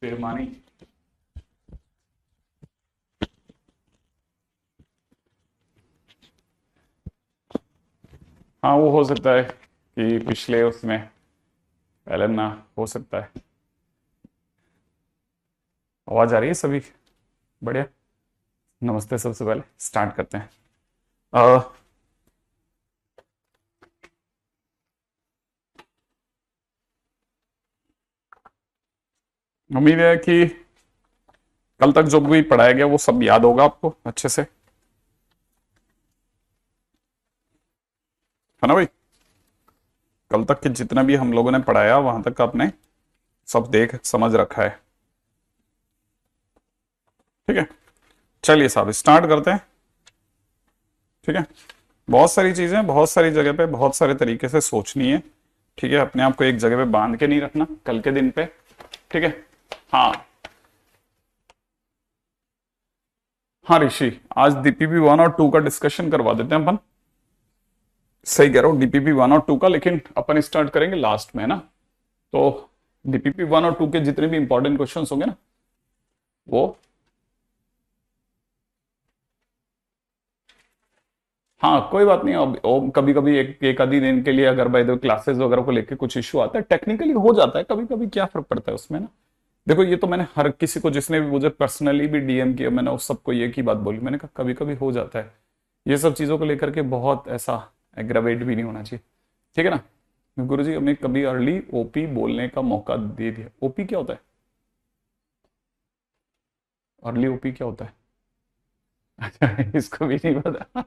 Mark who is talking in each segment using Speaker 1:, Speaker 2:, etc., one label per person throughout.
Speaker 1: फिर मानी। हाँ वो हो सकता है कि पिछले उसमें पहले ना, हो सकता है। आवाज आ रही है सभी? बढ़िया। नमस्ते। सबसे पहले स्टार्ट करते हैं। अ, उम्मीद है कि कल तक जो भी पढ़ाया गया वो सब याद होगा आपको अच्छे से, है ना भाई? कल तक के जितना भी हम लोगों ने पढ़ाया वहां तक का आपने सब देख समझ रखा है। ठीक है, चलिए साहब स्टार्ट करते हैं। ठीक है, बहुत सारी चीजें बहुत सारी जगह पे बहुत सारे तरीके से सोचनी है। ठीक है, अपने आप को एक जगह पे बांध के नहीं रखना कल के दिन पे। ठीक है। हाँ हाँ ऋषि, आज डीपीपी 1 और 2 का डिस्कशन करवा देते हैं अपन। सही कह रहा हूँ, डीपीपी 1 और 2 का, लेकिन अपन स्टार्ट करेंगे लास्ट में, है ना? तो डीपीपी 1 और 2 के जितने भी इंपॉर्टेंट क्वेश्चन होंगे ना वो, हाँ कोई बात नहीं। अब कभी कभी एक एक आधी दिन के लिए अगर बाय द क्लासेस वगैरह को लेके कुछ इशू आता है, टेक्निकली हो जाता है कभी कभी, क्या फर्क पड़ता है उसमें ना। देखो ये तो मैंने हर किसी को जिसने भी मुझे पर्सनली भी डीएम किया, मैंने उस सबको ये की बात बोली, मैंने कहा कभी कभी हो जाता है। ये सब चीजों को लेकर के बहुत ऐसा एग्रावेट भी नहीं होना चाहिए। ठीक है ना? गुरु जी हमें कभी अर्ली ओपी बोलने का मौका दे दिया। ओपी क्या होता है? अर्ली ओपी क्या होता है? अच्छा इसको भी नहीं पता।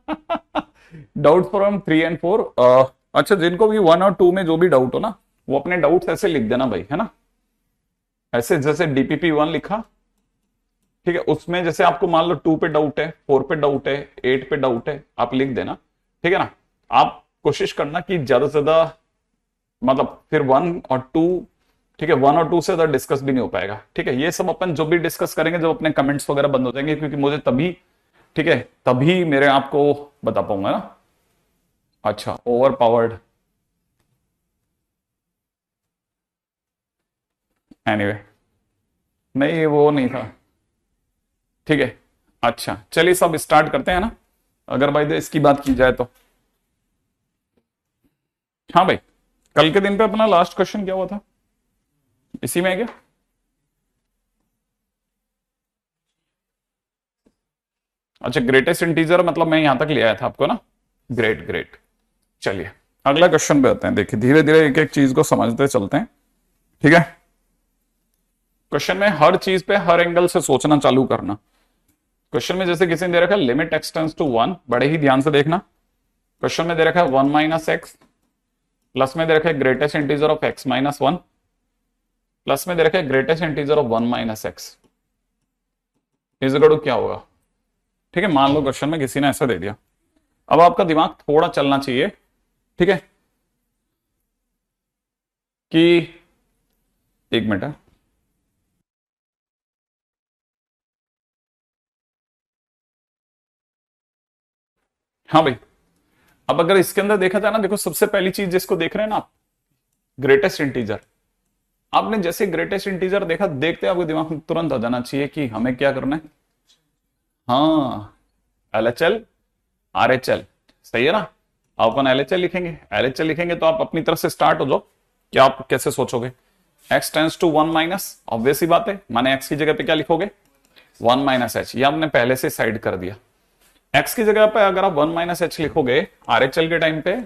Speaker 1: डाउट फ्रॉम 3 और 4। अच्छा, जिनको भी 1 और 2 में जो भी डाउट हो ना, वो अपने डाउट्स ऐसे लिख देना भाई, है ना? ऐसे जैसे डीपीपी 1 लिखा, ठीक है, उसमें जैसे आपको मान लो 2 पे डाउट है, 4 पे डाउट है, 8 पे डाउट है, आप लिख देना। ठीक है ना? आप कोशिश करना कि ज्यादा से ज्यादा, मतलब फिर 1 और 2, ठीक है, 1 और 2 से ज्यादा डिस्कस भी नहीं हो पाएगा। ठीक है, ये सब अपन जो भी डिस्कस करेंगे जब अपने कमेंट्स वगैरह बंद हो जाएंगे, क्योंकि मुझे तभी, ठीक है, तभी मेरे आपको बता पाऊंगा ना। अच्छा, ओवर पावर्ड। एनीवे, नहीं वो नहीं था। ठीक है, अच्छा चलिए सब स्टार्ट करते हैं ना, अगर भाई इसकी बात की जाए तो। हाँ भाई, कल के दिन पे अपना लास्ट क्वेश्चन क्या हुआ था? इसी में है क्या? अच्छा, ग्रेटेस्ट इंटीजर, मतलब मैं यहां तक ले आया था आपको ना। Great great. चलिए अगला क्वेश्चन पे आते हैं। देखिए धीरे धीरे एक एक चीज को समझते चलते हैं। ठीक है, क्वेश्चन में हर चीज पे हर एंगल से सोचना चालू करना। क्वेश्चन में जैसे किसी ने दे रखा है लिमिट एक्स टेंड्स टू 1, बड़े ही ध्यान से देखना। क्वेश्चन में दे रखा है 1 - x, प्लस में दे रखा है greatest integer of x - 1, plus में दे रखा है greatest integer of 1 - x। Is equal to क्या होगा? ठीक है, मान लो क्वेश्चन में किसी ने ऐसा दे दिया। अब आपका दिमाग थोड़ा चलना चाहिए। ठीक है, कि एक मिनट है। हाँ भाई, अब अगर इसके अंदर देखा जाए ना, देखो सबसे पहली चीज जिसको देख रहे हैं ना आप, ग्रेटेस्ट इंटीजर। आपने जैसे ग्रेटेस्ट इंटीजर देखा, देखते आपके दिमाग में तुरंत आ जाना चाहिए कि हमें क्या करना है। हाँ, एलएचएल, आरएचएल, सही है ना? आप अपन एलएचएल लिखेंगे, एलएचएल लिखेंगे तो आप अपनी तरफ से स्टार्ट हो जाओ कि आप कैसे सोचोगे। एक्स टेंस टू 1 - ऑब्वियस सी बात है, माने एक्स की जगह पे क्या लिखोगे? 1 - h। ये आपने पहले से साइड कर दिया। एक्स की जगह पे अगर आप 1 - h लिखोगे, आरएचएल के टाइम पे,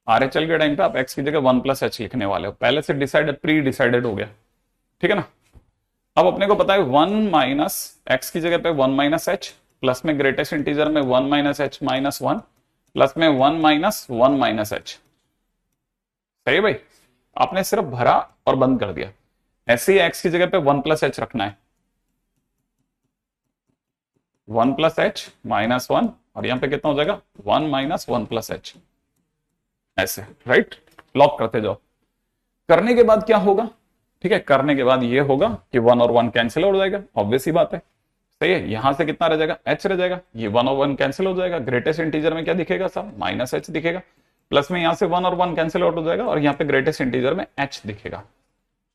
Speaker 1: आरएचएल के टाइम पे आप एक्स की जगह 1 + h लिखने वाले हो, पहले से डिसाइडेड, प्री डिसाइडेड हो गया। ठीक है ना? अब अपने को पता है 1 - x की जगह पे 1 - h, प्लस में ग्रेटेस्ट इंटीजर में 1 - h - 1, प्लस में 1 - 1 - h। सही है भाई? आपने सिर्फ भरा और बंद कर दिया। ऐसे ही एक्स की जगह पे 1 + h रखना है, 1 + h - 1, और यहां पे कितना हो जाएगा? 1 - 1 + h। ऐसे राइट, लॉक करते जाओ। करने के बाद क्या होगा? ठीक है, करने के बाद ये होगा कि 1 और 1 कैंसिल हो जाएगा, ऑब्वियस ही बात है। सही है, यहां से कितना रह जाएगा? h रह जाएगा। ये 1 और 1 कैंसिल हो जाएगा, ग्रेटेस्ट इंटीजर में क्या दिखेगा साहब? -h दिखेगा। प्लस में यहां से 1 और 1 कैंसिल आउट हो जाएगा, और यहाँ पे ग्रेटेस्ट इंटीजर में h दिखेगा।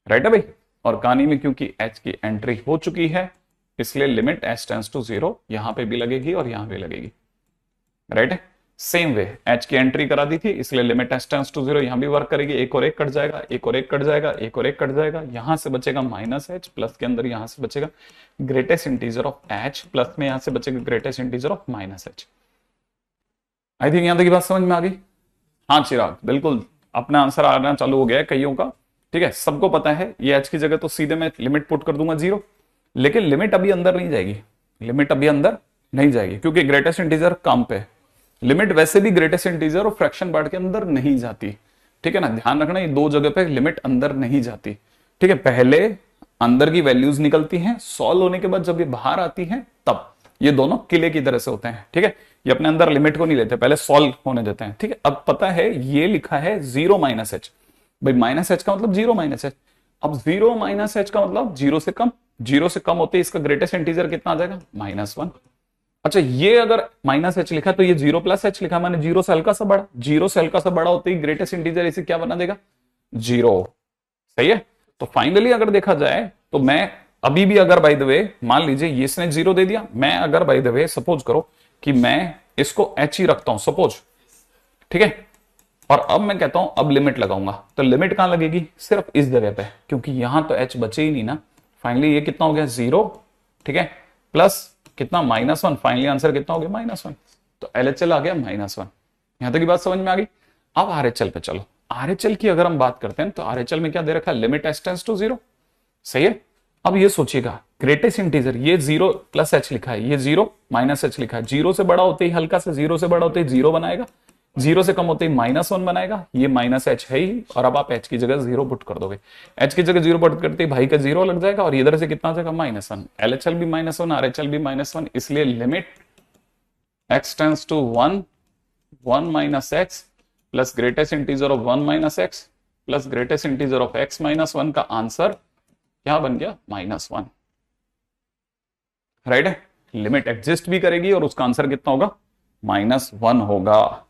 Speaker 1: राइट है भाई? और कहानी में क्योंकि h की एंट्री हो चुकी है इसलिए लिमिट h टेंड्स टू 0 यहां पे भी लगेगी और यहां पे लगेगी, राइट है। सेम वे h की एंट्री करा दी थी इसलिए लिमिट h टेंड्स टू 0 यहां भी वर्क करेगी, एक और एक कट जाएगा, एक और एक कट जाएगा, एक और एक कट जाएगा, यहां से बचेगा माइनस h, प्लस के अंदर यहां से बचेगा greatest integer of h, plus में यहां से बचेगा greatest integer of minus h। I think यहां तक की बात समझ में आ गई। हाँ चिराग, बिल्कुल अपना आंसर आना चालू हो गया है कईयों का, ठीक है, सबको पता है ये h की जगह तो सीधे मैं लिमिट पुट कर दूंगा 0, लेकिन लिमिट अभी अंदर नहीं जाएगी, लिमिट अभी अंदर नहीं जाएगी क्योंकि ग्रेटेस्ट इंटीजर काम पे, लिमिट वैसे भी ग्रेटेस्ट इंटीजर और फ्रैक्शन पार्ट के अंदर नहीं जाती, ठीक है ना, ध्यान रखना ये दो जगह पे लिमिट अंदर नहीं जाती, ठीक है। पहले अंदर की वैल्यूज निकलती हैं, सॉल्व होने के बाद जब ये बाहर आती हैं तब ये दोनों किले की तरह से होते हैं, ठीक है। ये अपने अंदर लिमिट को नहीं लेते, पहले सॉल्व होने देते हैं, ठीक है। अब पता है ये लिखा है 0 माइनस एच, भाई माइनस एच का मतलब 0 माइनस एच, अब 0 माइनस एच का मतलब 0 से कम, 0 से कम होते इसका ग्रेटेस्ट इंटीजर कितना आ जाएगा -1। अच्छा ये अगर माइनस एच लिखा तो ये 0 प्लस एच लिखा, मैंने 0 से हल्का सा बड़ा, 0 से हल्का सा बड़ा होते ही ग्रेटेस्ट इंटीजर इसे क्या बना देगा 0, सही है। तो फाइनली अगर देखा जाए तो मैं अभी भी अगर बाय द वे मान लीजिए ये इसने 0 दे दिया, मैं अगर बाय द वे सपोज करो कि मैं इसको एच ही रखता हूं सपोज, ठीक है, और अब मैं कहता हूं अब लिमिट लगाऊंगा, तो लिमिट कहां लगेगी सिर्फ इस जगह पे, क्योंकि यहां तो एच बचे ही नहीं ना। फाइनली ये कितना हो गया 0, ठीक है, प्लस कितना -1, फाइनली आंसर कितना हो गया -1, तो एलएचएल आ गया -1। यहां तक की बात समझ में आ गई। अब आरएचएल पे चलो, आरएचएल की अगर हम बात करते हैं तो आरएचएल में क्या दे रखा है लिमिट एच टेंड्स टू 0, सही है। अब ये सोचिएगा ग्रेटेस्ट इंटीजर ये 0 प्लस एच लिखा है, ये 0 माइनस एच लिखा है, 0 से बड़ा होते ही हल्का से 0 से बड़ा होते ही 0 बनाएगा, 0 से कम होते ही -1 बनाएगा, ये माइनस एच है ही, और अब आप एच की जगह 0 पुट कर दोगे, एच की जगह 0 पुट करते ही भाई का 0 लग जाएगा और इधर से कितना आ जाएगा -1, एलएचएल भी -1 आरएचएल भी -1, इसलिए limit x tends to 1 1 minus x plus greatest integer of 1 minus x plus greatest integer of x -1 का आंसर क्या बन गया -1, राइट है। लिमिट एग्जिस्ट भी करेगी और उसका आंसर कितना होगा -1 होगा,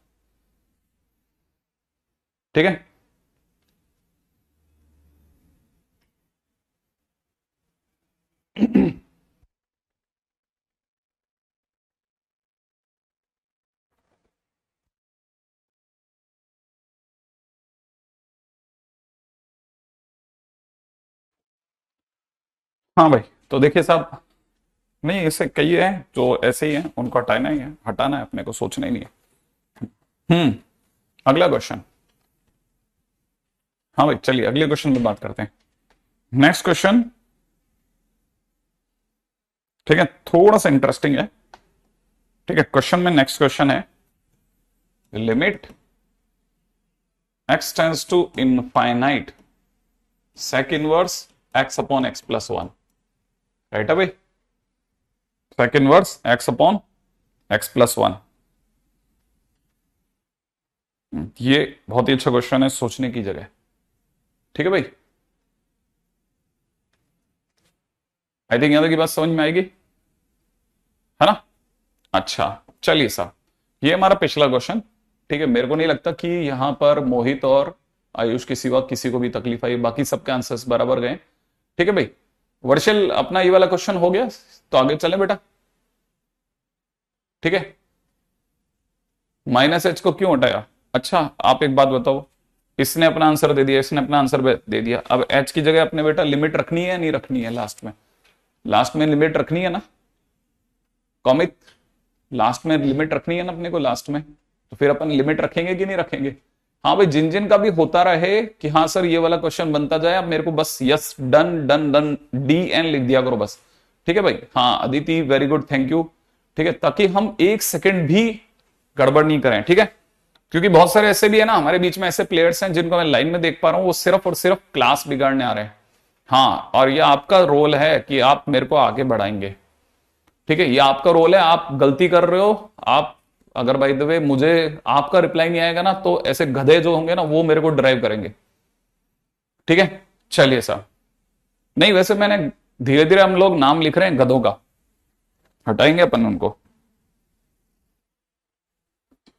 Speaker 1: ठीक है। हाँ भाई, तो देखिए साहब, नहीं ऐसे कई हैं जो ऐसे ही हैं, उनको हटाना ही है, हटाना है अपने को, सोचना ही नहीं है। अगला क्वेश्चन, हाँ भाई चलिए अगले क्वेश्चन पे बात करते हैं। नेक्स्ट क्वेश्चन, ठीक है, थोड़ा सा इंटरेस्टिंग है, ठीक है। क्वेश्चन में नेक्स्ट क्वेश्चन है limit x tends to infinite sec inverse x upon x plus 1, right है भाई, sec inverse x upon x plus 1। ये बहुत ही अच्छा क्वेश्चन है, सोचने की जगह, ठीक है भाई। आई थिंक यहां तक की बात समझ में आएगी, है ना। अच्छा चलिए साहब, ये हमारा पिछला क्वेश्चन, ठीक है। मेरे को नहीं लगता कि यहां पर मोहित और आयुष के सिवा किसी को भी तकलीफ आई, बाकी सबके आंसर्स बराबर गए, ठीक है भाई। वर्षिल अपना ये वाला क्वेश्चन हो गया, तो आगे चले बेटा, ठीक है। माइनस एच को क्यों हटाया, अच्छा आप एक बात बताओ, इसने अपना आंसर दे दिया, इसने अपना आंसर दे दिया, अब एच की जगह अपने बेटा लिमिट रखनी है या नहीं रखनी है, लास्ट में लिमिट रखनी है ना कॉमिक, लास्ट में लिमिट रखनी है ना अपने को लास्ट में, तो फिर अपन लिमिट रखेंगे कि नहीं रखेंगे। हाँ भाई, जिन जिन का भी होता रहे कि हाँ सर ये वाला क्वेश्चन बनता जाए, अब मेरे को बस yes done done done DN लिख दिया करो बस, ठीक है भाई। हाँ Aditi very good, thank you, ठीक है, ताकि हम एक सेकंड भी गड़बड़ नहीं करें, ठीक है। क्योंकि बहुत सारे ऐसे भी है ना हमारे बीच में, ऐसे प्लेयर्स हैं जिनको मैं लाइन में देख पा रहा हूं, वो सिर्फ और सिर्फ क्लास बिगाड़ने आ रहे हैं। हाँ, और ये आपका रोल है कि आप मेरे को आगे बढ़ाएंगे, ठीक है, ये आपका रोल है, आप गलती कर रहे हो, आप अगर बाय द वे मुझे आपका रिप्लाई नहीं आएगा ना, तो ऐसे गधे जो होंगे ना वो मेरे को ड्राइव करेंगे, ठीक है। चलिए साहब, नहीं वैसे मैंने धीरे धीरे हम लोग नाम लिख रहे हैं गधों का, हटाएंगे अपन उनको।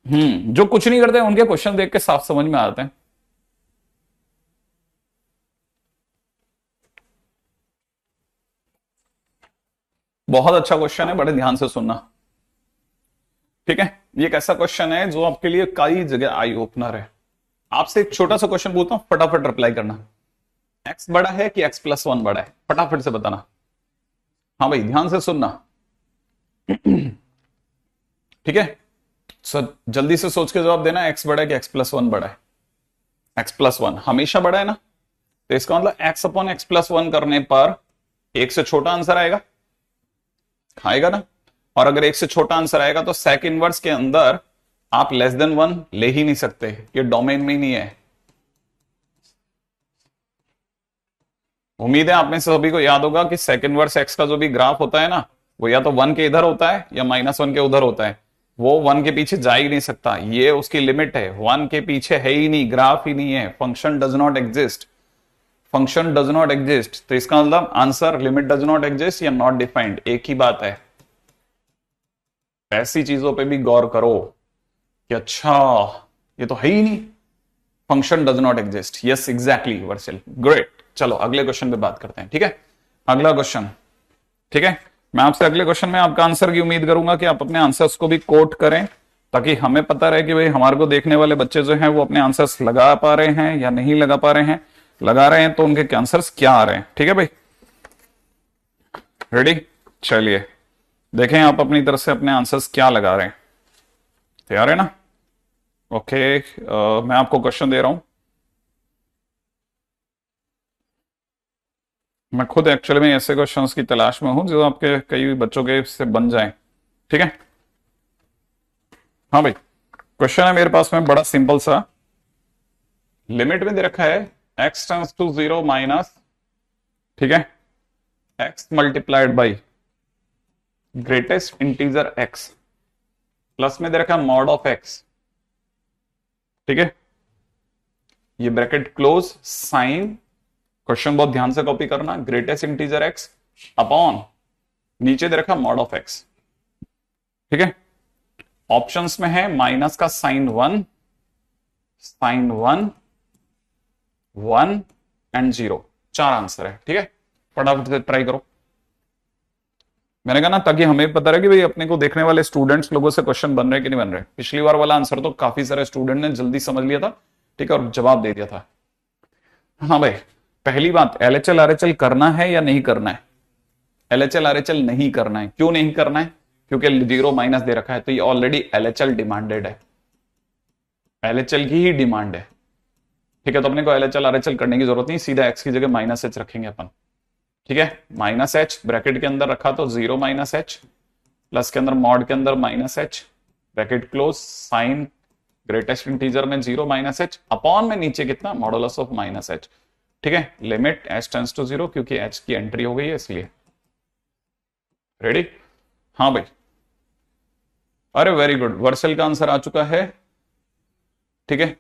Speaker 1: जो कुछ नहीं करते उनके क्वेश्चन देख के साफ समझ में आते हैं। बहुत अच्छा क्वेश्चन है, बड़े ध्यान से सुनना। ठीक है, ये एक ऐसा क्वेश्चन है जो आपके लिए कई जगह आई ओपनर है। आपसे एक छोटा सा क्वेश्चन पूछता हूं, फटाफट रिप्लाई करना। एक्स बड़ा है कि एक्स प्लस वन बड़ा है, फटाफट से बताना। हाँ भाई, ध्यान से सुनना। ठीक है, जल्दी से सोच के जवाब देना। एक्स बड़ा है कि एक्स प्लस वन बड़ा है? एक्स प्लस वन हमेशा बड़ा है ना, तो इसका मतलब x upon x plus one करने पर एक से छोटा आंसर आएगा, आएगा ना। और अगर एक से छोटा आंसर आएगा तो सेक इनवर्स के अंदर आप लेस देन वन ले ही नहीं सकते, ये डोमेन में ही नहीं है। उम्मीद है आप में से सभी को याद होगा कि सेक इनवर्स एक्स का जो भी ग्राफ होता है ना, वो या तो वन के इधर होता है या माइनस वन के उधर होता है। वो वन के पीछे जा ही नहीं सकता, ये उसकी लिमिट है। वन के पीछे है ही नहीं, ग्राफ ही नहीं है, function does not exist, function does not exist. तो इसका मतलब answer limit does not exist या नॉट डिफाइंड, एक ही बात है। ऐसी चीजों पे भी गौर करो कि अच्छा ये तो है ही नहीं, function does not exist. Yes exactly Varshil, great. चलो अगले क्वेश्चन पे बात करते हैं। ठीक है, अगला क्वेश्चन। ठीक है, मैं आपसे अगले क्वेश्चन में आपका आंसर की उम्मीद करूंगा कि आप अपने आंसर्स को भी कोट करें, ताकि हमें पता रहे कि भाई हमारे को देखने वाले बच्चे जो हैं वो अपने आंसर्स लगा पा रहे हैं या नहीं लगा पा रहे हैं। लगा रहे हैं तो उनके आंसर्स क्या आ रहे हैं। ठीक है भाई, रेडी? चलिए देखें आप अपनी तरफ से अपने आंसर्स क्या लगा रहे हैं। तैयार है ना? ओके, मैं आपको क्वेश्चन दे रहा हूं। मैं खुद एक्चुअली में ऐसे क्वेश्चंस की तलाश में हूं जो आपके कई बच्चों के से बन जाएं। ठीक है, हाँ भाई, क्वेश्चन है मेरे पास में बड़ा सिंपल सा। लिमिट में दे रखा है x tends to zero minus, ठीक है, x multiplied by greatest integer x, plus में दे रखा है मॉड ऑफ x। ठीक है, ये ब्रैकेट क्लोज, साइन, क्वेश्चन बहुत ध्यान से कॉपी करना, ग्रेटेस्ट इंटीजर x अपॉन नीचे दे रखा मॉड ऑफ x। ठीक है, ऑप्शंस में है माइनस का sine one, sine one, one and zero, चार आंसर है। ठीक है, फटाफट से ट्राई करो। मैंने कहा ना, ताकि हमें पता रहे कि भाई अपने को देखने वाले स्टूडेंट्स लोगों से क्वेश्चन बन रहे कि नहीं बन रहे। पिछली बार वाला आंसर तो काफी सारे स्टूडेंट ने जल्दी समझ लिया था, ठीक है, और जवाब दे दिया था। हाँ भाई, पहली बात, एलएचएल आरएचएल करना है या नहीं करना है? एलएचएल आरएचएल नहीं करना है। क्यों नहीं करना है? क्योंकि जीरो माइनस दे रखा है, तो ये ऑलरेडी एलएचएल डिमांडेड है, एलएचएल की ही डिमांड है। ठीक है, तो अपने को एलएचएल आरएचएल करने की जरूरत नहीं, सीधा एक्स की जगह माइनस एच रखेंगे अपन। ठीक है, माइनस एच ब्रैकेट के अंदर रखा तो जीरो माइनस एच, प्लस के अंदर मॉड के अंदर minus h, bracket close, sine greatest integer में जीरो माइनस एच, अपॉन में नीचे कितना, मॉडुलस ऑफ माइनस एच। ठीक है, limit H tends to zero, क्योंकि एच की एंट्री हो गई है इसलिए। रेडी? हाँ भाई, अरे वेरी गुड, वर्सल का आंसर आ चुका है। ठीक है,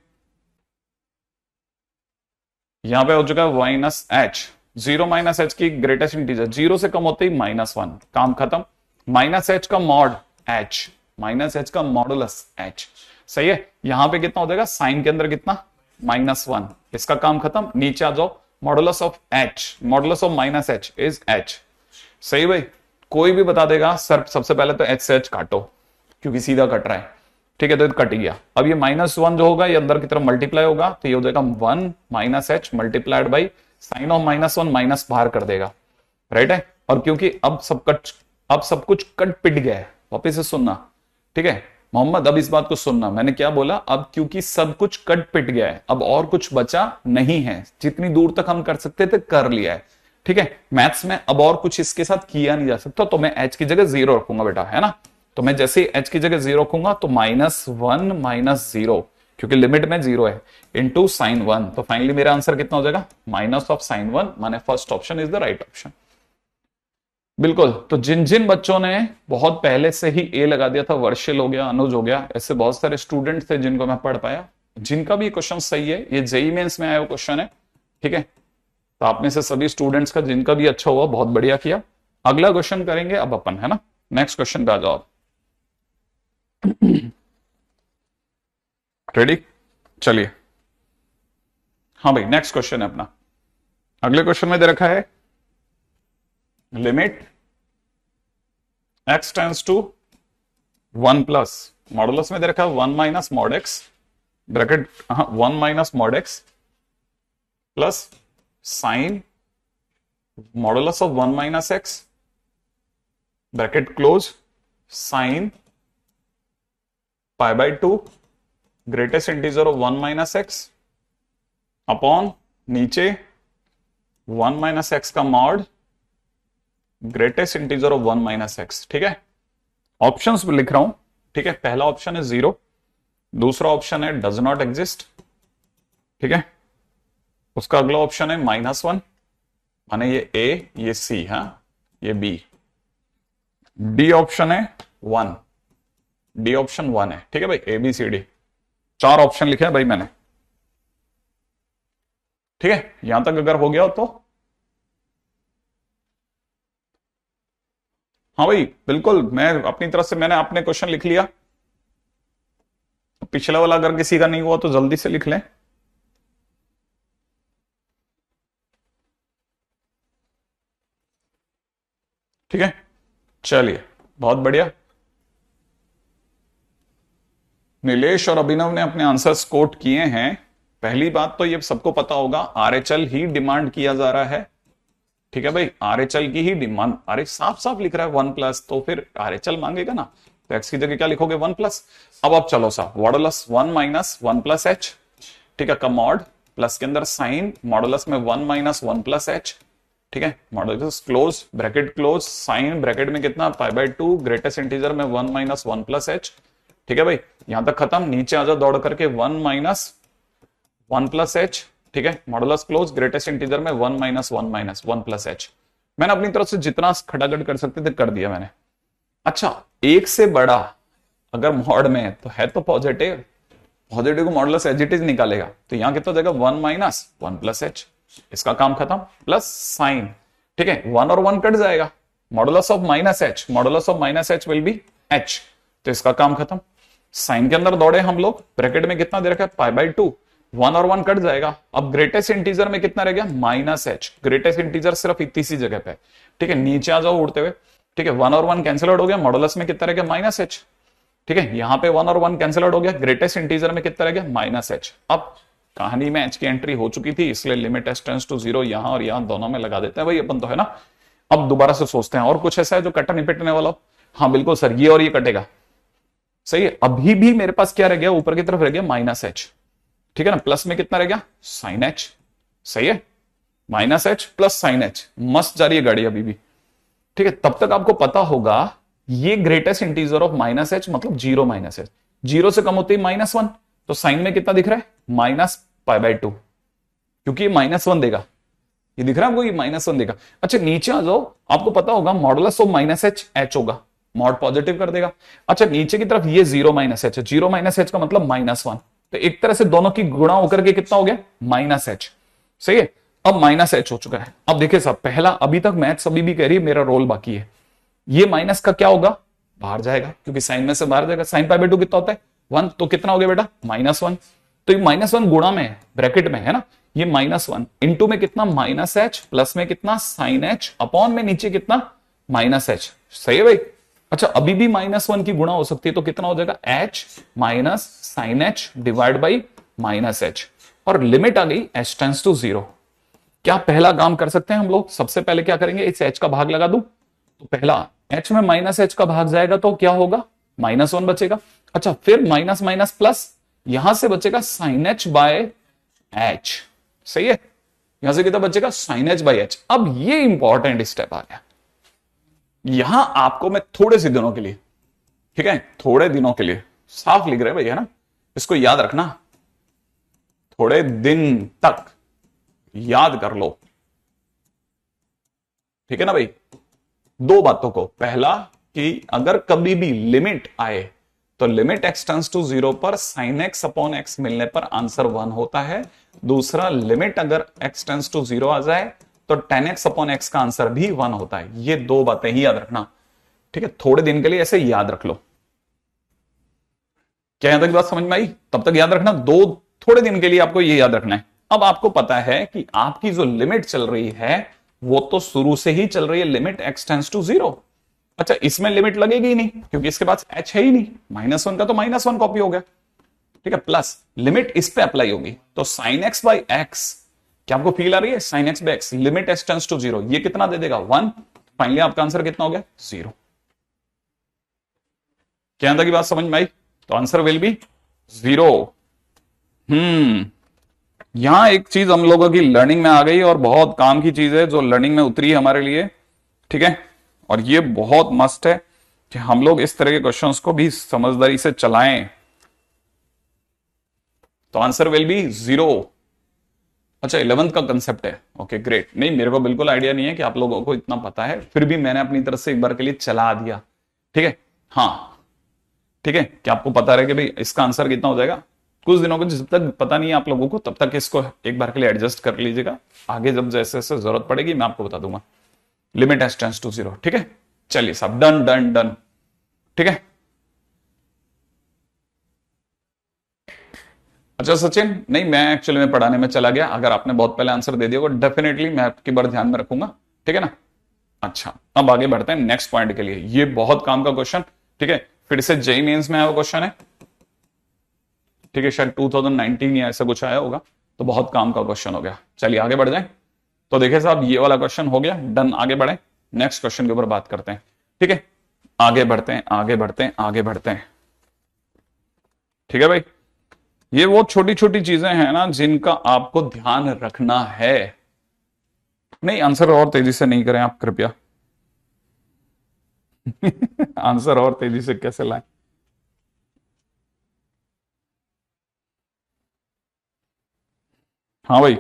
Speaker 1: यहां पे हो चुका है minus h, zero minus h की ग्रेटेस्ट इंटीजर, जीरो से कम होते ही माइनस वन, काम खत्म। माइनस एच का मॉड एच, माइनस एच का मॉडुलस एच, सही है। यहां पे कितना हो जाएगा, साइन के अंदर कितना, माइनस वन, इसका काम खत्म। नीचे आ जाओ, modulus of H, modulus of minus H is H. सही भाई, कोई भी बता देगा सर सबसे पहले तो एच से एच काटो, क्योंकि सीधा कट रहा है। ठीक है, तो कट गया। अब ये माइनस वन जो होगा ये अंदर की तरफ मल्टीप्लाई होगा, तो ये हो जाएगा one minus H multiplied by sine of minus one, minus बाहर कर देगा, राइट है। और क्योंकि अब सब कुछ कट पिट गया है, वापिस से सुनना। ठीक है मोहम्मद, अब इस बात को सुनना, मैंने क्या बोला, अब क्योंकि सब कुछ कट पिट गया है, अब और कुछ बचा नहीं है, जितनी दूर तक हम कर सकते थे कर लिया है। ठीक है, मैथ्स में अब और कुछ इसके साथ किया नहीं जा सकता, तो मैं एच की जगह जीरो रखूंगा बेटा, है ना। तो मैं जैसे ही एच की जगह जीरो रखूंगा तो माइनस वन माइनस जीरो, क्योंकि लिमिट में जीरो है, इंटू साइन वन, तो फाइनली मेरा आंसर कितना हो जाएगा, माइनस ऑफ साइन वन, माने first option is the right option. बिल्कुल, तो जिन जिन बच्चों ने बहुत पहले से ही ए लगा दिया था, वर्षिल हो गया, अनुज हो गया, ऐसे बहुत सारे स्टूडेंट थे जिनको मैं पढ़ पाया, जिनका भी क्वेश्चन सही है, ये जेईई मेंस में आया हुआ क्वेश्चन है। ठीक है, तो आप में से सभी स्टूडेंट्स का जिनका भी अच्छा हुआ, बहुत बढ़िया किया। अगला क्वेश्चन करेंगे अब अपन, है ना। नेक्स्ट क्वेश्चन पे आ जाओ। रेडी? चलिए, हाँ भाई, नेक्स्ट क्वेश्चन है अपना। अगले क्वेश्चन में दे रखा है limit x tends to 1 plus modulus में दे रखा है 1 minus mod x bracket 1 minus mod x plus sine modulus of 1 minus x bracket close sine pi by 2 greatest integer of 1 minus x upon नीचे 1 minus x का mod greatest integer of 1 minus x. ठीक है, options लिख रहा हूं। ठीक है, पहला ऑप्शन है 0, दूसरा ऑप्शन है डज नॉट एग्जिस्ट। ठीक है, उसका अगला ऑप्शन है -1, माने ये ए ये सी, हाँ ये बी। डी ऑप्शन है 1, डी ऑप्शन 1 है। ठीक है भाई, A B C D 4 option लिखे हैं भाई मैंने। ठीक है, यहां तक अगर हो गया हो तो हाँ भाई बिल्कुल, मैं अपनी तरफ से मैंने अपने क्वेश्चन लिख लिया। पिछला वाला अगर किसी का नहीं हुआ तो जल्दी से लिख लें। ठीक है, चलिए बहुत बढ़िया। नीलेश और अभिनव ने अपने आंसर्स कोट किए हैं। पहली बात तो ये सबको पता होगा, आरएचएल ही डिमांड किया जा रहा है। ठीक है भाई, आरएचएल की ही डिमांड, अरे साफ साफ लिख रहा है 1 प्लस, तो फिर आरएचएल मांगेगा ना, तो एक्स की जगह क्या लिखोगे 1 प्लस। अब आप चलो सा मॉडुलस 1 माइनस 1 प्लस एच। ठीक है, का मॉड प्लस के अंदर साइन मॉडुलस में 1 माइनस 1 प्लस एच। ठीक है, modulus close bracket close sine bracket में कितना पाई बाई 2 ग्रेटेस्ट इंटीजर में 1 माइनस 1 प्लस एच। ठीक है भाई, यहां तक खत्म। नीचे आ जाओ दौड़ करके 1 माइनस 1 प्लस एच। ठीक है, मॉडुलस क्लोज ग्रेटेस्ट इंटीजर में 1 माइनस 1 प्लस एच। मैंने अपनी तरफ से जितना खटाखट कर सकते थे कर दिया मैंने। अच्छा, एक से बड़ा अगर मॉड में है तो है तो पॉजिटिव, पॉजिटिव को मॉडुलस एज इट इज निकालेगा, तो यहां कितना जाएगा 1 माइनस 1 प्लस एच। इसका काम खत्म, प्लस साइन। ठीक है, 1 और 1 कट जाएगा, modulus of minus H, modulus of minus H will be H, तो इसका काम खत्म। साइन के अंदर दौड़े हम लोग, ब्रैकेट में कितना दे रखा है पाई बाई 2, 1 और 1 कट जाएगा। अब ग्रेटेस्ट इंटीजर में कितना रह गया माइनस एच, ग्रेटेस्ट इंटीजर सिर्फ इतनी सी जगह पे। ठीक है, नीचे आ जाओ उड़ते हुए। ठीक है, 1 और 1 कैंसिल आउट हो गया, मॉडुलस में कितना रह गया माइनस एच। ठीक है, यहां पे 1 और 1 कैंसिल आउट हो गया, ग्रेटेस्ट इंटीजर में कितना रह गया माइनस एच। अब कहानी में एच की एंट्री हो चुकी थी, इसलिए लिमिट एच टेंड्स टू 0 यहां और यहां दोनों में लगा देते हैं भाई अपन, तो है ना। अब दोबारा से सोचते हैं और कुछ ऐसा है जो कटा निपटने वाला हो। हाँ बिल्कुल सर, ये और ये कटेगा, सही है। अभी भी मेरे पास क्या रह गया, ऊपर की तरफ रह गया माइनस एच। ठीक है ना, प्लस में कितना रह गया साइन एच, सही है। Minus H plus sine h, मस्त जा रही है गाड़ी अभी भी। ठीक है, तब तक आपको पता होगा ये greatest integer of minus H मतलब 0 माइनस एच, 0 से कम होती है -1, तो साइन में कितना दिख रहा है माइनस पाई बाई 2, क्योंकि ये -1 देगा, ये दिख रहा है आपको, ये -1 देगा। अच्छा नीचे आ जाओ, आपको पता होगा modulus of minus H H होगा, मॉड पॉजिटिव कर देगा। अच्छा नीचे की तरफ ये 0 माइनस एच है, 0 माइनस एच का मतलब -1, तो एक तरह से दोनों की गुणा होकर के कितना हो गया माइनस एच, सही है। अब माइनस एच हो चुका है। अब देखिए साहब, पहला अभी तक मैथ्स अभी भी कह रही है मेरा रोल बाकी है, ये माइनस का क्या होगा बाहर जाएगा, क्योंकि साइन में से बाहर जाएगा। साइन पाई बाई 2 कितना होता है 1, तो कितना हो गया बेटा -1, तो ये -1 गुणा में है, ब्रैकेट में है ना, ये -1 इंटू में कितना माइनस एच, प्लस में कितना साइन एच, अपॉन में नीचे कितना माइनस एच, सही है भाई। अच्छा अभी भी -1 की गुणा हो सकती है, तो कितना हो जाएगा h minus sine h divide by minus h, और लिमिट आ गई h टेंड्स टू 0। क्या पहला काम कर सकते हैं हम लोग, सबसे पहले क्या करेंगे, इस h का भाग लगा दूं, तो पहला h में माइनस एच का भाग जाएगा तो क्या होगा -1 बचेगा। अच्छा फिर माइनस माइनस प्लस, यहां से बचेगा साइन एच बाय एच, सही है। यहां से कितना बचेगा साइन एच बाय एच। अब ये इंपॉर्टेंट स्टेप आ गया, यहां आपको मैं थोड़े से दिनों के लिए, ठीक है थोड़े दिनों के लिए, साफ लिख रहे भाई है ना, इसको याद रखना, थोड़े दिन तक याद कर लो, ठीक है ना भाई। दो बातों को, पहला कि अगर कभी भी लिमिट आए तो लिमिट एक्स टेंड्स टू 0 पर साइन एक्स अपॉन एक्स मिलने पर आंसर 1 होता है। दूसरा, लिमिट अगर एक्स टेंड्स टू 0 आ जाए तो tan x अपॉन एक्स का आंसर भी 1 होता है। ये दो बातें ही याद रखना, ठीक है, थोड़े दिन के लिए ऐसे याद रख लो। क्या यहां तक बात समझ में आई? तब तक याद रखना, दो थोड़े दिन के लिए आपको ये याद रखना है। अब आपको पता है कि आपकी जो लिमिट चल रही है वो तो शुरू से ही चल रही है, लिमिट एक्स टेंड्स टू 0, अच्छा, इसमें लिमिट लगेगी ही नहीं क्योंकि इसके पास h है ही नहीं, -1 का तो -1 कॉपी हो गया, ठीक है, प्लस लिमिट इस पे अप्लाई होगी तो sin x बाई एक्स, क्या आपको फील आ रही है, sin x by x, limit s tends to 0, ये कितना दे देगा 1, फाइनली आपका आंसर कितना हो गया 0। क्या अंदर की बात समझ में आई? तो आंसर विल बी 0। यहां एक चीज हम लोगों की लर्निंग में आ गई और बहुत काम की चीज है जो लर्निंग में उतरी है हमारे लिए, ठीक है, और ये बहुत मस्त है कि हम लोग इस तरह के क्वेश्चंस को भी समझदारी से चलाएं। तो आंसर विल बी 0। अच्छा, 11th का कंसेप्ट है, ओके ग्रेट। नहीं, मेरे को बिल्कुल आइडिया नहीं है कि आप लोगों को इतना पता है, फिर भी मैंने अपनी तरफ से एक बार के लिए चला दिया, ठीक है। हाँ ठीक है, क्या आपको पता रहे कि भाई इसका आंसर कितना हो जाएगा, कुछ दिनों को जब तक पता नहीं है आप लोगों को तब तक इसको एक बार के लिए एडजस्ट कर लीजिएगा, आगे जब जैसे जैसे जरूरत पड़ेगी मैं आपको बता दूंगा। लिमिट एस टेंड्स टू 0, ठीक है। चलिए साहब, डन डन डन, ठीक है। अच्छा सचिन, नहीं मैं एक्चुअली में पढ़ाने में चला गया, अगर आपने बहुत पहले आंसर दे दिया होगा डेफिनेटली मैं आपकी बार ध्यान में रखूंगा, ठीक है ना। अच्छा, अब आगे बढ़ते हैं नेक्स्ट पॉइंट के लिए, ये बहुत काम का क्वेश्चन, ठीक है, फिर से जेईई मेंस में आया क्वेश्चन है, ठीक है, शायद 2019 या ऐसा कुछ आया होगा, तो बहुत काम का क्वेश्चन हो गया। चलिए आगे बढ़ जाए। तो देखिए साहब, ये वाला क्वेश्चन हो गया डन, आगे बढ़े नेक्स्ट क्वेश्चन के ऊपर बात करते हैं, ठीक है। आगे बढ़ते हैं आगे बढ़ते हैं आगे बढ़ते हैं, ठीक है भाई। ये वो छोटी छोटी चीजें हैं ना जिनका आपको ध्यान रखना है। नहीं, आंसर और तेजी से नहीं करें आप कृपया। आंसर और तेजी से कैसे लाएं? हाँ भाई,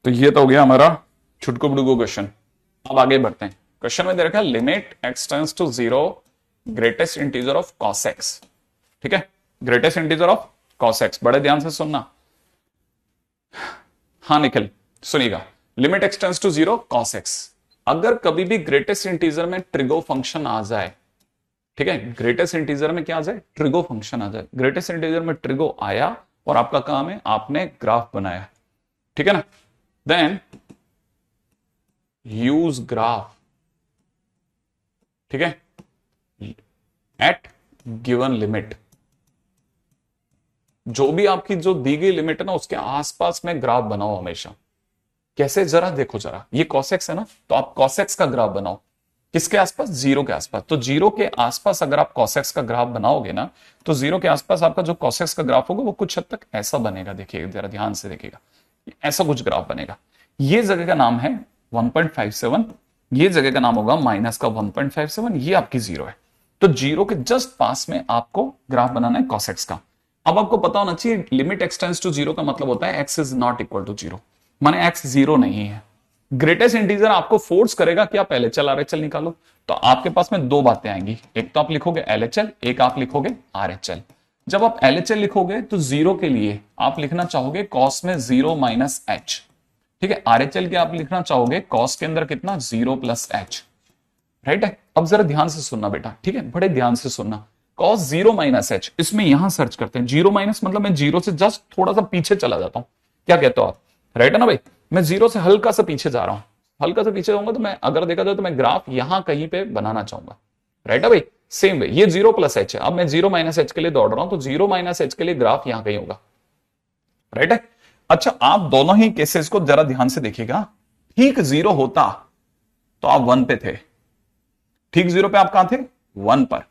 Speaker 1: तो ये तो हो गया हमारा छुटकू बुड़कू क्वेश्चन। अब आगे बढ़ते हैं, क्वेश्चन में दे रखा है limit x tends to 0 greatest integer of cos x, ठीक है, greatest integer of cos x, बड़े ध्यान से सुनना। हाँ निखिल सुनिएगा, limit x tends to 0 cos x, अगर कभी भी ग्रेटेस्ट इंटीजर में ट्रिगो फंक्शन आ जाए, ठीक है, ग्रेटेस्ट इंटीजर में क्या आ जाए, ट्रिगो फंक्शन आ जाए, ग्रेटेस्ट इंटीजर में ट्रिगो आया और आपका काम है आपने ग्राफ बनाया, ठीक है ना, देन यूज ग्राफ, ठीक है, एट गिवन लिमिट, जो भी आपकी जो दी गई लिमिट है ना उसके आसपास में ग्राफ बनाओ हमेशा। कैसे, जरा देखो जरा, ये कॉसेक्स है ना, तो आप कॉसेक्स का ग्राफ बनाओ किसके आसपास, 0 के आसपास। तो 0 के आसपास अगर आप कॉसेक्स का ग्राफ बनाओगे ना, तो 0 के आसपास आपका जो कॉसेक्स का ग्राफ होगा वो कुछ हद तक ऐसा बनेगा, देखिए जरा ध्यान से देखिएगा, ऐसा कुछ ग्राफ बनेगा। ये जगह का नाम है 1.57, ये जगह का नाम होगा माइनस का 1.57, ये आपकी 0 है। तो 0 के जस्ट पास में आपको ग्राफ बनाना है कॉसेक्स का। अब आपको पता होना चाहिए लिमिट एक्स टेंड्स टू 0 का मतलब होता है x is not equal to 0, माने एक्स 0 नहीं है। ग्रेटेस्ट इंटीजर आपको फोर्स करेगा कि आप एलएचएल आरएचएल निकालो, तो आपके पास में दो बातें आएंगी, एक तो आप लिखोगे एलएचएल, एक आप लिखोगे आरएचएल। जब आप एलएचएल लिखोगे तो 0 के लिए आप लिखना चाहोगे कॉस में 0 माइनस एच, ठीक है। आरएचएल के आप लिखना चाहोगे कॉस के अंदर कितना 0 प्लस एच, राइट है। अब जरा ध्यान से सुनना बेटा, ठीक है, बड़े ध्यान से सुनना। कॉस 0 माइनस एच, इसमें यहां सर्च करते हैं, 0 माइनस मतलब मैं 0 से जस्ट थोड़ा सा पीछे चला जाता हूं, क्या कहते हो आप, राइट है ना भाई। मैं 0 से हल्का सा पीछे जा रहा हूं, हल्का सा पीछे जाऊंगा तो मैं अगर देखा जाए तो मैं ग्राफ यहां कहीं पे बनाना चाहूंगा, राइट है भाई। सेम वे ये 0 प्लस एच है, अब मैं 0 माइनस एच के लिए दौड़ रहा हूं, तो 0 माइनस एच के लिए ग्राफ यहां कहीं होगा, राइट है। अच्छा, आप दोनों ही केसेस को जरा ध्यान से देखिएगा, ठीक 0 होता तो आप 1 पे थे, ठीक 0 पे आप कहां थे, 1 पर।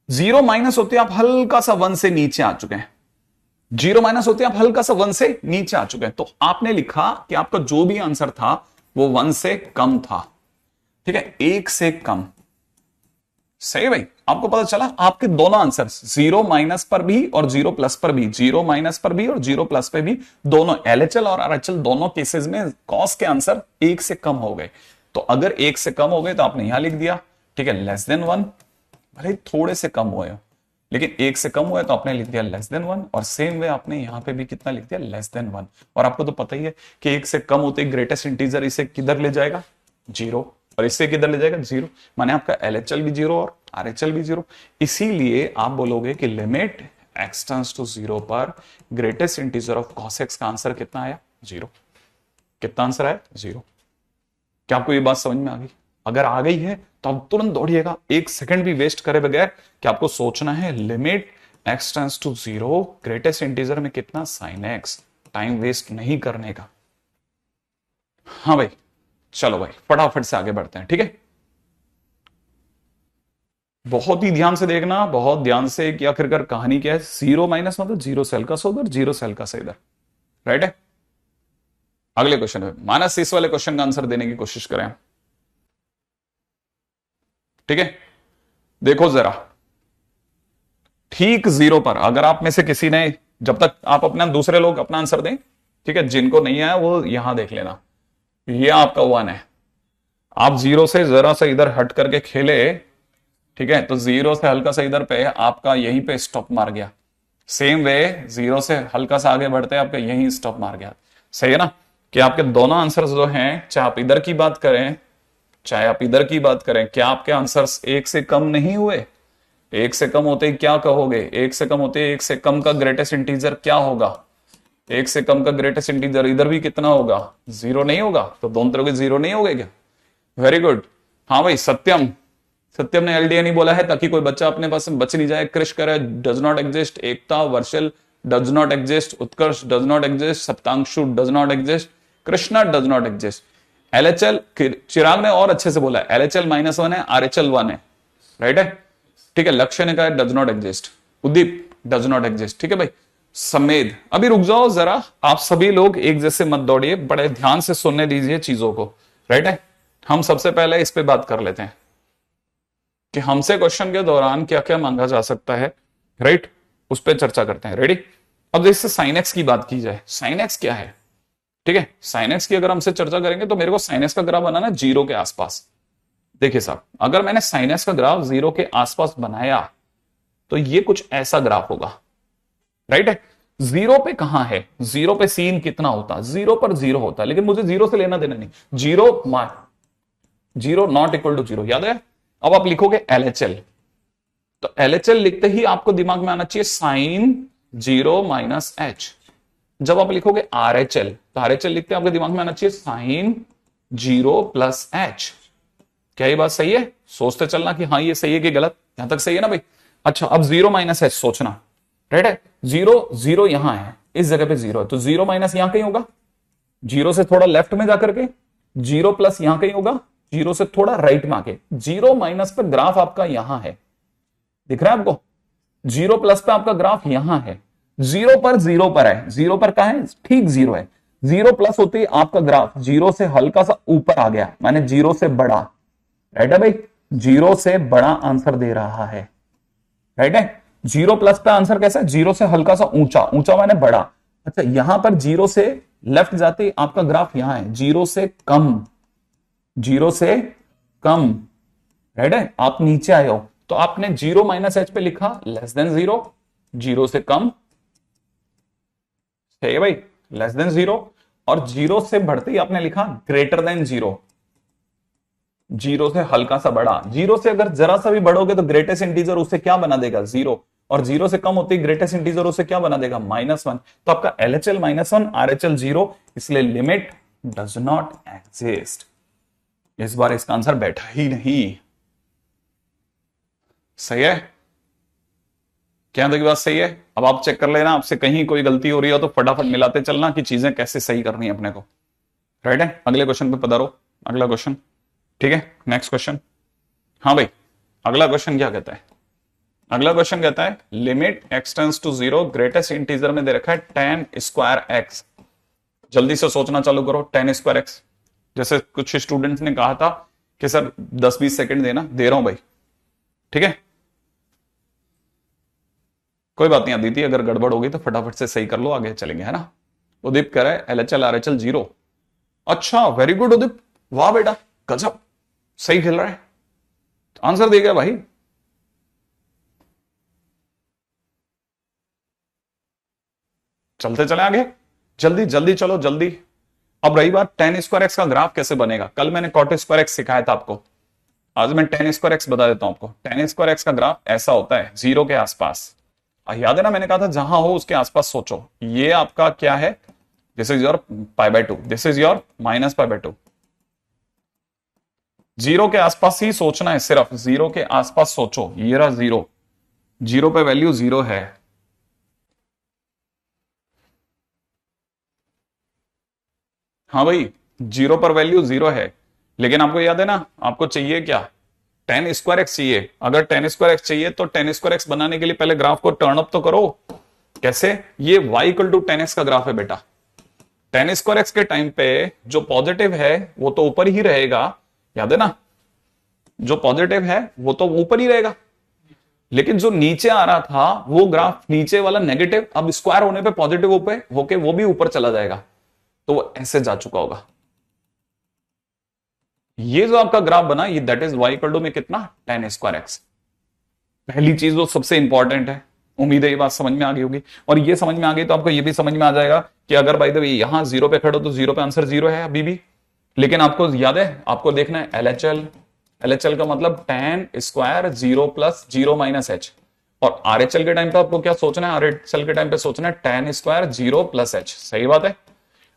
Speaker 1: 0 माइनस होते आप हल्का सा 1 से नीचे आ चुके हैं, 0 माइनस होते आप हल्का सा 1 से नीचे आ चुके हैं, तो आपने लिखा कि आपका जो भी आंसर था वो 1 से कम था, ठीक है, 1 से कम। सही भाई, आपको पता चला आपके दोनों आंसर 0 माइनस पर भी और 0 प्लस पर भी, 0 माइनस पर भी और 0 प्लस पर भी, दोनों एलएचएल और आरएचएल दोनों केसेस में कॉस के आंसर 1 से कम हो गए। तो अगर 1 से कम हो गए तो आपने यहां लिख दिया, ठीक है, लेस देन 1, भले थोड़े से कम हुए हो लेकिन 1 से कम हुआ है तो आपने लिख दिया लेस देन 1, और सेम वे आपने यहां पे भी कितना लिख दिया, लेस देन 1। और आपको तो पता ही है कि 1 से कम होते ग्रेटेस्ट इंटीजर इसे किधर ले जाएगा, 0, और इससे किधर ले जाएगा, 0, माने आपका एलएचएल भी 0 और आरएचएल भी 0। इसीलिए आप बोलोगे कि लिमिट एक्स टेंड्स टू 0 पर greatest integer of cos x का आंसर कितना आया, 0। कितना आंसर आया, 0। क्या आपको ये बात समझ में आ गई? अगर आ गई है तो आप तुरंत दौड़िएगा, एक सेकंड भी वेस्ट करे बगैर कि आपको सोचना है limit x tends to 0, greatest integer में कितना sin x, टाइम वेस्ट नहीं करने का। हाँ भाई, चलो भाई फटाफट से आगे बढ़ते हैं, ठीक है। बहुत ही ध्यान से देखना, बहुत ध्यान से, कि आखिरकार कहानी क्या है। जीरो माइनस मतलब जीरो से हल्का सा उधर, जीरो से हल्का सा इधर, राइट है। अगले क्वेश्चन में माइनस इस वाले क्वेश्चन का आंसर देने की कोशिश करें, ठीक है। देखो जरा, ठीक जीरो पर अगर आप में से किसी ने, जब तक आप अपना दूसरे लोग अपना आंसर दें, ठीक है, जिनको नहीं आया वो यहां देख लेना, ये आपका वन है। आप जीरो से जरा सा इधर हट करके खेले, ठीक है, तो जीरो से हल्का सा इधर पे आपका यहीं पे स्टॉप मार गया। सेम वे जीरो से हल्का सा आगे बढ़ते आपका यहीं स्टॉप मार गया। सही है ना, कि आपके दोनों आंसर्स जो हैं, चाहे आप इधर की बात करें चाहे आप इधर की बात करें, क्या आपके आंसर्स एक से कम नहीं हुए? एक से कम होते ही क्या कहोगे? एक से कम होते, एक से कम का ग्रेटेस्ट इंटीजर क्या होगा? एक से कम का ग्रेटेस्ट इंटीजर इधर भी कितना होगा? जीरो नहीं होगा? तो दोनों तरफ के जीरो नहीं हो गए क्या? Very good. हाँ भाई, सत्यम, सत्यम ने एलडीए नहीं बोला है ताकि कोई बच्चा अपने पास बच नहीं जाए। कृष करे does not exist, Ekta Varshil does not exist, Utkarsh does not exist, Saptanshu does not exist, Krishna does not exist. LHL, Chirag ने और अच्छे से बोला है, एलएचएल -1 है, आरएचएल 1 है, राइट है, ठीक है। लक्ष्य ने कहा does not exist, Udeep does not exist, ठीक है भाई। समेद, अभी रुक जाओ जरा, आप सभी लोग एक जैसे मत दौड़िए, बड़े ध्यान से सुनने दीजिए चीजों को, राइट है। हम सबसे पहले इस पे बात कर लेते हैं कि हमसे क्वेश्चन के दौरान क्या क्या मांगा जा सकता है, राइट, उस पर चर्चा करते हैं। रेडी? अब जैसे साइन एक्स की बात की जाए, साइन एक्स क्या है, ठीक है। साइन एक्स की अगर हमसे चर्चा करेंगे तो मेरे को साइन एक्स का ग्राफ बनाना जीरो के आसपास। देखिए साहब, अगर मैंने साइन एक्स का ग्राफ जीरो के आसपास बनाया तो ये कुछ ऐसा ग्राफ होगा, राइट है। जीरो पे कहां है? जीरो पे सीन कितना होता? जीरो पर जीरो होता, लेकिन मुझे जीरो से लेना देना नहीं। Zero not equal to zero, याद है। अब आप लिखोगे एलएचएल, तो एलएचएल लिखते ही आपको दिमाग में आना चाहिए साइन जीरो माइनस एच। जब आप लिखोगे आरएचएल, तो आरएचएल लिखते आपके दिमाग में आना चाहिए साइन जीरो प्लस एच। क्या ये बात सही है? सोचते चलना कि हाँ ये सही है कि गलत, यहां तक सही है ना भाई। अच्छा, अब जीरो माइनस एच सोचना, राइट है। जीरो जीरो यहां है, इस जगह पे जीरो है, तो जीरो माइनस यहां कहीं होगा, जीरो से थोड़ा लेफ्ट में जाकर के, जीरो प्लस यहां कहीं होगा, जीरो से थोड़ा राइट में आके। जीरो माइनस पे ग्राफ आपका यहां है, दिख रहा है आपको? जीरो प्लस पे आपका ग्राफ यहां है, जीरो पर है, जीरो पर कहां है? ठीक जीरो है। जीरो प्लस होते ही आपका ग्राफ जीरो से हल्का सा ऊपर आ गया, माने जीरो से बड़ा, राइट है भाई। जीरो से बड़ा आंसर दे रहा है, राइट है। जीरो प्लस पे आंसर कैसा है? जीरो से हल्का सा ऊंचा, ऊंचा माने बड़ा। अच्छा, यहां पर जीरो से लेफ्ट जाते ही आपका ग्राफ यहां है, जीरो से कम, जीरो से कम, राइट है। आप नीचे आए हो तो आपने जीरो माइनस एच पे लिखा लेस देन जीरो, जीरो से कम, सही है भाई, लेस देन जीरो। और जीरो से बढ़ते ही आपने लिखा ग्रेटर देन जीरो, जीरो से हल्का सा बड़ा। जीरो से अगर जरा सा भी बढ़ोगे तो ग्रेटेस्ट इंटीजर उससे क्या बना देगा? जीरो। और जीरो से कम होती ग्रेटेस्ट इंटीजर उससे क्या बना देगा? -1। तो आपका एलएचएल -1, आरएचएल 0, इसलिए लिमिट डज नॉट एग्जिस्ट। इस बार इसका आंसर बैठा ही नहीं। सही है? क्या की बात सही है? अब आप चेक कर लेना, आपसे कहीं कोई गलती हो रही हो तो फटाफट मिलाते चलना कि चीजें कैसे सही करनी है अपने को, राइट है। अगले क्वेश्चन पे पधारो, अगला क्वेश्चन, ठीक है, नेक्स्ट क्वेश्चन। हाँ भाई, अगला क्वेश्चन क्या कहता है? अगला क्वेश्चन कहता है limit x tends to 0, greatest integer में दे रखा है tan स्क्वायर x। जल्दी से सोचना चालू करो, tan स्क्वायर x। जैसे कुछ स्टूडेंट्स ने कहा था कि सर 10-20 सेकंड देना, दे रहा हूं भाई, ठीक है। कोई बात नहीं अदिति, अगर गड़बड़ होगी तो फटाफट से सही कर लो, आगे चलेंगे, है ना। उदीप कह रहा है एलएचएल आरएचएल 0। अच्छा, वेरी गुड उदीप, वाह बेटा, गजब, सही खेल रहा है, आंसर दे गया भाई। चलते चले आगे, जल्दी जल्दी चलो जल्दी। अब रही बात tan स्क्वायर एक्स का ग्राफ कैसे बनेगा। कल मैंने cot स्क्वायर एक्स सिखाया था आपको, आज मैं tan स्क्वायर एक्स बता देता हूं आपको। tan स्क्वायर एक्स का ग्राफ ऐसा होता है, जीरो के आसपास। याद है ना, मैंने कहा था जहां हो उसके आसपास सोचो। ये आपका क्या है? This is your π/2, this is your -π/2, zero के आसपास ही सोचना है, सिर्फ जीरो के आसपास सोचो। ये रहा जीरो, जीरो पे वैल्यू जीरो है। हाँ भाई, जीरो पर वैल्यू जीरो है, लेकिन आपको याद है ना, आपको चाहिए क्या, टेन स्क्वायर एक्स चाहिए। अगर टेन स्क्वायर एक्स चाहिए तो टेन स्क्वायर एक्स बनाने के लिए पहले ग्राफ को टर्न अप तो करो। कैसे, ये y equal to tan x का ग्राफ है बेटा। टेन स्क्वायर एक्स के टाइम पे जो पॉजिटिव है वो तो ऊपर ही रहेगा, याद है ना, जो पॉजिटिव है वो तो ऊपर ही रहेगा, लेकिन जो नीचे आ रहा था वो ग्राफ नीचे वाला नेगेटिव, अब स्क्वायर होने पे पॉजिटिव ऊपर होके वो भी ऊपर चला जाएगा, तो वो ऐसे जा चुका होगा। ये जो आपका ग्राफ बना, ये that is y equal to में कितना, टेन स्क्वायर एक्स। पहली चीज जो सबसे इंपॉर्टेंट है, उम्मीद है ये बात समझ में आ गई होगी। और ये समझ में आ गई तो आपको ये भी समझ में आ जाएगा कि अगर बाय द वे यहां जीरो पे खड़ो तो जीरो पे आंसर जीरो है अभी भी, लेकिन आपको याद है, आपको देखना है एलएचएल। एलएचएल का मतलब ten square zero plus zero minus h. और आरएचएल के टाइम पे आपको क्या सोचना है, आरएचएल के टाइम पे सोचना है ten square zero plus H. सही बात है।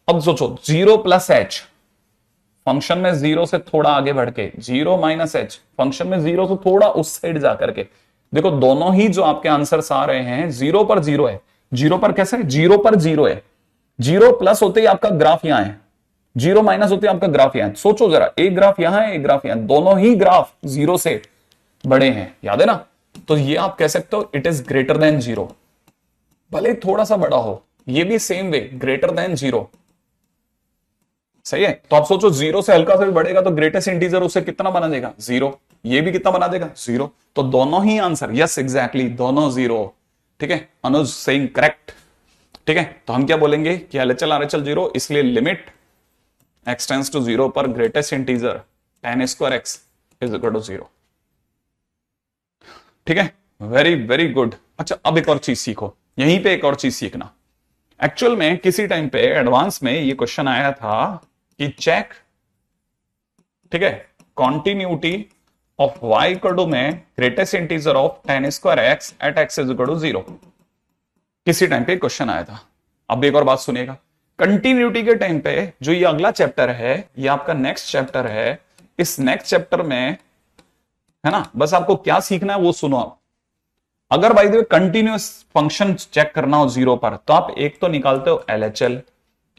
Speaker 1: अब सोचो जीरो प्लस एच, फंक्शन में जीरो से थोड़ा आगे बढ़ के, जीरो माइनस एच, फंक्शन में जीरो से थोड़ा उस साइड जाकर के, देखो दोनों ही जो आपके आंसर्स आ रहे हैं जीरो पर जीरो है। जीरो पर कैसे, जीरो पर जीरो है। जीरो प्लस होते ही आपका ग्राफ यहां है, जीरो माइनस होते ही आपका ग्राफ यहां है। सोचो जरा, एक ग्राफ यहां है, एक ग्राफ यहां, दोनों ही ग्राफ जीरो से बड़े हैं, याद है ना। तो ये आप कह सकते हो it is greater than zero, भले थोड़ा सा बड़ा हो, ये भी same way greater than zero. सही है। तो आप सोचो जीरो से हल्का सा भी बढ़ेगा तो ग्रेटेस्ट इंटीजर उसे कितना बना देगा, जीरो। ये भी कितना बना देगा, जीरो। तो दोनों ही आंसर, यस एग्जैक्टली, दोनों जीरो। ठीक है, अनुज सेइंग करेक्ट। ठीक है, तो हम क्या बोलेंगे कि एलएचएल आरएचएल जीरो, इसलिए limit x tends to zero पर greatest integer ten square X is equal to zero. ठीक है, वेरी वेरी गुड। अच्छा, अब एक और चीज सीखो, यहीं पे एक और चीज सीखना। एक्चुअल में किसी टाइम पे एडवांस में ये क्वेश्चन आया था कि चेक, ठीक है, continuity of y equal to में greatest integer of ten square X at X is equal to zero. किसी टाइम पे क्वेश्चन आया था। अब एक और बात सुनिएगा, कंटिन्यूटी के टाइम पे जो ये अगला चैप्टर है, ये आपका नेक्स्ट चैप्टर है, इस नेक्स्ट चैप्टर में, है ना, बस आपको क्या सीखना है वो सुनो आप। अगर by the way continuous function check करना हो जीरो पर, तो आप एक तो निकालते हो एलएचएल,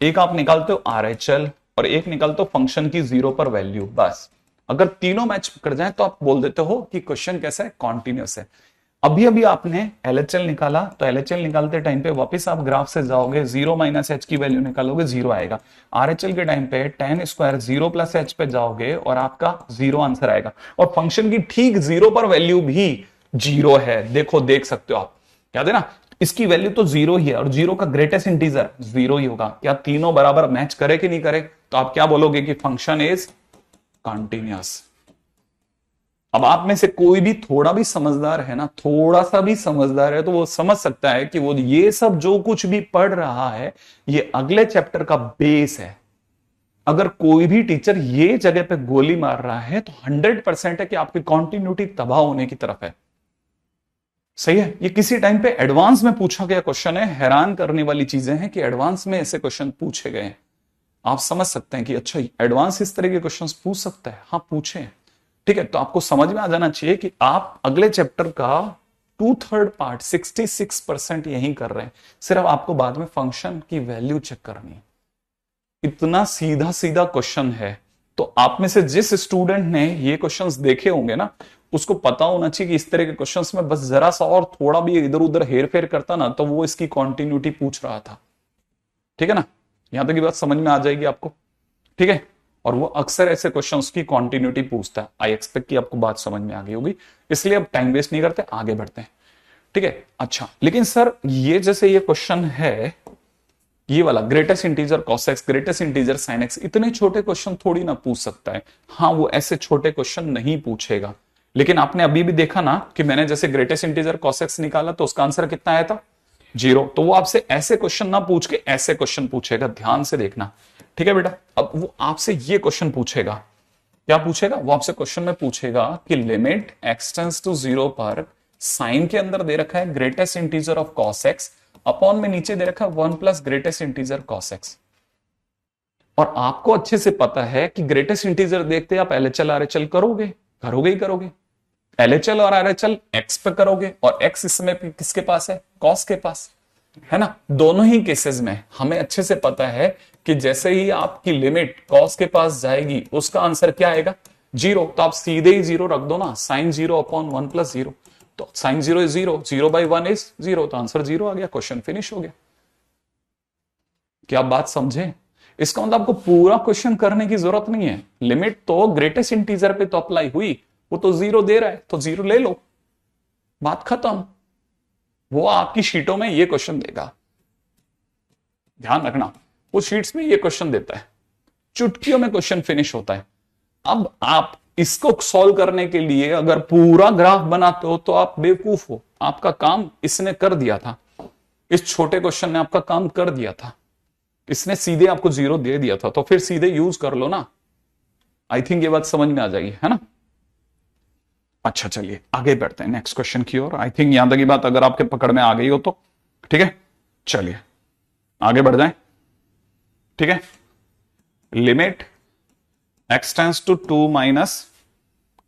Speaker 1: एक आप निकालते हो आरएचएल, और एक निकालते हो फंक्शन की जीरो पर वैल्यू। बस अगर तीनों मैच कर जाए तो आप बोल देते हो कि क्वेश्चन कैसा है, कॉन्टिन्यूअस है। अभी अभी आपने एलएचएल निकाला, तो एलएचएल निकालते टाइम पे वापस आप ग्राफ से जाओगे, जीरो माइनस एच की वैल्यू निकालोगे, जीरो आएगा। आरएचएल के टाइम पे ten square zero plus H पे जाओगे और आपका जीरो आंसर आएगा। और फंक्शन की ठीक जीरो पर वैल्यू भी जीरो है, देखो देख सकते हो आप, याद है ना, इसकी वैल्यू तो जीरो ही है, और जीरो का ग्रेटेस्ट इंटीजर जीरो ही होगा। क्या तीनों बराबर मैच करे कि नहीं करे, तो आप क्या बोलोगे कि फंक्शन इज कंटिन्यूअस। अब आप में से कोई भी थोड़ा भी समझदार है ना, थोड़ा सा भी समझदार है, तो वो समझ सकता है कि वो ये सब जो कुछ भी पढ़ रहा है ये अगले चैप्टर का बेस है। अगर कोई भी टीचर ये जगह पे गोली मार रहा है तो 100% है कि आपकी कॉन्टिन्यूटी तबाह होने की तरफ है। सही है। ये किसी टाइम पे एडवांस में पूछा गया क्वेश्चन है। हैरान करने वाली चीजें हैं कि एडवांस में ऐसे क्वेश्चन पूछे गए हैं। आप समझ सकते हैं कि अच्छा, एडवांस इस तरह के क्वेश्चंस पूछ सकता है। हाँ, पूछे। ठीक है, तो आपको समझ में आ जाना चाहिए कि आप अगले चैप्टर का 2/3 पार्ट 66% यही कर रहे हैं। सिर्फ आपको बाद में फंक्शन की वैल्यू चेक करनी है। इतना सीधा सीधा क्वेश्चन है। तो आप में से जिस स्टूडेंट ने ये क्वेश्चंस देखे होंगे ना, उसको पता होना चाहिए कि इस तरह के क्वेश्चंस में बस जरा सा और थोड़ा भी इधर उधर हेर फेर करता ना, तो वो इसकी कॉन्टिन्यूटी पूछ रहा था। ठीक है ना, यहां तक की बात समझ में आ जाएगी आपको। ठीक है, और वो अक्सर ऐसे क्वेश्चंस की कॉन्टिन्यूटी पूछता है। आई एक्सपेक्ट कि आपको बात समझ में आ गई होगी, इसलिए अब टाइम वेस्ट नहीं करते, आगे बढ़ते हैं। ठीक है, अच्छा, लेकिन सर ये जैसे ये क्वेश्चन है, ये वाला greatest integer cos x, greatest integer sine x, इतने छोटे क्वेश्चन थोड़ी ना पूछ सकता है। हाँ, वो ऐसे छोटे क्वेश्चन नहीं पूछेगा, लेकिन आपने अभी भी देखा ना कि मैंने जैसे ग्रेटेस्ट इंटीजर कॉस एक्स निकाला तो उसका आंसर कितना आया था, जीरो। तो वो आपसे ऐसे क्वेश्चन ना पूछ के ऐसे क्वेश्चन पूछेगा, ध्यान से देखना। ठीक है बेटा, अब वो आपसे ये क्वेश्चन पूछेगा, क्या पूछेगा, वो आपसे क्वेश्चन में पूछेगा कि limit x tends to zero पर साइन के अंदर दे रखा है greatest integer of cos x, upon में नीचे दे रखा है 1 plus greatest integer cos x. और आपको अच्छे से पता है कि ग्रेटेस्ट इंटीजर देखते आप एलएचएल आरएचएल करोगे, करोगे ही करोगे। एलएचएल और आरएचएल एक्स पे करोगे और एक्स इसमें किसके पास है, कॉस के पास है ना। दोनों ही केसेस में हमें अच्छे से पता है कि जैसे ही आपकी लिमिट कॉस के पास जाएगी उसका आंसर क्या आएगा, जीरो। तो आप सीधे ही जीरो रख दो ना, sine zero upon one plus zero. तो sine zero is zero, zero by one is zero, तो आंसर जीरो आ गया, क्वेश्चन फिनिश हो गया। क्या आप बात समझे? इसका मतलब आपको पूरा क्वेश्चन करने की जरूरत नहीं है, लिमिट तो ग्रेटेस्ट इंटीजर पे तो अप्लाई हुई, वो तो जीरो दे रहा है तो जीरो ले लो, बात खत्म। वो आपकी शीटों में ये क्वेश्चन देगा, ध्यान रखना, वो शीट्स में ये क्वेश्चन देता है, चुटकियों में क्वेश्चन फिनिश होता है। अब आप इसको सॉल्व करने के लिए अगर पूरा ग्राफ बनाते हो तो आप बेवकूफ हो, आपका काम इसने कर दिया था, इस छोटे क्वेश्चन ने आपका काम कर दिया था, इसने सीधे आपको जीरो दे दिया था, तो फिर सीधे यूज कर लो ना। आई थिंक ये बात समझ में आ जाएगी, है ना। अच्छा चलिए आगे बढ़ते हैं नेक्स्ट क्वेश्चन की ओर। आई थिंक यहां तक की बात अगर आपके पकड़ में आ गई हो तो ठीक है, चलिए आगे बढ़ जाएं। ठीक है, limit x tends to 2 minus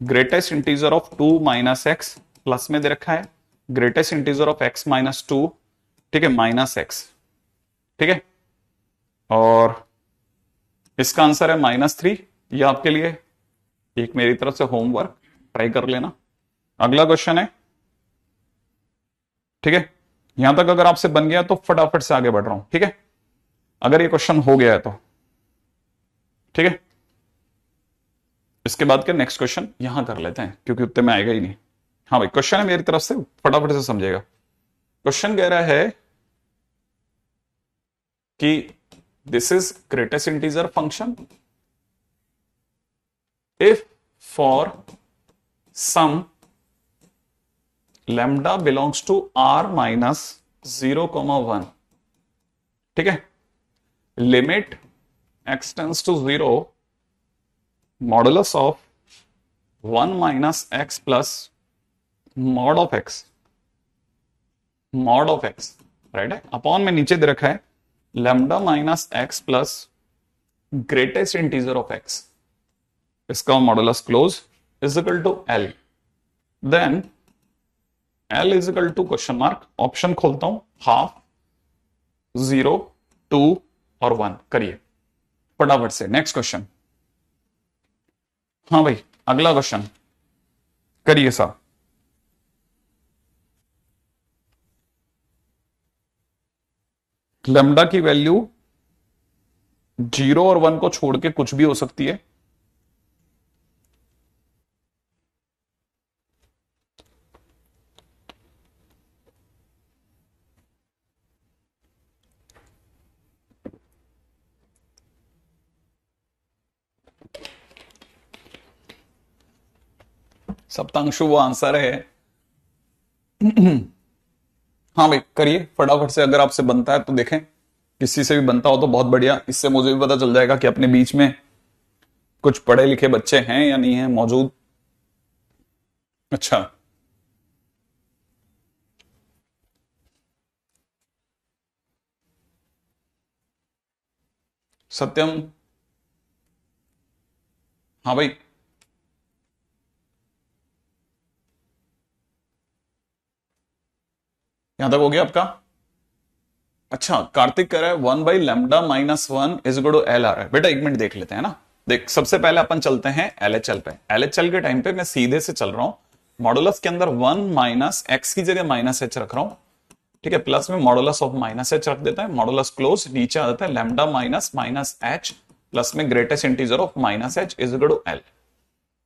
Speaker 1: greatest integer of 2 minus x, plus में दे रखा है greatest integer of x minus 2, ठीक है, माइनस एक्स, ठीक है, और इसका आंसर है -3। ये आपके लिए एक मेरी तरफ से होमवर्क, ट्राई कर लेना। अगला क्वेश्चन है, ठीक है, यहां तक अगर आपसे बन गया तो फटाफट से आगे बढ़ रहा हूं, ठीक है, अगर ये क्वेश्चन हो गया है तो ठीक है। इसके बाद के नेक्स्ट क्वेश्चन यहां कर लेते हैं क्योंकि उत्तर में आएगा ही नहीं। हाँ भाई, क्वेश्चन है मेरी तरफ से, फटाफट से समझेगा। क्वेश्चन कह रहा है कि this is greatest integer function if for some lambda belongs to r minus 0,1, ठीक है, limit x tends to 0 modulus of 1 minus x plus mod of X, mod of X, right है, अपॉन में नीचे दे रखा है lambda minus x plus greatest integer of X, इसका modulus close is equal to l, then L is equal to question mark, option खोलता हूं, half, 0, 2 और 1। करिए फटाफट से नेक्स्ट क्वेश्चन। हाँ भाई अगला क्वेश्चन करिए साहब। लेमडा की वैल्यू 0 और 1 को छोड़ के कुछ भी हो सकती है, सप्तांशु वो आंसर है। हाँ भाई करिए फटाफट से, अगर आपसे बनता है तो देखें, किसी से भी बनता हो तो बहुत बढ़िया, इससे मुझे भी पता चल जाएगा कि अपने बीच में कुछ पढ़े लिखे बच्चे हैं या नहीं है मौजूद। अच्छा सत्यम, हाँ भाई यहां तक हो गया आपका। अच्छा कार्तिक कह रहा है 1/λ-1 इज इक्वल टू एल आ रहा है। बेटा एक मिनट देख लेते हैं ना, देख सबसे पहले अपन चलते हैं एलएचएल पे। एलएचएल के टाइम पे मैं सीधे से चल रहा हूं, मॉडुलस के अंदर 1 माइनस एक्स की जगह माइनस एच रख रहा हूं, ठीक है, प्लस में मॉडुलस ऑफ माइनस एच रख देता है, मॉडुलस क्लोज, नीचे आ जाता है lambda minus minus H plus में greatest integer of minus H is equal to L.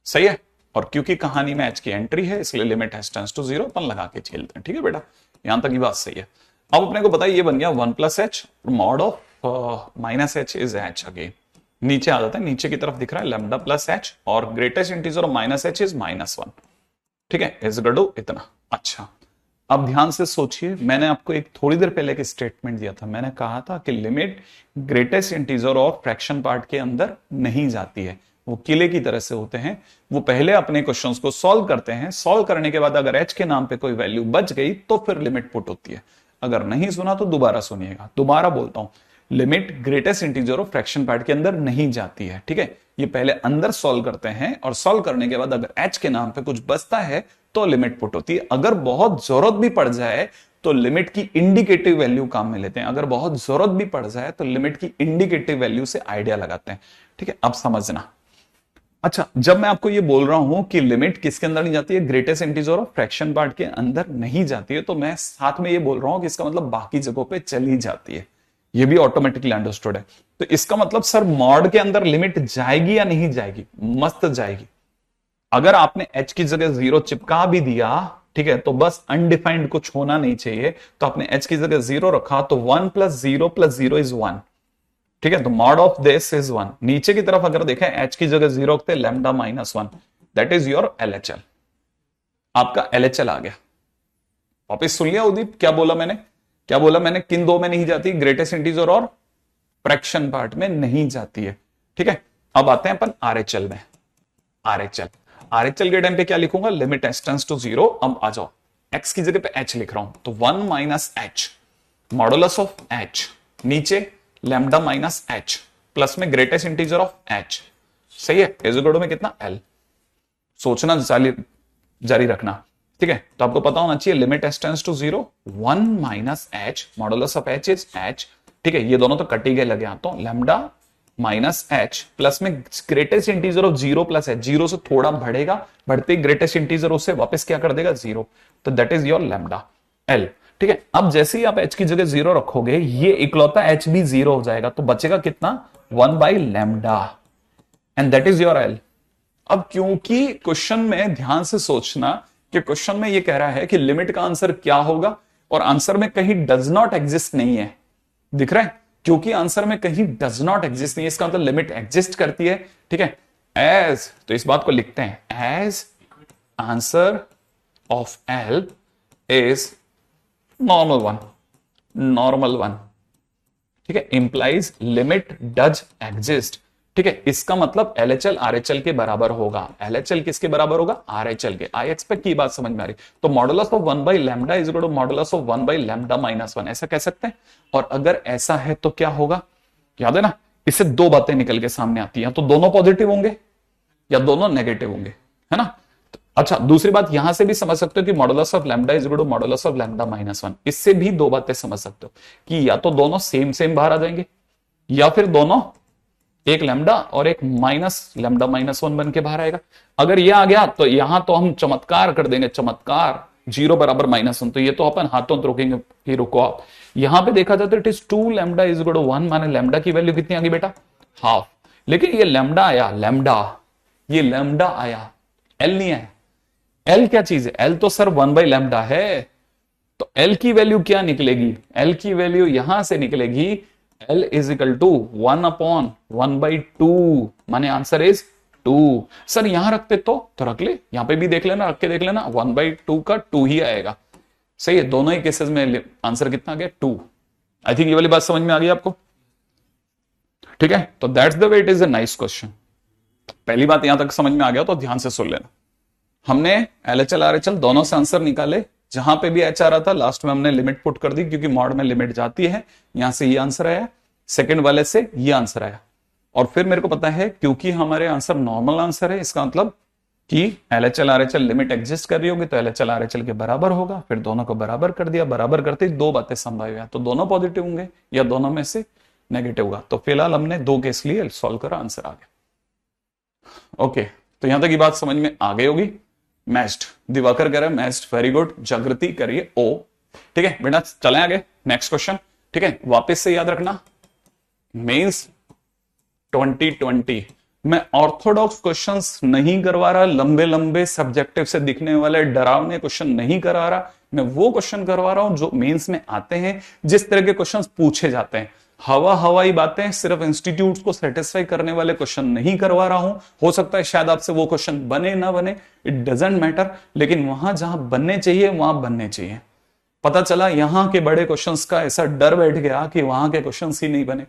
Speaker 1: सही है, और क्योंकि कहानी में एच की एंट्री है इसलिए लिमिट एच टेंड्स टू 0 अपन लगा के खेलते हैं, ठीक है बेटा, यहां तक की बात सही है। अब अपने को बताइए ये बन गया 1 plus H, mod of minus H is H again, नीचे आ जाता है, नीचे की तरफ दिख रहा है लैम्डा प्लस एच और greatest integer of minus H is -1, ठीक है, इज इक्वल टू इतना। अच्छा अब ध्यान से सोचिए, मैंने आपको एक थोड़ी देर पहले एक स्टेटमेंट दिया था, मैंने कहा था कि लिमिट ग्रेटेस्ट इंटीजर और फ्रैक्शन पार्ट के अंदर नहीं जाती है, वो किले की तरह से होते हैं, वो पहले अपने क्वेश्चंस को सॉल्व करते हैं, सॉल्व करने के बाद अगर एच के नाम पे कोई वैल्यू बच गई तो फिर लिमिट पुट होती है। अगर नहीं सुना तो दोबारा सुनिएगा, दोबारा बोलता हूं, limit greatest integer of fraction part के अंदर नहीं जाती है। ठीक है, ये पहले अंदर सॉल्व करते हैं और सॉल्व करने के बाद अगर h के नाम पे कुछ बचता है तो लिमिट पुट होती है। अगर बहुत जरूरत भी पड़ जाए तो लिमिट की इंडिकेटिव वैल्यू काम में लेते हैं। अगर बहुत जरूरत भी पड़ जाए तो लिमिट की इंडिकेटिव वैल्यू से आइडिया लगाते हैं। ठीक है, अब समझना। अच्छा, जब मैं आपको ये बोल रहा हूं कि लिमिट किसके अंदर नहीं जाती है, greatest integer of fraction part के अंदर नहीं जाती है, तो मैं साथ में ये बोल रहा हूं कि इसका मतलब बाकी जगहों पे चली जाती है। ये भी ऑटोमेटिकली अंडरस्टूड है। तो इसका मतलब सर मॉड के अंदर लिमिट जाएगी या नहीं जाएगी? मस्त जाएगी। अगर आपने h की जगह 0 चिपका भी दिया, ठीक है, तो बस अनडिफाइंड कुछ होना नहीं चाहिए। तो आपने h की जगह 0 रखा तो 1 + 0 इज 1। ठीक है, तो मॉड ऑफ दिस इज 1। नीचे की तरफ अगर देखें h की जगह 0 रखते lambda -1, that is your LHL। आपका LHL आ गया। वापिस सुन लिया उदीप, क्या बोला मैंने? क्या बोला मैंने? किन दो में नहीं जाती? ग्रेटेस्ट इंटीजर और फ्रैक्शन पार्ट में नहीं जाती है। ठीक है, अब आते हैं अपन RHL में। RHL के टाइम पे क्या लिखूंगा? Limit h tends to 0। अब आ जाओ, x की जगह पे h लिख रहा हूं तो 1 - h मॉडुलस ऑफ h, नीचे लैम्डा -h प्लस में ग्रेटेस्ट इंटीजर ऑफ h। सही है, इक्वल में कितना? l। सोचना जारी रखना। ठीक है, तो आपको पता होना चाहिए limit h tends to 0, 1 - h modulus of h is h। ठीक है, ये दोनों तो कट ही गए लगे हाथों। लैम्डा -h प्लस में ग्रेटेस्ट इंटीजर ऑफ 0 + h, 0 से थोड़ा बढ़ेगा, बढ़ते ग्रेटेस्ट इंटीजर उससे वापस क्या कर देगा? 0। तो that is your lambda l। ठीक है, अब जैसे ही आप h की जगह 0 रखोगे, ये इकलौता h भी 0 हो जाएगा, तो बचेगा कितना? 1/λ and that is your l। अब क्योंकि क्वेश्चन में ध्यान से सोचना कि क्वेश्चन में ये कह रहा है कि लिमिट का आंसर क्या होगा, और आंसर में कहीं डज नॉट एग्जिस्ट नहीं है, दिख रहा है? क्योंकि आंसर में कहीं डज नॉट एग्जिस्ट नहीं है, इसका मतलब लिमिट एग्जिस्ट करती है। ठीक है, एज, तो इस बात को लिखते हैं as answer of L is normal one. ठीक है, इंप्लाइज लिमिट डज एग्जिस्ट। ठीक है, इसका मतलब LHL RHL के बराबर होगा। LHL किसके बराबर होगा? RHL के। आई एक्सपेक्ट की बात समझ में आ रही? तो modulus of 1/λ is equal to modulus of 1/λ -1, ऐसा कह सकते हैं। और अगर ऐसा है तो क्या होगा? याद है ना, इससे दो बातें निकल के सामने आती हैं, तो दोनों पॉजिटिव होंगे या दोनों नेगेटिव होंगे, है ना? अच्छा, दूसरी बात यहां से भी समझ सकते हो कि modulus of lambda is equal to modulus of lambda -1। इससे भी दो बातें समझ सकते हो कि या तो दोनों सेम बाहर आ जाएंगे, या फिर दोनों एक लैम्डा और एक -λ -1 बन के बाहर आएगा। अगर ये आ गया तो यहां तो हम चमत्कार कर देंगे, चमत्कार 0 = -1। तो ये तो अपन हाथों तो रोकेंगे कि रुको आप। यहां पे देखा जाए तो it is 2λ is equal to 1, माने लैम्डा की वैल्यू कितनी आ गई बेटा? हाफ। लेकिन ये लैम्डा आया, ये लैम्डा आया, एल नहीं आया। एल क्या चीज है? एल तो सर 1/λ है। तो एल की वैल्यू क्या निकलेगी? एल की वैल्यू यहां से निकलेगी L इज इक्वल टू 1/1/2, माने आंसर इज 2। सर यहां रखते तो रख ले, यहां पे भी देख लेना, रख के देख लेना, 1/2 का 2 ही आएगा। सही है, दोनों ही केसेस में आंसर कितना आ गया? 2। आई थिंक ये वाली बात समझ में आ गई आपको? ठीक है, तो that's the way it is a nice question. पहली बात यहां तक समझ में आ गया तो ध्यान से सुन लेना। हमने LHL RHL दोनों से आंसर निकाले, जहां पे भी h आ रहा था लास्ट में हमने लिमिट पुट कर दी, क्योंकि मॉड में लिमिट जाती है। यहां से ये आंसर आया, सेकंड वाले से ये आंसर आया, और फिर मेरे को पता है क्योंकि हमारे आंसर नॉर्मल आंसर है, इसका मतलब कि LHL RHL लिमिट एग्जिस्ट कर रही होगी तो LHL RHL के बराबर होगा। फिर दोनों को बराबर कर दिया, बराबर करते ही दो बातें संभावित है, तो दोनों पॉजिटिव होंगे या दोनों में से नेगेटिव होगा। तो फिलहाल हमने दो केस लिए, सॉल्व करा, आंसर आ गया। ओके, तो यहां तक की बात समझ में आ गई होगी। मैच्ड, दिवाकर कह रहा है मैच्ड, वेरी गुड। जागृति करिए ओ। ठीक है बेटा, चलें आगे, नेक्स्ट क्वेश्चन। ठीक है, वापस से याद रखना, मेंस 2020 मैं ऑर्थोडॉक्स क्वेश्चंस नहीं करवा रहा, लंबे लंबे सब्जेक्टिव से दिखने वाले डरावने क्वेश्चन नहीं करा रहा। मैं वो क्वेश्चन करवा रहा हूं जो मेंस में आते हैं, जिस तरह के क्वेश्चंस पूछे जाते हैं। हवाई बातें, सिर्फ इंस्टीट्यूट्स को सेटिस्फाई करने वाले क्वेश्चन नहीं करवा रहा हूं। हो सकता है शायद आपसे वो क्वेश्चन बने ना बने, इट डजंट मैटर, लेकिन वहां जहां बनने चाहिए वहां बनने चाहिए। पता चला यहां के बड़े क्वेश्चंस का ऐसा डर बैठ गया कि वहां के क्वेश्चंस ही नहीं बने।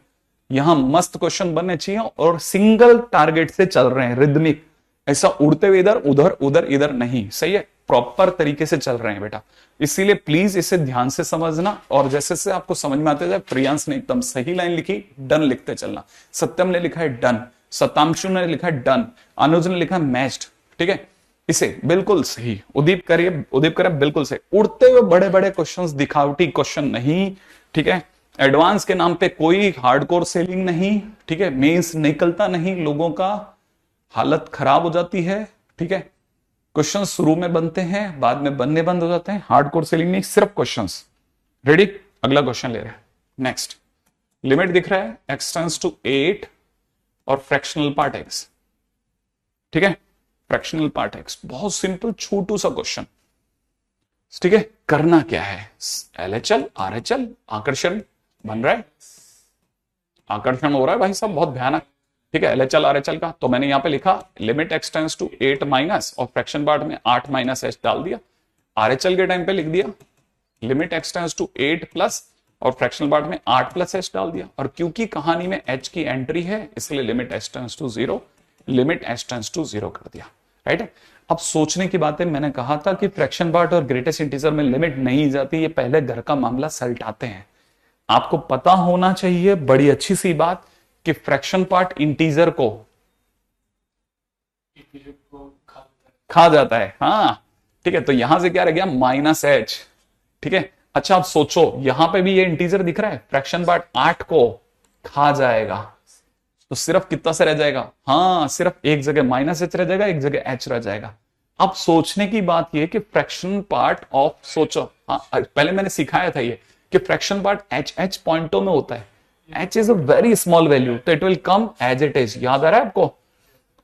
Speaker 1: यहां मस्त क्वेश्चन बनने चाहिए और सिंगल टारगेट से चल रहे हैं, रिदमिक, ऐसा उड़ते हुए इधर उधर उधर इधर नहीं। सही है, प्रॉपर तरीके से चल रहे हैं बेटा, इसीलिए प्लीज इसे ध्यान से समझना, और जैसे जैसे आपको समझ में आते जाए। प्रियांश ने एकदम सही लाइन लिखी, डन लिखते चलना। सत्यम ने लिखा है डन, सतांशु ने लिखा है डन, अनुज ने लिखा है मैच्ड, ठीक है, इसे बिल्कुल सही। उदीप करे बिल्कुल सही। उड़ते हुए बड़े बड़े क्वेश्चंस, दिखावटी क्वेश्चन नहीं, ठीक है। एडवांस के नाम पे कोई हार्डकोर सेलिंग नहीं, ठीक है। मेंस निकलता नहीं, लोगों का हालत खराब हो जाती है, ठीक है। क्वेश्चन शुरू में बनते हैं, बाद में बनने बंद हो जाते हैं। हार्डकोर सेलिंग नहीं, सिर्फ क्वेश्चंस। रेडी, अगला क्वेश्चन ले रहे हैं। नेक्स्ट, लिमिट दिख रहा है, x टेंड्स टू 8 और फ्रैक्शनल पार्ट x, ठीक है। फ्रैक्शनल पार्ट x, बहुत सिंपल छोटू सा क्वेश्चन, ठीक है। करना क्या है, LHL RHL आकर्षण बन रहा है, आकर्षण हो रहा है भाई साहब, बहुत भयानक, ठीक है। LHL RHL का तो मैंने यहां पे लिखा limit x tends to 8 minus और फ्रैक्शन पार्ट में 8 माइनस h डाल दिया। RHL के टाइम पे लिख दिया limit x tends to 8 plus और फ्रैक्शनल पार्ट में 8 प्लस h डाल दिया। और क्योंकि कहानी में h की एंट्री है, इसलिए limit h tends to 0, limit h tends to 0 कर दिया, राइट है। अब सोचने की बात है, मैंने कहा था कि फ्रैक्शन पार्ट और ग्रेटेस्ट इंटीजर में लिमिट नहीं जाती, ये पहले घर का मामला सलटाते हैं। आपको पता होना चाहिए, बड़ी अच्छी सी बात, कि फ्रैक्शन पार्ट इंटीजर को खा जाता है, हाँ, ठीक है। तो यहां से क्या रह गया, माइनस h, ठीक है। अच्छा, आप सोचो, यहां पे भी ये इंटीजर दिख रहा है, फ्रैक्शन पार्ट 8 को खा जाएगा, तो सिर्फ कितना से रह जाएगा, हाँ, सिर्फ एक जगह माइनस h रह जाएगा, एक जगह h रह जाएगा। अब सोचने की बात यह कि फ्रैक्शन पार्ट ऑफ, सोचो, हाँ, पहले मैंने सिखाया था ये कि फ्रैक्शन पार्ट h पॉइंटों में होता है, h is a very small value, तो it will come as it is, याद आ रहा है आपको।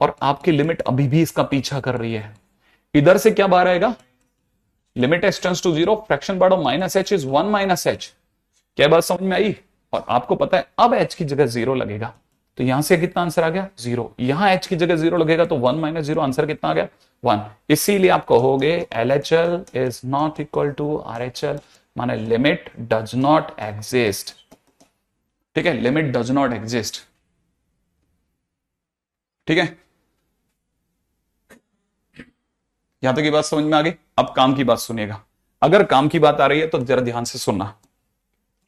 Speaker 1: और आपकी लिमिट अभी भी इसका पीछा कर रही है। इधर से क्या बाहर आएगा, limit h tends to 0, fraction part of minus h is 1 minus h। क्या बात समझ में आई। और आपको पता है अब h की जगह 0 लगेगा, तो यहां से कितना आंसर आ गया, 0। यहां h की जगह 0 लगेगा तो 1 माइनस 0, आंसर कितना आ गया, 1। इसीलिए आप कहोगे LHL is not equal to RHL, माने लिमिट डज नॉट एग्जिस्ट, ठीक है, लिमिट डज नॉट एग्जिस्ट, ठीक है। यहां तक की बात समझ में आ गई। अब काम की बात सुनिएगा, अगर काम की बात आ रही है तो जरा ध्यान से सुनना।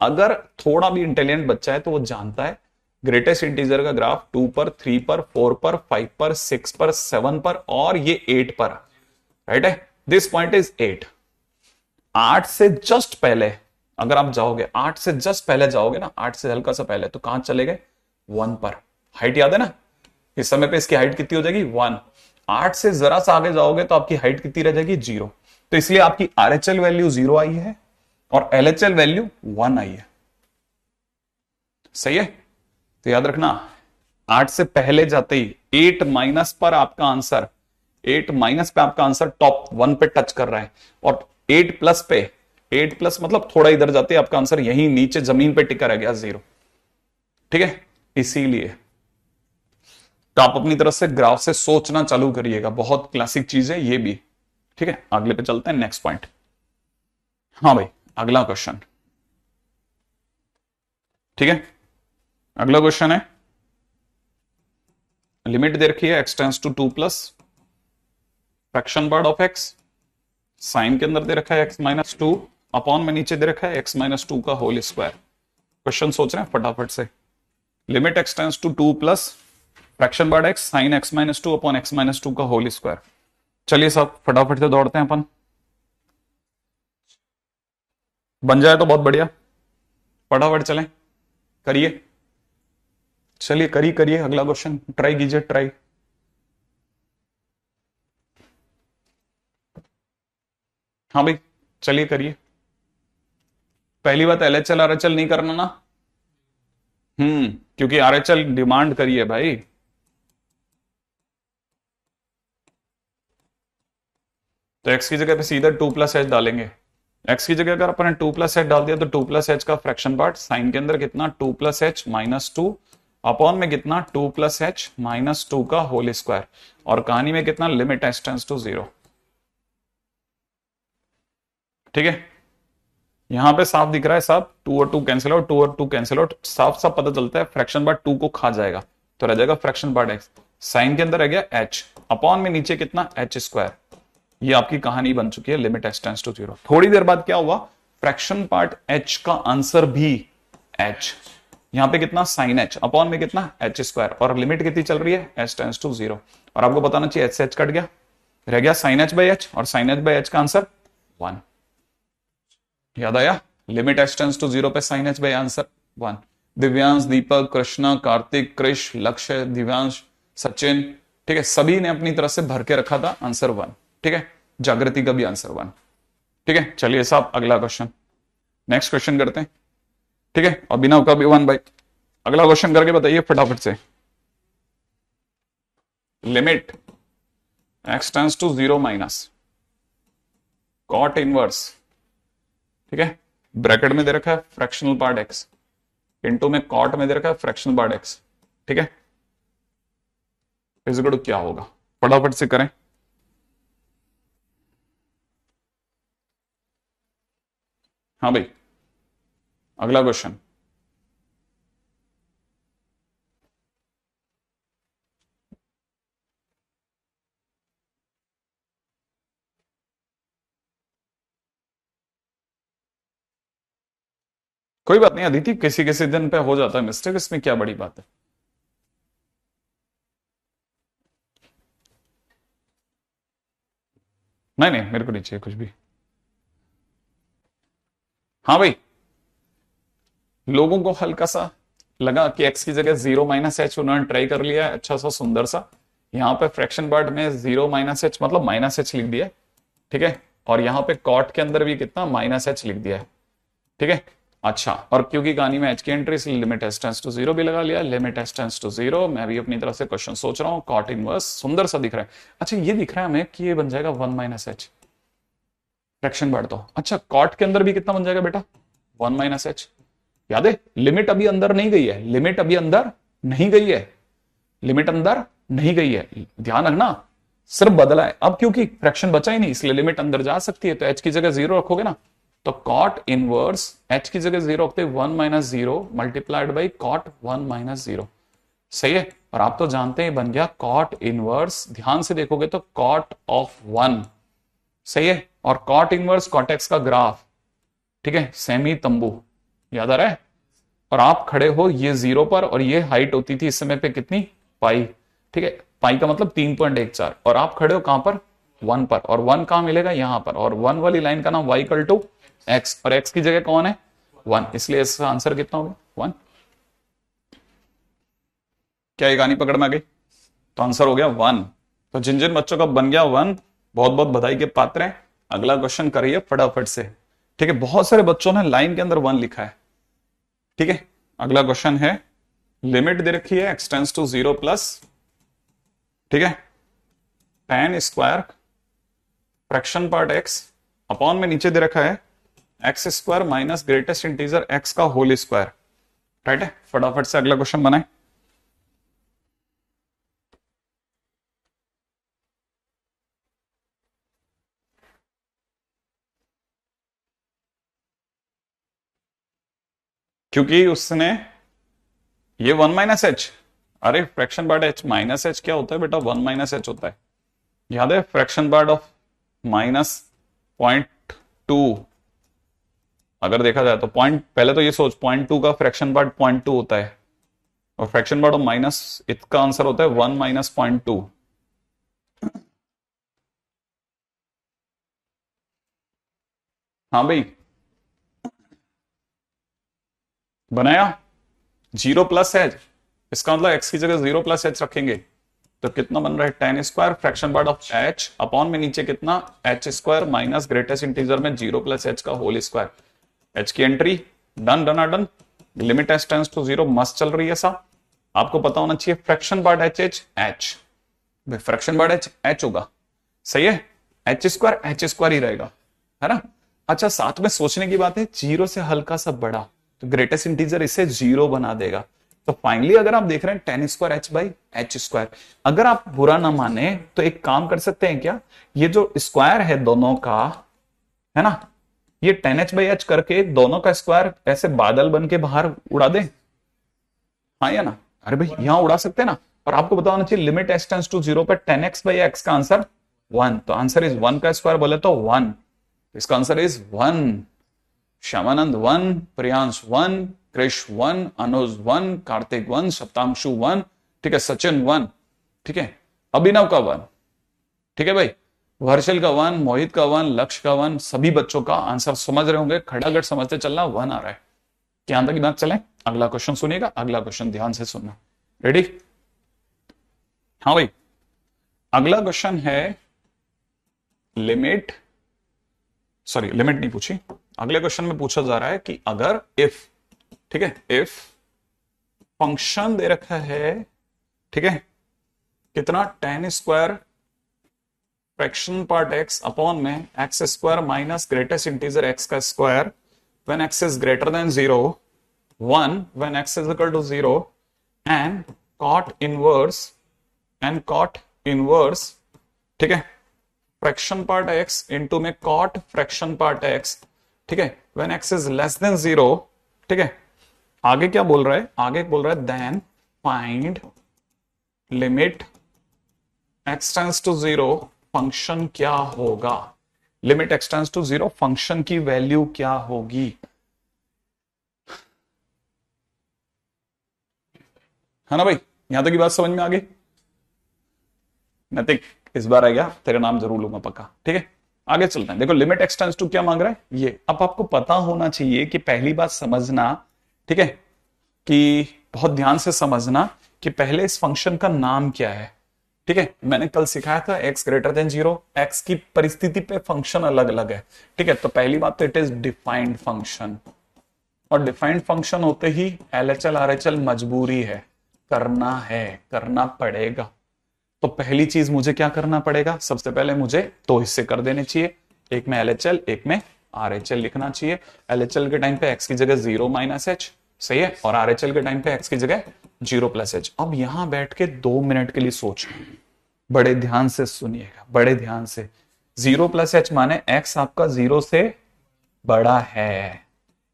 Speaker 1: अगर थोड़ा भी इंटेलिजेंट बच्चा है तो वो जानता है ग्रेटेस्ट इंटीजर का ग्राफ 2 पर, 3 पर, 4 पर, 5 पर, 6 पर, 7 पर और ये 8 पर, राइट है। This point is 8। 8 से जस्ट पहले अगर आप जाओगे, 8 से जस्ट पहले जाओगे ना, 8 से हल्का सा पहले, तो कहां चले गए, 1 पर। हाइट याद है ना, इस समय पे इसकी हाइट कितनी हो जाएगी, 1। 8 से जरा सा आगे जाओगे तो आपकी हाइट कितनी रह जाएगी, 0। तो इसलिए आपकी RHL वैल्यू 0 आई है और LHL वैल्यू 1 आई है, सही है। तो याद रखना, 8 से पहले जाते ही 8 माइनस पर आपका आंसर, 8 माइनस पे आपका आंसर टॉप 1 पे टच कर रहा है, और 8 प्लस पे, 8 प्लस मतलब थोड़ा इधर जाते आपका आंसर यहीं नीचे जमीन पे टिका रह गया, 0, ठीक है। इसीलिए तो आप अपनी तरफ से ग्राफ से सोचना चालू करिएगा, बहुत क्लासिक चीज है ये भी, ठीक है। अगले पे चलते हैं, नेक्स्ट पॉइंट। हाँ भाई, अगला क्वेश्चन, ठीक है। अगला क्वेश्चन है, लिमिट दे रखी है x tends to 2 plus fraction part of x, sine के अंदर दे रखा है x माइनस 2, अपॉन में नीचे दे रखा है x माइनस 2 का होल स्क्वायर। क्वेश्चन सोच रहे हैं फटाफट से। Limit x tends to 2 plus fraction part x sine x minus 2 upon x minus 2 का होल स्क्वायर। चलिए सब फटाफट से दौड़ते हैं अपन, बन जाए तो बहुत बढ़िया, फटाफट चलें, करिए, चलिए करिए अगला क्वेश्चन ट्राई कीजिए, ट्राई। हाँ भाई चलिए करिए। पहली बात, LHL RHL नहीं करना ना, क्योंकि RHL डिमांड करिए भाई। तो x की जगह पे सीधा 2 प्लस एच डालेंगे। x की जगह अगर अपन 2 प्लस एच डाल दिया तो 2 प्लस एच का फ्रैक्शन पार्ट, साइन के अंदर कितना 2 प्लस एच माइनस 2, अपॉन में कितना 2 प्लस एच माइनस 2 का होल स्क्वायर, और कहानी में कितना लिमिट h टेंड्स टू 0, ठीक है। यहां पे साफ दिख रहा है साहब, 2 और 2 कैंसिल आउट, 2 और 2 कैंसिल आउट, साफ साफ पता चलता है फ्रैक्शन पार्ट 2 को खा जाएगा, तो रह जाएगा फ्रैक्शन पार्ट x, साइन के अंदर रह गया h, अपॉन में नीचे कितना h स्क्वायर, ये आपकी कहानी बन चुकी है limit H tends to zero. थोड़ी देर बाद क्या हुआ, फ्रैक्शन पार्ट एच का आंसर भी एच, यहां पे कितना साइन एच अपॉन में कितना एच स्क्वायर, और लिमिट कितनी चल रही है एच टेंड्स टू जीरो। और आपको बताना चाहिए एच से एच कट गया, रह गया साइन एच बाई एच, और साइन एच बाई एच का आंसर 1। याद आया, limit H tends to zero पे sine H by answer 1। Divyansh, Deepak, Krishna, Kartik, Krish, Lakshya, Divyansh, Sachin, ठीक है, सभी ने अपनी तरफ से भर के रखा था आंसर 1। ठीक है, जागृति का भी आंसर 1। ठीक है, चलिए साहब अगला क्वेश्चन, नेक्स्ट क्वेश्चन करते हैं। ठीक है, अभिनव का भी 1 भाई, अगला क्वेश्चन करके बताइए फटाफट से। Limit x tends to zero minus cot inverse, ठीक है, ब्रैकेट में दे रखा है फ्रैक्शनल पार्ट एक्स, इनटू में कॉट में दे रखा है फ्रैक्शनल पार्ट एक्स। ठीक है, इज क्या होगा, फटाफट से करें। हाँ भाई, अगला क्वेश्चन। कोई बात नहीं अदिति, किसी किसी दिन पे हो जाता है मिस्टेक, इसमें क्या बड़ी बात है। नहीं नहीं, मेरे को नहीं चाहिए कुछ भी। हाँ भाई, लोगों को हल्का सा लगा कि x की जगह जीरो माइनस एच उन्होंने ट्राई कर लिया है, अच्छा सा सुंदर सा, यहां पे फ्रैक्शन पार्ट में जीरो माइनस एच मतलब माइनस एच लिख दिया है। ठीक है, और यहां पे कॉट के अंदर भी कितना माइनस एच लिख दिया है। ठीक है, अच्छा, और क्योंकि कहानी में एच की एंट्री, इसलिए limit H tends to zero भी लगा लिया, limit H tends to zero. मैं भी अपनी तरफ से क्वेश्चन सोच रहा हूँ, कॉट इनवर्स सुंदर सा दिख रहा है। अच्छा, ये दिख रहा है हमें कि ये बन जाएगा 1 माइनस एच फ्रैक्शन पार्ट तो। अच्छा, कॉट के अंदर भी कितना बन जाएगा बेटा 1 माइनस एच। याद है, लिमिट अभी अंदर नहीं गई है, लिमिट अभी अंदर नहीं गई है, लिमिट अंदर नहीं गई है, ध्यान रखना, सिर्फ बदला है। अब क्योंकि फ्रैक्शन बचा ही नहीं, इसलिए लिमिट अंदर जा सकती है, तो एच की जगह जीरो रखोगे ना, तो कॉट इनवर्स एच की जगह जीरो रखते 1 minus zero multiplied by cot 1 minus zero. सही है, और आप तो जानते हैं बन गया कॉट इनवर्स, ध्यान से देखोगे तो कॉट ऑफ 1। सही है, और कॉट इनवर्स कॉट एक्स का ग्राफ, ठीक है, सेमी तंबू, याद आ रहा है। और आप खड़े हो ये जीरो पर, और ये हाइट होती थी इस समय पे कितनी पाई, ठीक है, पाई का मतलब 3.14, और आप खड़े हो कहां पर 1 पर, और 1 कहां मिलेगा यहां पर, और 1 वाली लाइन का नाम y इक्वल टू एक्स, और x की जगह कौन है 1, इसलिए इसका आंसर कितना होगा 1। क्या ये कहानी पकड़ में आ गई, तो आंसर हो गया 1। तो जिन जिन बच्चों का बन गया 1, बहुत बहुत बधाई के पात्र हैं। अगला क्वेश्चन करिए फटाफट से। ठीक है, बहुत सारे बच्चों ने लाइन के अंदर 1 लिखा है। ठीक है, अगला क्वेश्चन है, लिमिट दे रखी है x tends to zero plus, ठीक है, tan square fraction part x upon में नीचे दे रखा है x square minus greatest integer x का होल स्क्वायर। राइट है, फटाफट से अगला क्वेश्चन बनाए। क्योंकि उसने ये 1 माइनस एच, अरे fraction part H minus H क्या होता है बेटा 1 माइनस एच होता है, याद है, फ्रैक्शन पार्ट ऑफ -0.2, अगर देखा जाए तो पॉइंट, पहले तो ये सोच 0.2 का फ्रैक्शन पार्ट 0.2 होता है, और फ्रैक्शन पार्ट ऑफ माइनस इसका आंसर होता है 1 माइनस 0.2। हाँ भाई, बनाया, जीरो प्लस एच, इसका मतलब एक्स की जगह जीरो प्लस एच रखेंगे, तो कितना बन रहा है tan square fraction part of h upon में नीचे कितना h square minus greatest integer में जीरो प्लस एच का होल स्क्वायर। h की entry done done done, limit h tends to zero मस्त चल रही है सा। आपको पता होना चाहिए fraction part h fraction part h होगा, सही है, h स्क्वायर ही रहेगा, है ना। अच्छा, साथ में सोचने की बात है, जीरो से हल्का सा बड़ा, तो ग्रेटेस्ट इंटीजर इसे जीरो बना देगा। तो फाइनली अगर आप देख रहे हैं tan square h by H square, अगर आप बुरा ना माने तो एक काम कर सकते हैं क्या, ये जो स्क्वायर है दोनों का, है ना, ये tan h बाई एच करके दोनों का स्क्वायर ऐसे बादल बन के बाहर उड़ा दे, हाँ या ना, अरे भाई यहां उड़ा सकते हैं ना। और आपको बताना चाहिए limit h tends to zero पर tan x बाई एक्स का आंसर 1, तो आंसर इज 1 का स्क्वायर बोले तो 1, इसका आंसर इज 1। श्यामानंद 1, प्रियांश 1, कृष 1, अनुज 1, कार्तिक 1, सप्तांशु 1, ठीक है, सचिन 1, ठीक है, अभिनव का 1, ठीक है भाई, वर्षल का 1, मोहित का 1, लक्ष्य का 1, सभी बच्चों का आंसर समझ रहे होंगे, खड़ागढ़ समझते चलना, 1 आ रहा है। क्या तक की बात चले, अगला क्वेश्चन सुनिएगा, अगला क्वेश्चन ध्यान से सुनना, रेडी? हाँ भाई, अगला क्वेश्चन है लिमिट, सॉरी लिमिट नहीं पूछी, अगले क्वेश्चन में पूछा जा रहा है कि अगर इफ, ठीक है, इफ फंक्शन दे रखा है, ठीक है, कितना, tan square fraction part x upon में X square minus greatest integer x का square when x is greater than 0, 1 when x is equal to 0 and cot inverse, ठीक है, फ्रैक्शन पार्ट x इनटू में cot फ्रैक्शन पार्ट x, ठीक है, when x is less than 0, ठीक है, आगे क्या बोल रहा है, आगे बोल रहा है then find limit x tends to 0, function क्या होगा, limit x tends to 0 function की वैल्यू क्या होगी, है ना भाई? यहां तक की बात समझ में आ गई? नतिक इस बार आएगा, तेरा नाम जरूर लूंगा पक्का, ठीक है, आगे चलते हैं। देखो लिमिट x टेंड्स टू क्या मांग रहा है ये, अब आपको पता होना चाहिए कि पहली बात समझना, ठीक है, कि बहुत ध्यान से समझना कि पहले इस फंक्शन का नाम क्या है, ठीक है, मैंने कल सिखाया था x ग्रेटर देन 0, x की परिस्थिति पे फंक्शन अलग अलग है, ठीक है, तो पहली बात तो इट इज डिफाइंड फंक्शन, और डिफाइंड फंक्शन होते ही LHL RHL मजबूरी है, करना पड़ेगा। तो पहली चीज मुझे क्या करना पड़ेगा, सबसे पहले मुझे दो हिस्से कर देने चाहिए, एक में LHL एक में RHL लिखना चाहिए। LHL के टाइम पे x की जगह 0 माइनस h, सही है, और RHL के टाइम पे x की जगह 0 प्लस h। अब यहां बैठ के 2 मिनट के लिए सोच, बड़े ध्यान से सुनिएगा, बड़े ध्यान से। 0 प्लस h माने x आपका 0 से बड़ा है,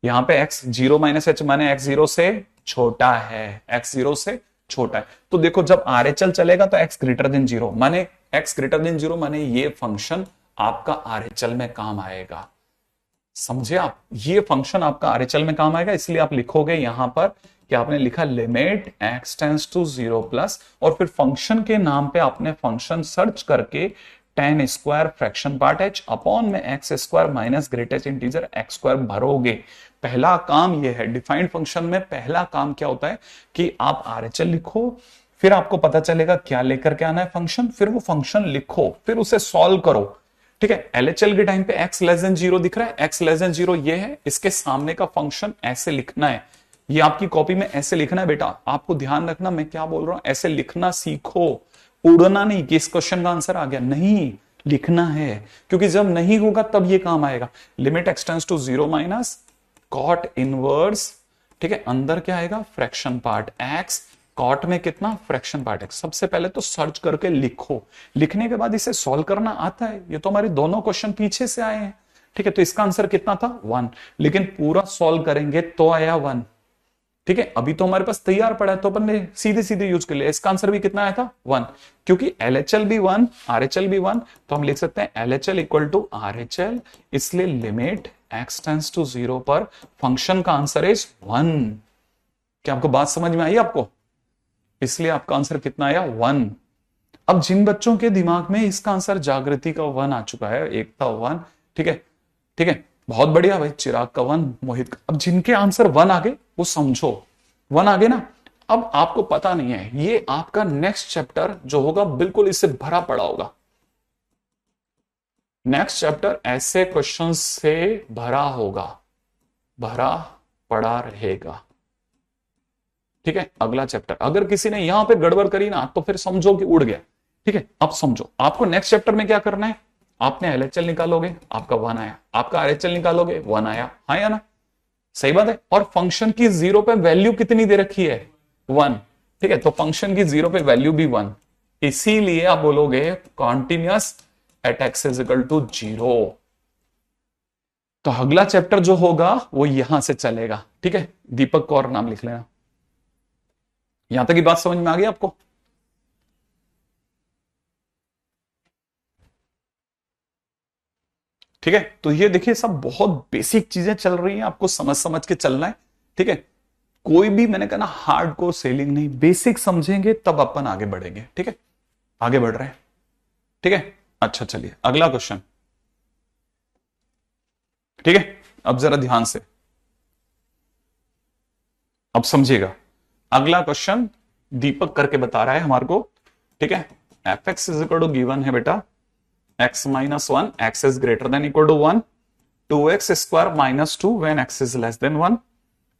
Speaker 1: यहां पे x 0 माइनस h माने x 0 से छोटा है, x 0 से छोटा है। तो देखो जब RHL चलेगा तो x ग्रेटर देन 0 माने, x ग्रेटर देन 0 माने ये फंक्शन आपका RHL में काम आएगा, समझे आप, ये फंक्शन आपका RHL में काम आएगा। इसलिए आप लिखोगे यहां पर कि आपने लिखा limit x tends to 0 plus, और फिर फंक्शन के नाम पे आपने फंक्शन सर्च करके tan square fraction part h upon में x square minus greatest integer x square भरोगे। पहला काम यह है, डिफाइंड फंक्शन में पहला काम क्या होता है कि आप RHL लिखो, फिर आपको पता चलेगा क्या लेकर के आना है फंक्शन, फिर वो फंक्शन लिखो, फिर उसे सॉल्व करो, ठीक है। LHL के टाइम पे x लेस देन 0 दिख रहा है, x लेस देन 0 ये है, इसके सामने का फंक्शन ऐसे लिखना है, ये आपकी कॉपी में ऐसे लिखना है बेटा, आपको ध्यान रखना मैं क्या बोल रहा हूं, ऐसे लिखना सीखो, उड़ना नहीं कि इस क्वेश्चन का आंसर आ गया, नहीं, लिखना है, क्योंकि जब नहीं होगा तब ये काम आएगा। Limit x tends to 0 minus cot inverse, ठीक है, अंदर क्या आएगा, फ्रैक्शन पार्ट x, कॉट में कितना, फ्रैक्शन पार्ट x। सबसे पहले तो सर्च करके लिखो, लिखने के बाद इसे सॉल्व करना आता है, ये तो हमारे दोनों क्वेश्चन पीछे से आए हैं, ठीक है, तो इसका आंसर कितना था 1, लेकिन पूरा सॉल्व करेंगे तो आया 1, ठीक है। अभी तो हमारे पास तैयार पड़ा है तो अपन ने सीधे सीधे यूज कर लिया, इसका आंसर भी कितना आया था 1, क्योंकि LHL भी 1 RHL भी 1, तो हम लिख सकते हैं LHL इक्वल टू RHL, इसलिए लिमिट x टेंड्स टू 0 पर फंक्शन का आंसर इज 1। क्या आपको बात समझ में आई आपको? इसलिए आपका आंसर कितना आया 1। अब जिन बच्चों के दिमाग में इसका आंसर जागृति का 1 आ चुका है, एक था 1, ठीक है, ठीक है, बहुत बढ़िया भाई, चिराग का 1, मोहित का, अब जिनके आंसर 1 आ गए वो समझो 1 आ गए ना। अब आपको पता नहीं है, ये आपका नेक्स्ट चैप्टर जो होगा बिल्कुल इससे भरा पड़ा होगा, नेक्स्ट चैप्टर ऐसे क्वेश्चन से भरा होगा, भरा पड़ा रहेगा, ठीक है। अगला चैप्टर अगर किसी ने यहां पे गड़बड़ करी ना तो फिर समझो कि उड़ गया, ठीक है। अब समझो आपको नेक्स्ट चैप्टर में क्या करना है, आपने LHL निकालोगे, आपका 1 आया, आपका RHL निकालोगे 1 आया, हाँ या ना, सही बात है। और फंक्शन की 0 पे वैल्यू कितनी दे रखी है 1, ठीक है, तो फंक्शन की 0 पे वैल्यू भी 1, इसीलिए आप बोलोगे continuous at x is equal to 0। तो अगला चैप्टर जो होगा वो यहां से चलेगा, ठीक है, दीपक कौर नाम लिख लेना। यहां तक की बात समझ में आ गई आपको? ठीक है, तो ये देखिए सब बहुत बेसिक चीजें चल रही हैं, आपको समझ समझ के चलना है। ठीक है, कोई भी मैंने कहा ना हार्ड कोर सेलिंग नहीं, बेसिक समझेंगे तब अपन आगे बढ़ेंगे। ठीक है, आगे बढ़ रहे हैं। ठीक है, अच्छा चलिए अगला क्वेश्चन। ठीक है, अब जरा ध्यान से अब समझिएगा। अगला क्वेश्चन दीपक करके बता रहा है हमारे को। ठीक है, f x is equal to given है बेटा x minus one, x is greater than equal to one, 2x² minus two when x is less than one.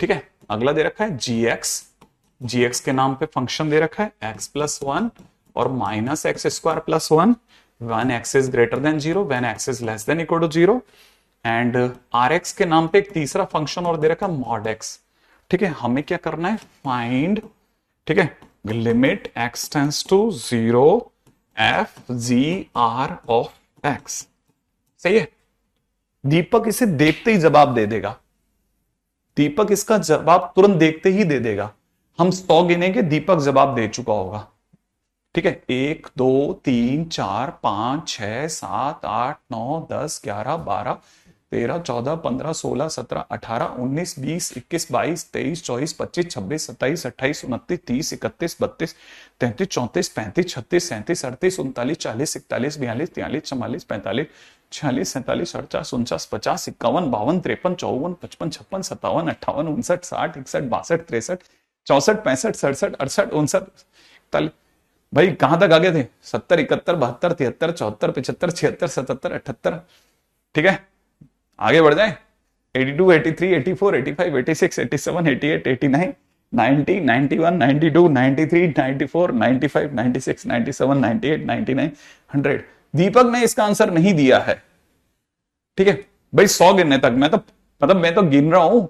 Speaker 1: ठीक है, अगला दे रखा है gx के नाम पे फंक्शन दे रखा है x प्लस वन और minus x² plus one, one x is greater than zero, when x is less than equal to zero. And rx के नाम पे एक तीसरा फंक्शन और दे रखा है मॉड x। ठीक है, हमें क्या करना है, फाइंड, ठीक है, limit x tends to zero f g r of x. सही है, दीपक इसे देखते ही जवाब दे देगा, दीपक इसका जवाब तुरंत देखते ही दे देगा। हम 100 गिनेंगे, दीपक जवाब दे चुका होगा। ठीक है, 1 2 3 4 5 6 7 8 9 10 11 12 13 14 15 16 17 18 19 20 21 22 23 24 25 26 27 28 29 30 31 32 33 34 35 36 37 38 39 40 41 42 43 44 45 46 47 48 49 50 51 52 53 54 55 56 57 58 59 60 61 62 63 64 65 67 68 69 भाई कहां तक आगे थे, 70 71 72 73 74 75 76 77 78। ठीक है, आगे बढ़ जाए, 82 83 84 85 86 87 88 89 90 91 92 93 94 95 96 97 98 99 100। दीपक ने इसका आंसर नहीं दिया है। ठीक है भाई, 100 गिनने तक मैं तो मतलब मैं तो गिन रहा हूं।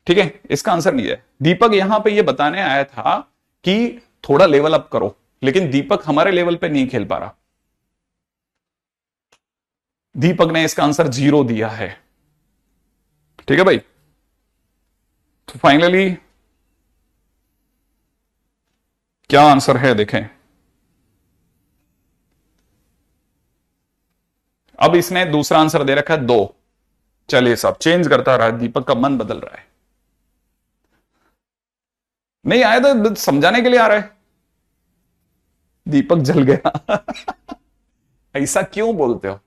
Speaker 1: ठीक है, इसका आंसर नहीं है। दीपक यहां पे ये बताने आया था कि थोड़ा लेवल अप करो, लेकिन दीपक हमारे लेवल पे नहीं खेल पा रहा। दीपक ने इसका आंसर 0 दिया है। ठीक है भाई, तो फाइनली क्या आंसर है देखें। अब इसने दूसरा आंसर दे रखा है 2। चलिए सब चेंज करता रहा, दीपक का मन बदल रहा है। नहीं आया तो समझाने के लिए आ रहा है। दीपक जल गया ऐसा क्यों बोलते हो,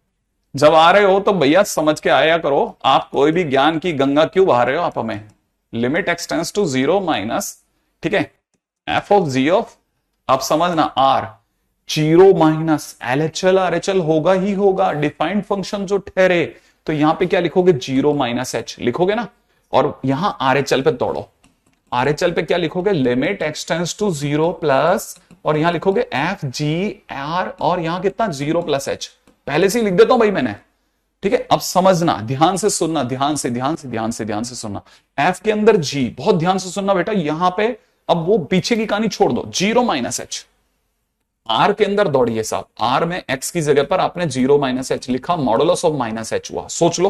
Speaker 1: जब आ रहे हो तो भैया समझ के आया करो। आप कोई भी ज्ञान की गंगा क्यों बहा रहे हो आप हमें। Limit x tends to zero minus, ठीक है, एफ ऑफ जी ऑफ, आप समझना r, zero minus LHL RHL होगा ही होगा, डिफाइंड फंक्शन जो ठहरे। तो यहां पे क्या लिखोगे, जीरो माइनस एच लिखोगे ना, और यहां आरएचएल पे तोड़ो। आरएचएल पे क्या लिखोगे, limit x tends to zero plus, और यहां लिखोगे एफ जी आर, और यहां कितना, जीरो प्लस एच। पहले से ही लिख देता हूं भाई मैंने। ठीक है, अब समझना, ध्यान से सुनना, ध्यान से ध्यान से ध्यान से ध्यान से सुनना। एफ के अंदर जी, बहुत ध्यान से सुनना बेटा। यहां पे अब वो पीछे की कहानी छोड़ दो, जीरो माइनस एच। आर के अंदर दौड़िए साहब, आर में एक्स की जगह पर आपने जीरो माइनस एच लिखा, मॉडुलस ऑफ माइनस एच हुआ। सोच लो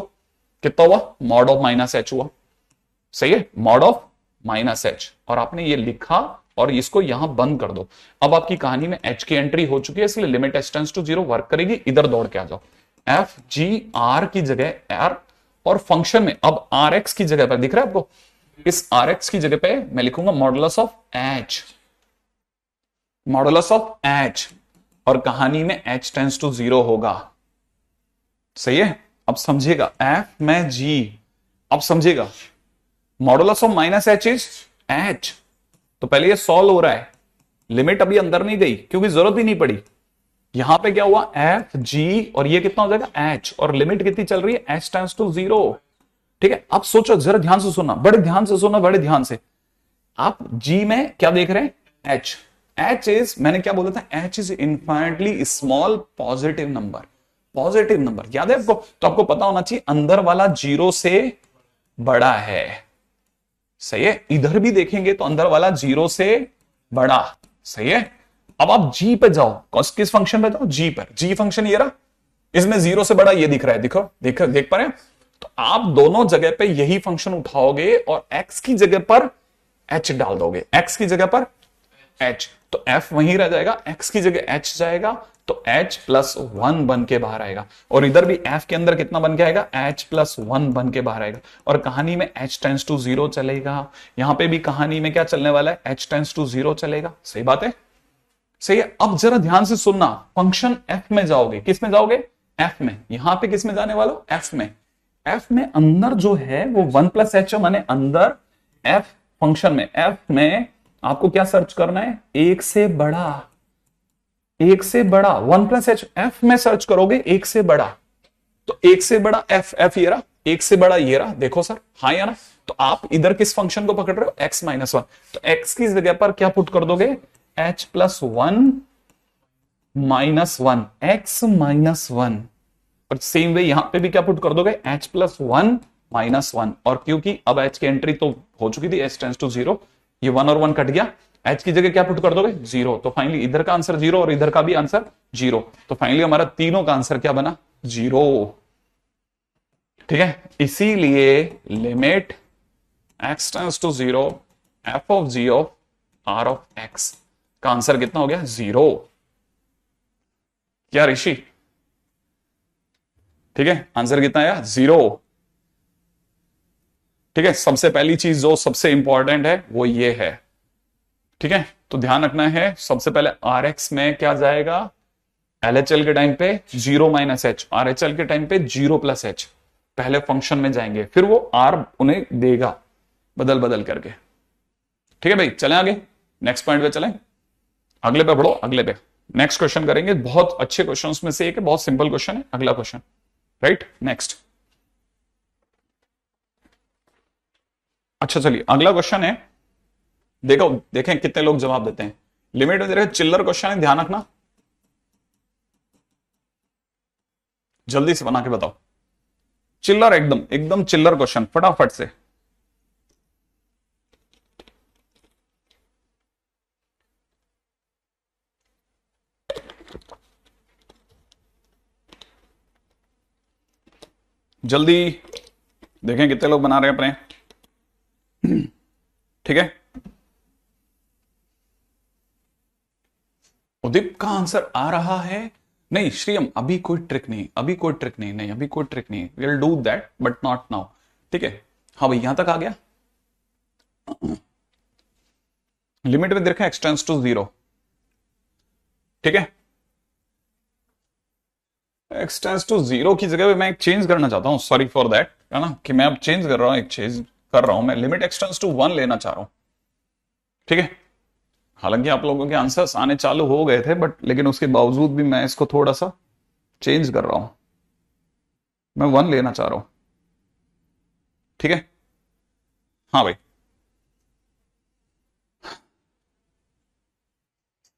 Speaker 1: कितना हुआ, मॉड ऑफ माइनस एच हुआ। सही है, मॉड ऑफ माइनस एच, और आपने ये लिखा और इसको यहां बंद कर दो। अब आपकी कहानी में एच की एंट्री हो चुकी है, इसलिए limit H tends to zero work करेगी। इधर दौड़ के आ जाओ, एफ जी आर की जगह आर, और फंक्शन में अब आर एक्स की जगह पर दिख रहा है आपको, इस आर एक्स की जगह पे मैं लिखूंगा modulus of H, modulus of H, और कहानी में एच टेंड्स टू जीरो होगा। सही है, अब समझिएगा, एफ में जी, अब समझिएगा, modulus of minus H is H. तो पहले ये सॉल्व हो रहा है, लिमिट अभी अंदर नहीं गई क्योंकि जरूरत ही नहीं पड़ी। यहां पे क्या हुआ, एफ जी, और ये कितना हो जाएगा, एच, और लिमिट कितनी चल रही है, एच टेंड्स टू जीरो। ठीक है, अब सोचो, जरा ध्यान से सुनना, बड़े ध्यान से सुनना, बड़े ध्यान से। आप जी में क्या देख रहे हैं, एच। एच इज, मैंने क्या बोला था, H is infinitely small positive number, positive number, याद है आपको। तो आपको पता होना चाहिए अंदर वाला जीरो से बड़ा है। सही है, इधर भी देखेंगे तो अंदर वाला जीरो से बड़ा। सही है, अब आप जी पे जाओ, किस फंक्शन पे जाओ, जी पर। जी फंक्शन ये रहा, इसमें जीरो से बड़ा ये दिख रहा है, देखो देख पा रहे हैं। तो आप दोनों जगह पे यही फंक्शन उठाओगे और एक्स की जगह पर एच डाल दोगे, एक्स की जगह पर एच, तो एफ वहीं रह जाएगा, एक्स की जगह एच जाएगा, तो h प्लस वन बन के बाहर आएगा, और इधर भी f के अंदर कितना बन के आएगा, h प्लस वन बन के बाहर आएगा, और कहानी में h टेंस टू जीरो चलेगा, यहां पे भी कहानी में क्या चलने वाला है, h टेंस टू जीरो चलेगा। सही बात है, सही है। अब जरा ध्यान से सुनना, फंक्शन f में जाओगे, किस में जाओगे, f में, यहां पे किस में जाने वाला, f में, f में अंदर जो है वो वन प्लस एच, माने अंदर f फंक्शन में, f में आपको क्या सर्च करना है, एक से बड़ा, एक से बड़ा, वन प्लस एच एफ में सर्च करोगे एक से बड़ा, तो एक से बड़ा एफ, एफ ये रहा, एक से बड़ा ये रहा, देखो सर, हाँ या ना। तो आप इधर किस फंक्शन को पकड़ रहे हो, x माइनस वन, तो x की जगह पर क्या पुट कर दोगे, h plus one minus one, x minus one, और सेम वे यहां पे भी क्या पुट कर दोगे, h plus one minus one, और क्योंकि अब h की एंट्री तो हो चुकी थी, h टेंस टू जीरो, ये वन और वन कट गया, h की जगह क्या पुट कर दोगे, जीरो, तो फाइनली इधर का आंसर जीरो और इधर का भी आंसर जीरो, तो फाइनली हमारा तीनों का आंसर क्या बना, जीरो। ठीक है, इसीलिए limit x tends to zero f of g of r of x का आंसर कितना हो गया, जीरो। क्या ऋषि, ठीक है, आंसर कितना आया, जीरो। ठीक है, सबसे पहली चीज जो सबसे इंपॉर्टेंट है वो ये है। ठीक है, तो ध्यान रखना है, सबसे पहले आर एक्स में क्या जाएगा, एलएचएल के टाइम पे जीरो माइनस एच, आरएचएल के टाइम पे जीरो प्लस एच, पहले फंक्शन में जाएंगे, फिर वो आर उन्हें देगा बदल बदल करके। ठीक है भाई, चलें आगे, नेक्स्ट पॉइंट पे चलें, अगले पे बढ़ो, अगले पे नेक्स्ट क्वेश्चन करेंगे, बहुत अच्छे क्वेश्चन में से एक है, बहुत सिंपल क्वेश्चन है, अगला क्वेश्चन, राइट, नेक्स्ट। अच्छा चलिए, अगला क्वेश्चन है, देखो देखें कितने लोग जवाब देते हैं, लिमिट में दे रहे, चिल्लर क्वेश्चन है, ध्यान रखना, जल्दी से बना के बताओ, चिल्लर, एकदम एकदम चिल्लर क्वेश्चन, फटाफट से। जल्दी देखें कितने लोग बना रहे हैं अपने। ठीक है, उदीप का आंसर आ रहा है, नहीं श्रीयम, अभी कोई ट्रिक नहीं, अभी कोई ट्रिक नहीं, नहीं अभी कोई ट्रिक नहीं, will do that but not now. ठीक है, हाँ भाई यहां तक आ गया, लिमिट में देखा, एक्स टेंस टू जीरो। ठीक है, एक्स टेंस टू जीरो की जगह पे मैं एक चेंज करना चाहता हूं, सॉरी फॉर दैट, है ना, कि मैं अब चेंज कर रहा हूं, एक चेंज कर रहा हूं, मैं limit x tends to one लेना चाह रहा हूं। ठीक है, हालांकि आप लोगों के आंसर्स आने चालू हो गए थे, बट लेकिन उसके बावजूद भी मैं इसको थोड़ा सा चेंज कर रहा हूं, मैं वन लेना चाह रहा हूं। ठीक है, हाँ भाई,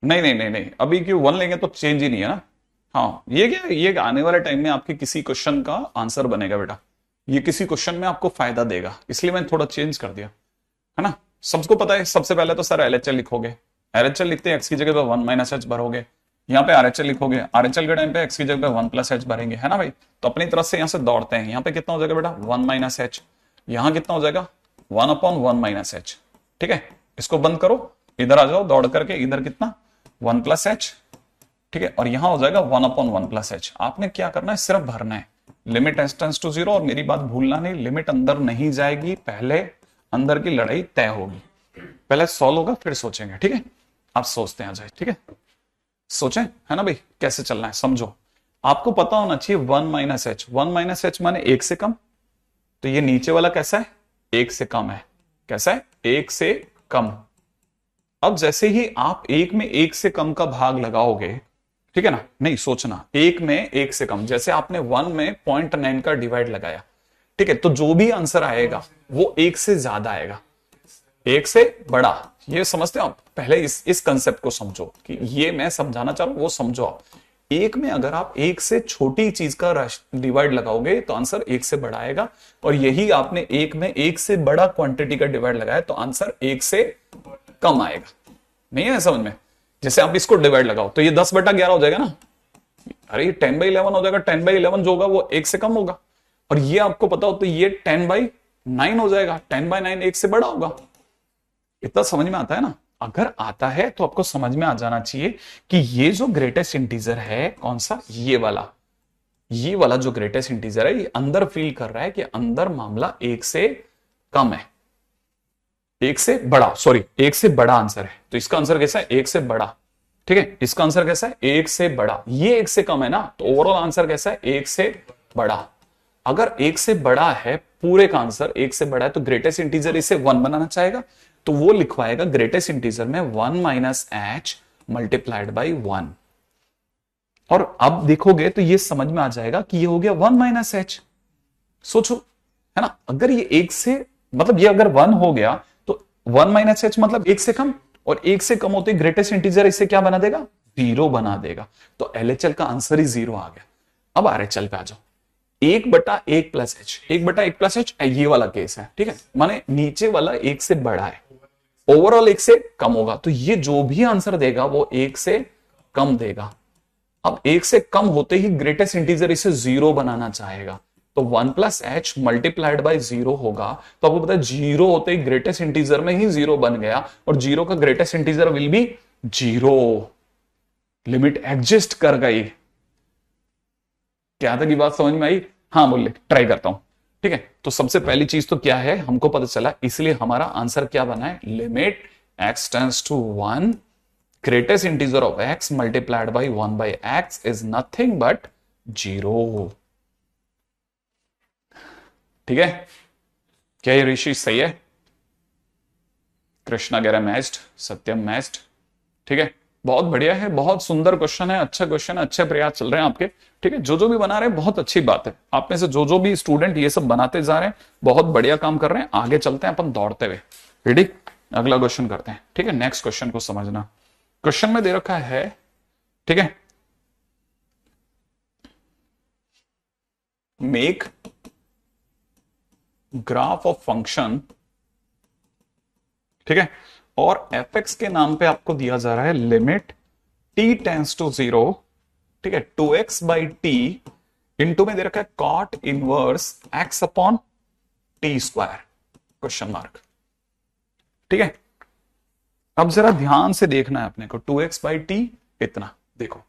Speaker 1: नहीं नहीं नहीं नहीं, अभी क्यों वन लेंगे तो चेंज ही नहीं है ना। हाँ, ये क्या, ये आने वाले टाइम में आपके किसी क्वेश्चन का आंसर बनेगा बेटा, ये किसी क्वेश्चन में आपको फायदा देगा, इसलिए मैंने थोड़ा चेंज कर दिया, है ना। सबको पता है, सबसे पहले तो सर एलएचएल लिखोगे, एलएचएल लिखते हैं, एक्स की जगह पे वन माइनस एच भरोगे, यहाँ पे आरएचएल लिखोगे, आरएचएल के टाइम पे एक्स की जगह पे वन प्लस एच भरेंगे, है ना भाई। तो अपनी तरफ से यहाँ से दौड़ते हैं, यहाँ पे कितना हो जाएगा बेटा, वन माइनस एच, यहाँ कितना हो जाएगा, one upon one minus h. ठीक है, इसको बंद करो, इधर आ जाओ दौड़ करके, इधर कितना, वन प्लस एच। ठीक है, और यहां हो जाएगा one upon one plus h. आपने क्या करना है, सिर्फ भरना है, limit h tends to zero, और मेरी बात भूलना नहीं, लिमिट अंदर नहीं जाएगी, पहले अंदर की लड़ाई तय होगी, पहले सॉल्व होगा फिर सोचेंगे। ठीक है, आप सोचते हैं जाए, ठीक है, सोचें, है ना भाई, कैसे चलना है समझो। आपको पता होना चाहिए one minus H, one minus H माने एक से कम, तो ये नीचे वाला कैसा है, एक से कम है, कैसा है, एक से कम। अब जैसे ही आप एक में एक से कम का भाग लगाओगे, ठीक है ना, नहीं सोचना, एक में एक से कम, जैसे आपने वन में 0.9 का डिवाइड लगाया, ठीक है, तो जो भी आंसर आएगा वो एक से ज्यादा आएगा, एक से बड़ा। ये समझते हो आप, पहले इस कंसेप्ट को समझो, कि ये मैं समझाना चाह रहा हूं वो समझो आप। एक में अगर आप एक से छोटी चीज का डिवाइड लगाओगे तो आंसर एक से बड़ा आएगा, और यही आपने एक में एक से बड़ा क्वांटिटी का डिवाइड लगाया तो आंसर एक से कम आएगा। नहीं है समझ में, जैसे आप इसको डिवाइड लगाओ तो ये 10/11 हो जाएगा ना, अरे ये 10/11 हो जाएगा, 10/11 जो होगा वो एक से कम होगा, और ये आपको पता हो तो ये 10/9 हो जाएगा, 10/9 एक से बड़ा होगा। इतना समझ में आता है ना। अगर आता है तो आपको समझ में आ जाना चाहिए कि ये जो ग्रेटेस्ट इंटीजर है कौन सा, ये वाला जो ग्रेटेस्ट इंटीजर है, ये अंदर फील कर रहा है कि अंदर मामला एक से कम है, एक से बड़ा, सॉरी एक से बड़ा आंसर है। तो इसका आंसर कैसा है, एक से बड़ा। ठीक है, इसका आंसर कैसा है, एक से बड़ा। ये एक से कम है ना, तो ओवरऑल आंसर कैसा है, एक से बड़ा। अगर एक से बड़ा है, पूरे का आंसर एक से बड़ा है, तो ग्रेटेस्ट इंटीजर इसे 1 बनाना चाहेगा, तो वो लिखवाएगा ग्रेटेस्ट इंटीजर में 1 माइनस एच मल्टीप्लाइड बाई 1। और अब देखोगे तो ये समझ में आ जाएगा कि ये हो गया 1 माइनस एच। सोचो, है ना, अगर ये एक से, मतलब ये अगर 1 हो गया तो 1 माइनस एच मतलब एक से कम, और एक से कम होते ग्रेटेस्ट इंटीजर इसे क्या बना देगा, 0 बना देगा। तो एलएचएल का आंसर ही 0 आ गया। अब आरएचएल पे आ जाओ, 1/1 प्लस एच, 1/1 प्लस एच ये वाला केस है। ठीक है, माने नीचे वाला एक से बड़ा है, ओवरऑल एक से कम होगा, तो ये जो भी आंसर देगा वो एक से कम देगा। अब एक से कम होते ही ग्रेटेस्ट इंटीजर इसे 0 बनाना चाहेगा, तो 1 प्लस एच मल्टीप्लाइड बाई 0 होगा। तो आपको पता है 0 होते ही ग्रेटेस्ट इंटीजर में ही 0 बन गया, और 0 का greatest integer will be 0। Limit exist कर गई। क्या था की बात समझ में आई? हाँ बोलिए, ट्राई करता हूं। ठीक है, तो सबसे पहली चीज तो क्या है, हमको पता चला, इसलिए हमारा आंसर क्या बना है, limit x tends to 1, greatest integer of x multiplied by 1 by x is nothing but 0। ठीक है, क्या ये ऋषि सही है? कृष्णा कह रहा मैच्ड, सत्यम मैच्ड। ठीक है, बहुत बढ़िया है, बहुत सुंदर क्वेश्चन है, अच्छा क्वेश्चन है, अच्छे प्रयास चल रहे हैं आपके। ठीक है, जो भी बना रहे हैं बहुत अच्छी बात है। आप में से जो भी स्टूडेंट ये सब बनाते जा रहे हैं, बहुत बढ़िया काम कर रहे हैं। आगे चलते हैं अपन दौड़ते हुए। रेडी, अगला क्वेश्चन करते हैं। ठीक है, नेक्स्ट क्वेश्चन को समझना। क्वेश्चन में दे रखा है, ठीक है, मेक ग्राफ ऑफ फंक्शन, ठीक है, और एफ एक्स के नाम पे आपको दिया जा रहा है लिमिट टी टेंस टू 0, ठीक है, 2x बाई टी इंटू में दे रखा है cot inverse x upon t square, question mark. ठीक है, अब जरा ध्यान से देखना है अपने को, 2x बाई टी इतना। देखो,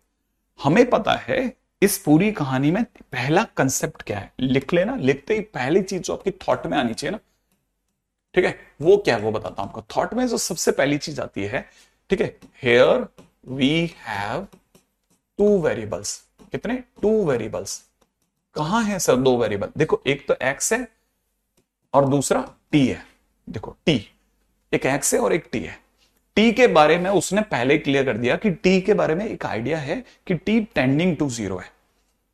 Speaker 1: हमें पता है इस पूरी कहानी में पहला कंसेप्ट क्या है, लिख लेना। लिखते ही पहली चीज जो आपकी थॉट में आनी चाहिए ना, ठीक है, वो क्या है वो बताता हूं आपको। थॉट में जो सबसे पहली चीज आती है, ठीक है, हेयर वी हैव 2 वेरिएबल्स। कितने? 2 वेरिएबल्स। कहां है सर 2 वेरिएबल? देखो, एक तो x है और दूसरा t है। देखो t, एक x है और एक t है। t के बारे में उसने पहले क्लियर कर दिया कि t के बारे में एक आइडिया है कि t टेंडिंग टू 0 है।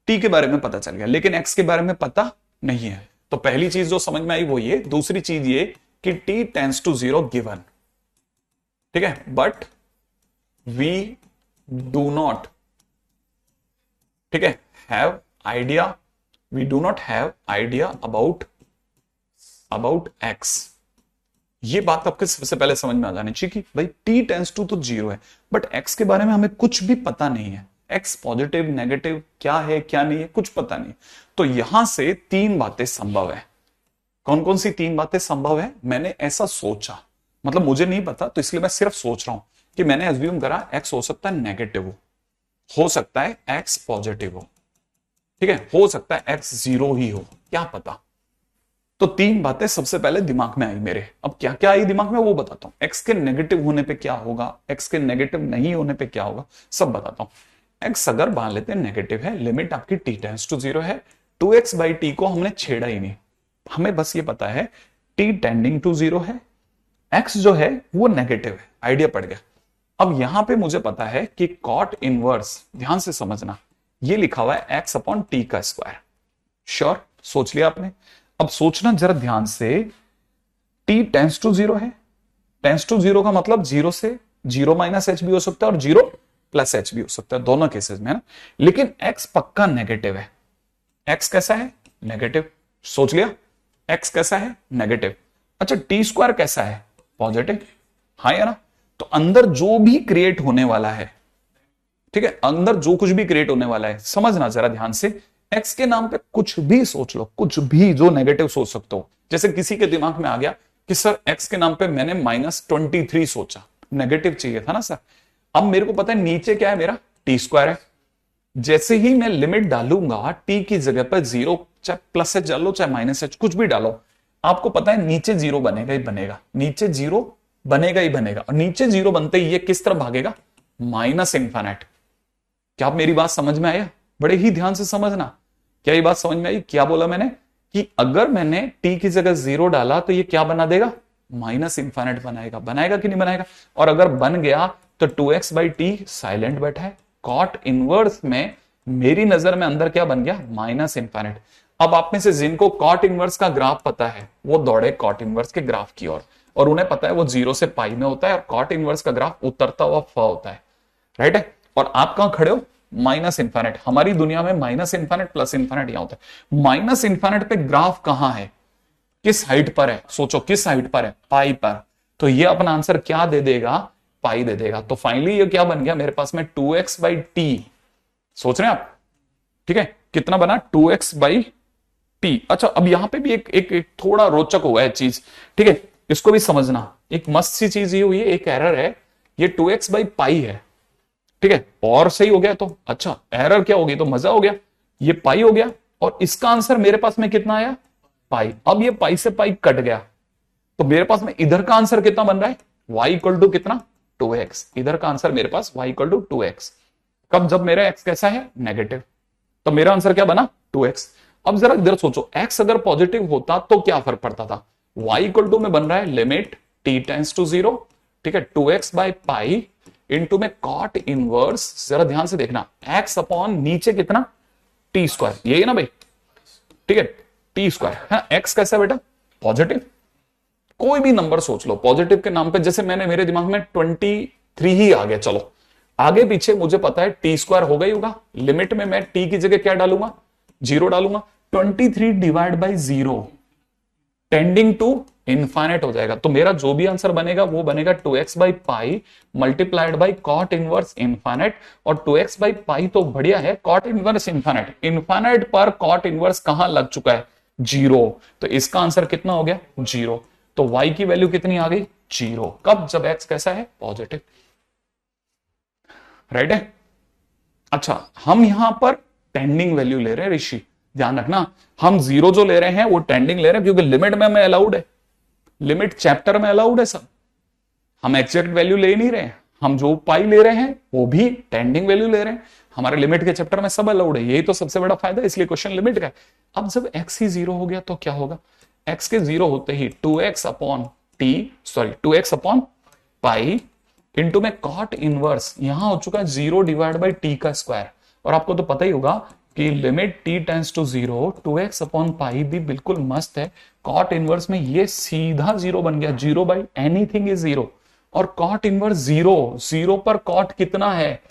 Speaker 1: t के बारे में पता चल गया, लेकिन x के बारे में पता नहीं है। तो पहली चीज जो समझ में आई वो ये। दूसरी चीज ये कि t टेंड्स टू 0 गिवन, ठीक है, बट वी डू नॉट, ठीक है, have idea, we do not have idea about x। ये बात आपके सबसे पहले समझ में आ जानी चाहिए कि भाई t टेंड्स टू तो 0 है, बट x के बारे में हमें कुछ भी पता नहीं है। x पॉजिटिव नेगेटिव क्या है क्या नहीं है कुछ पता नहीं। तो यहां से 3 बातें संभव है। कौन कौन सी 3 बातें संभव है? मैंने ऐसा सोचा, मतलब मुझे नहीं पता, तो इसलिए मैं सिर्फ सोच रहा हूं कि मैंने एज्यूम करा x हो सकता है नेगेटिव हो सकता है x पॉजिटिव हो, ठीक है, हो सकता है x 0 ही हो, क्या पता। तो 3 बातें सबसे पहले दिमाग में आई मेरे। अब क्या क्या आई दिमाग में वो बताता हूं। x के नेगेटिव होने पे क्या होगा, x के नेगेटिव नहीं होने पे क्या होगा, सब बताता हूं। x अगर मान लेते हैं नेगेटिव है, लिमिट आपकी t टेंड्स टू 0 है, 2x बाई टी को हमने छेड़ा ही नहीं, हमें बस ये पता है t टेंडिंग टू 0 है, x जो है वो नेगेटिव है, आइडिया पड़ गया। अब यहां पे मुझे पता है कि कॉट इनवर्स, ध्यान से समझना, ये लिखा हुआ है x अपॉन टी का स्क्वायर। श्योर, सोच लिया आपने? अब सोचना जरा ध्यान से, t टेंड्स टू 0 है, टेंड्स टू 0 का मतलब 0 से 0 माइनस एच भी हो सकता है और 0 प्लस एच भी हो सकता है, दोनों केसेस में, है ना। लेकिन x पक्का नेगेटिव है। x कैसा है? नेगेटिव। सोच लिया, x कैसा है? नेगेटिव। अच्छा, टी स्क्वायर कैसा है? पॉजिटिव। हाँ या ना? तो अंदर जो भी क्रिएट होने वाला है, ठीक है, अंदर जो कुछ भी क्रिएट होने वाला है, समझना जरा ध्यान से, x के नाम पे कुछ भी सोच लो, कुछ भी जो नेगेटिव सोच सकते हो। जैसे किसी के दिमाग में आ गया कि सर x के नाम पे मैंने -23 सोचा, नेगेटिव चाहिए था ना सर। अब मेरे को पता है नीचे क्या है, मेरा टी स्क्वायर है। जैसे ही मैं लिमिट डालूंगा टी की जगह पर जीरो, चाहे प्लस एच डालो चाहे माइनस एच कुछ भी डालो, आपको पता है नीचे जीरो बनेगा ही बनेगा, नीचे जीरो बनेगा ही बनेगा। और नीचे जीरो बनते ही ये किस तरफ भागेगा, माइनस इंफिनिट। क्या आप मेरी बात समझ में आया? बड़े ही ध्यान से समझना। क्या ये बात समझ में आई? क्या बोला मैंने कि अगर मैंने टी की जगह जीरो डाला तो ये क्या बना देगा, माइनस इंफिनिट बनाएगा। बनाएगा कि नहीं बनाएगा? और अगर बन गया तो 2x/t साइलेंट बैठा है। कॉट इनवर्स में मेरी नजर में अंदर क्या बन गया, माइनस इंफिनिट। अब आप में से जिनको कॉट इनवर्स का ग्राफ पता है वो दौड़े कॉट इनवर्स के ग्राफ की ओर, और उन्हें पता है वो 0 से पाई में होता है और कॉट इनवर्स का ग्राफ उतरता हुआ फ होता है, राइट है। और आप कहां खड़े हो, माइनस इंफिनिट। हमारी दुनिया में माइनस इंफिनिट प्लस इंफिनिट यहां होता है। माइनस इंफिनिट पे ग्राफ कहां है, किस हाइट पर है, सोचो किस हाइट पर है, पाई पर। तो ये अपना आंसर क्या दे देगा, पाई दे देगा। तो फाइनली ये क्या बन गया मेरे पास में 2x/t। सोच रहे हैं आप, ठीक है, कितना बना 2x/t। अच्छा अब यहां पे भी एक थोड़ा रोचक हुआ है चीज, ठीक है, इसको भी समझना। एक मस्त सी चीज ये हुई है, एक एरर है, ये 2x/पाई है, ठीक है, और सही हो गया तो अच्छा, एरर क्या होगी तो मजा हो गया, ये पाई हो गया और इसका आंसर मेरे पास में कितना आया, पाई। अब ये पाई से पाई कट गया तो मेरे पास में इधर का आंसर कितना बन रहा है, y इक्वल टू कितना, 2x। इधर का आंसर मेरे पास y इक्वल टू 2x। कब, जब मेरा x कैसा है, नेगेटिव। तो मेरा आंसर क्या बना, 2x। अब जरा इधर सोचो, x अगर पॉजिटिव होता तो क्या फर्क पड़ता था, y इक्वल टू में बन रहा है लिमिट t टेंड्स टू 0, ठीक है, 2x/पाई इंटू में कॉट इनवर्स, जरा ध्यान से देखना, x अपॉन नीचे कितना, टी स्क्वायर, यही ना भाई, ठीक है, टी स्क्वायर है। x कैसा बेटा, पॉजिटिव। कोई भी नंबर सोच लो पॉजिटिव के नाम पे, जैसे मैंने मेरे दिमाग में 23 ही आ गया, चलो आगे पीछे मुझे पता है टी स्क्वायर होगा ही होगा। लिमिट में मैं टी की जगह क्या डालूंगा, 0 डालूंगा। 23 divide by 0 tending to infinite हो जाएगा। तो मेरा जो भी आंसर बनेगा वो बनेगा 2x/पाई multiplied by cot inverse infinite. और 2x/पाई तो बढ़िया है, कॉट इनवर्स इनफाइनाइट, इनफाइनाइट पर कॉट इनवर्स कहां लग चुका है, 0। तो इसका आंसर कितना हो गया, 0। तो y की वैल्यू कितनी आ गई, 0। कब, जब x कैसा है, पॉजिटिव, राइट है। अच्छा हम यहां पर टेंडिंग वैल्यू ले रहे हैं ऋषि, ध्यान रखना, हम 0 जो ले रहे हैं वो टेंडिंग ले रहे हैं क्योंकि लिमिट में हमें अलाउड है, लिमिट चैप्टर में अलाउड है सब। हम एग्जैक्ट वैल्यू ले नहीं रहे हैं, हम जो पाई ले रहे हैं वो भी टेंडिंग वैल्यू ले रहे हैं। हमारे लिमिट के चैप्टर में सब अलाउड है, यही तो सबसे बड़ा फायदा है, इसलिए क्वेश्चन लिमिट का है। अब जब x ही 0 हो गया तो क्या होगा, x के 0 होते ही 2x/पाई इंटू में कॉट इनवर्स, यहां हो चुका है 0 डिवाइड बाई टी का स्क्वायर। और आपको तो पता ही होगा कि लिमिट t टेंड्स टू 0, 2x/पाई भी बिल्कुल मस्त है। कॉट इनवर्स में ये सीधा 0 बन गया, 0 बाई एनीथिंग इज 0। और कॉट इनवर्स 0, 0 पर कॉट कितना है,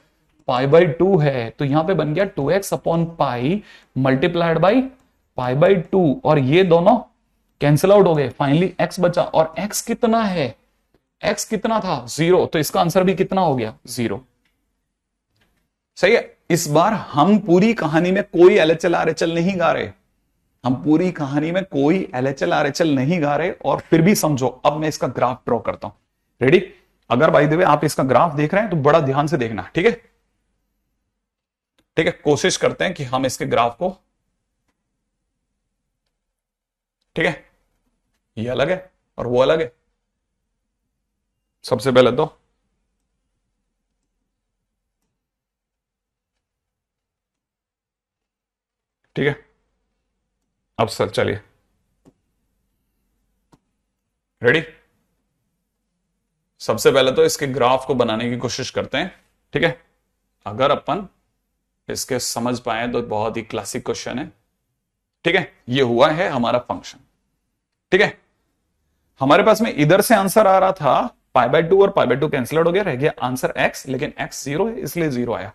Speaker 1: पाई/2 है, तो यहां पे बन गया 2x/पाई मल्टीप्लाइड बाई पाई/2। और ये दोनों कैंसिल आउट हो गए, फाइनली x बचा। और x कितना है, x कितना था, 0। तो इसका आंसर भी कितना हो गया, 0। सही है। इस बार हम पूरी कहानी में कोई LHL RHL नहीं गा रहे, हम पूरी कहानी में कोई LHL RHL नहीं गा रहे। और फिर भी समझो, अब मैं इसका ग्राफ ड्रॉ करता हूं, रेडी। अगर बाय द वे आप इसका ग्राफ देख रहे हैं तो बड़ा ध्यान से देखना, ठीक है, ठीक है। कोशिश करते हैं कि हम इसके ग्राफ को, ठीक है, ये अलग है और वो अलग है। सबसे पहले तो ठीक है, अब सर चलिए, रेडी। सबसे पहले तो इसके ग्राफ को बनाने की कोशिश करते हैं, ठीक है। अगर अपन इसके समझ पाए तो बहुत ही क्लासिक क्वेश्चन है, ठीक है। ये हुआ है हमारा फंक्शन, ठीक है। हमारे पास में इधर से आंसर आ रहा था पाई/2 और पाई/2 कैंसिल आउट हो गया, रह गया आंसर x, लेकिन x 0 है इसलिए 0 आया।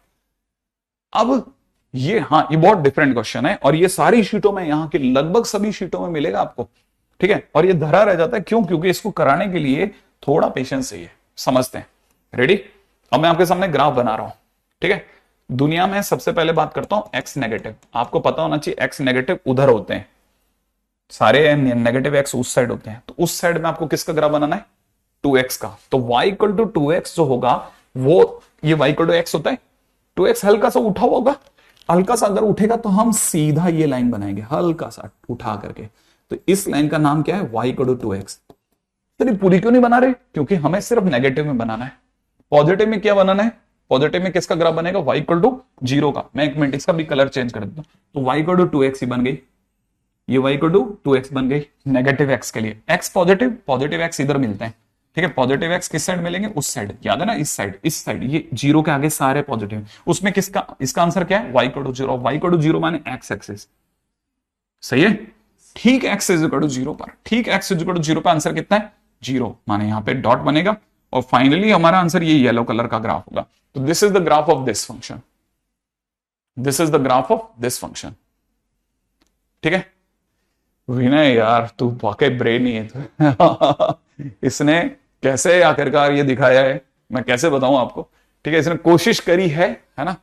Speaker 1: अब ये, हाँ ये बहुत डिफरेंट क्वेश्चन है और ये सारी शीटों में, यहां की लगभग सभी शीटों में मिलेगा आपको, ठीक है। और ये धरा रह जाता है, क्यों, क्योंकि इसको कराने के लिए थोड़ा पेशेंस चाहिए। समझते हैं, रेडी। अब मैं आपके सामने ग्राफ बना रहा हूं, ठीक है। दुनिया में सबसे पहले बात करता हूं x नेगेटिव, आपको पता होना चाहिए x नेगेटिव उधर होते हैं, सारे नेगेटिव x उस साइड होते हैं। तो उस साइड में आपको किसका ग्राफ बनाना है, 2x का, तो y इक्वल टू 2x जो होगा वो ये y इक्वल टू x होता है, 2x हल्का सा उठा हुआ होगा, हल्का सा अगर उठेगा तो हम सीधा ये लाइन बनाएंगे हल्का सा उठा करके, तो इस लाइन का नाम क्या है, y इक्वल टू 2x। चलिए पूरी क्यों नहीं बना रहे, क्योंकि हमें सिर्फ नेगेटिव में बनाना है। पॉजिटिव में क्या बनाना है, पॉजिटिव में किसका ग्राफ बनेगा, y इक्वल टू 0 का। मैं एक मिनट इसका भी कलर चेंज कर देता हूं, तो y इक्वल टू 2x ही बन गई, ये y इक्वल टू 2x बन गई नेगेटिव x के लिए। x पॉजिटिव, पॉजिटिव x इधर मिलते हैं, ठीक है। पॉजिटिव x किस साइड मिलेंगे, उस साइड, याद है ना, इस साइड, इस साइड, ये 0 के आगे सारे पॉजिटिव। उसमें किसका, इसका आंसर क्या है, y equal to 0। y equal to 0 माने x एक्सिस, सही है, ठीक x इज इक्वल टू 0 पर, ठीक x इज इक्वल टू 0 पर आंसर कितना है, 0, माने यहां पे डॉट बनेगा और फाइनली हमारा आंसर ये येलो कलर का ग्राफ होगा। तो this is the graph of this function, this is the graph of this function, ठीक है। विनय यार तू वाकई ब्रेन ही है तो इसने कैसे आखिरकार ये दिखाया है, मैं कैसे बताऊं आपको, ठीक है। इसने कोशिश करी है ना,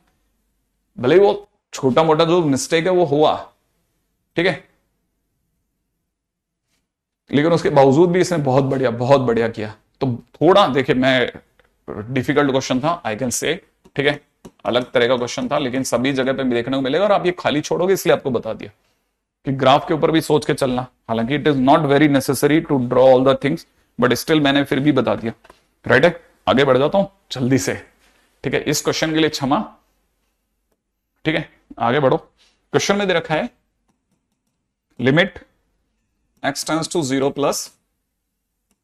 Speaker 1: भले वो छोटा मोटा जो मिस्टेक है वो हुआ, ठीक है, लेकिन उसके बावजूद भी इसने बहुत बढ़िया किया। तो थोड़ा देखिए, मैं डिफिकल्ट क्वेश्चन था आई कैन से, ठीक है, अलग तरह का क्वेश्चन था, लेकिन सभी जगह पे देखने को मिलेगा और आप ये खाली छोड़ोगे, इसलिए आपको बता दिया कि ग्राफ के ऊपर भी सोच के चलना। हालांकि it is not very necessary to draw all the things, but still मैंने फिर भी बता दिया, राइट है। आगे बढ़ जाता हूं जल्दी से, ठीक है, इस क्वेश्चन के लिए क्षमा, ठीक है, आगे बढ़ो। क्वेश्चन में दे रखा है limit x tends to 0 plus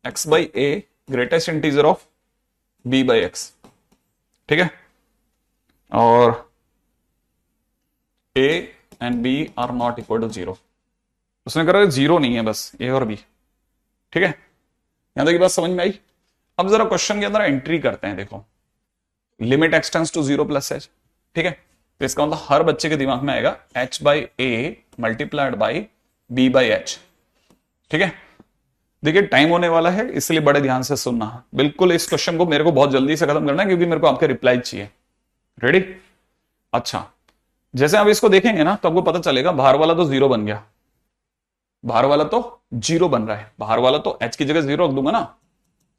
Speaker 1: x by a greatest integer of b by x, ठीक है, और a and b are not equal to 0। उसने कहा 0 नहीं है, बस a और b, ठीक है। यहां तक की बात समझ में आई। अब जरा क्वेश्चन के अंदर एंट्री करते हैं। देखो limit x tends to 0 plus h, ठीक है, तो इसका मतलब हर बच्चे के दिमाग में आएगा h by a multiplied by b by h, ठीक है। देखिए टाइम होने वाला है, इसलिए बड़े ध्यान से सुनना, बिल्कुल इस क्वेश्चन को मेरे को बहुत जल्दी से खत्म करना है, क्योंकि मेरे को आपके रिप्लाई चाहिए। रेडी, अच्छा, जैसे आप इसको देखेंगे ना तो आपको पता चलेगा बाहर वाला तो 0 बन गया, बाहर वाला तो 0 बन रहा है, बाहर वाला तो h की जगह 0 रख दूंगा ना।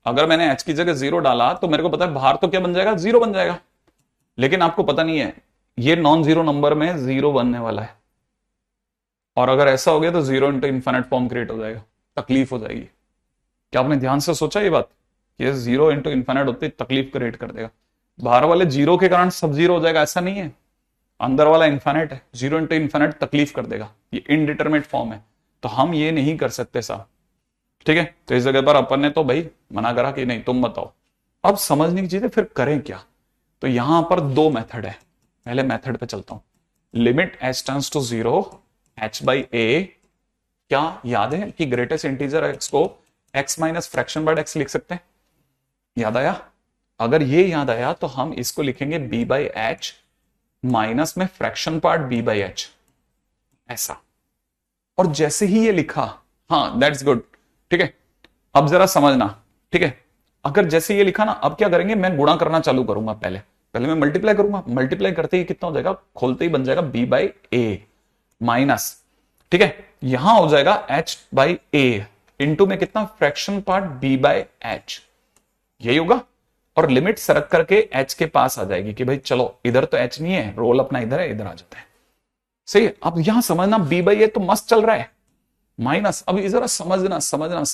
Speaker 1: अगर मैंने h की जगह 0 डाला तो मेरे को पता है बाहर तो क्या बन जाएगा, 0 बन जाएगा, लेकिन आपको पता नहीं है ये नॉन जीरो नंबर में 0 बनने वाला है, और अगर ऐसा हो गया तो 0 इंटू इन्फिनिट फॉर्म क्रिएट हो जाएगा, तकलीफ हो जाएगी। क्या आपने ध्यान से सोचा ये बात, ये 0 इंटू इन्फिनिट होते तकलीफ क्रिएट कर देगा। बाहर वाले 0 के कारण सब 0 हो जाएगा ऐसा नहीं है, अंदर वाला इन्फिनिट है, 0 इंटू इन्फिनिट तकलीफ कर देगा, ये इनडिटरमिनेट फॉर्म है, तो हम ये नहीं कर सकते साहब, ठीक है। तो इस जगह पर अपन ने तो भाई मना करा कि नहीं तुम बताओ। अब समझने की चीज है फिर करें क्या, तो यहां पर 2 मेथड है। पहले मेथड पे चलता हूं, limit h tends to 0 h by a, क्या याद है कि ग्रेटेस्ट इंटीजर x को x minus fraction by x लिख सकते हैं, याद आया। अगर ये याद आया तो हम इसको लिखेंगे b बाई एच माइनस में fraction part b by H, ऐसा। और जैसे ही ये लिखा, हाँ दैट्स गुड, ठीक है। अब जरा समझना, ठीक है, अगर जैसे ये लिखा ना, अब क्या करेंगे, मैं गुणा करना चालू करूंगा, पहले मैं मल्टीप्लाई करूंगा, मल्टीप्लाई करते ही कितना हो जाएगा, खोलते ही बन जाएगा b बाई ए माइनस, ठीक है, यहां हो जाएगा h बाई ए इंटू में कितना, fraction part b by H, यही होगा। और लिमिट सरक करके h के पास आ जाएगी कि भाई चलो इधर तो h नहीं है, रोल अपना इधर है, इधर आ जाता है, सही है। अब यहां समझना b बाई ए तो मस्त चल रहा है, माइनस, अब जरा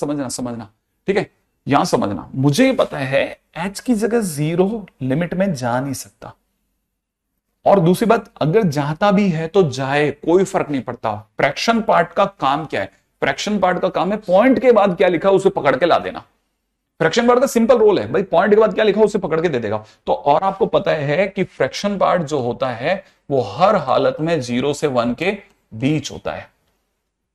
Speaker 1: समझना, ठीक है। यहां समझना, मुझे पता है h की जगह 0 लिमिट में जा नहीं सकता, और दूसरी बात अगर जाता भी है तो जाए, कोई फर्क नहीं पड़ता। फ्रैक्शन पार्ट का काम क्या है, फ्रैक्शन पार्ट का काम है पॉइंट के बाद क्या लिखा उसे पकड़ के ला देना। फ्रैक्शन पार्ट का सिंपल रोल है भाई, पॉइंट के बाद क्या लिखा उसे पकड़ के दे देगा। तो और आपको पता है कि फ्रैक्शन पार्ट जो होता है वो हर हालत में 0 से 1 के बीच होता है।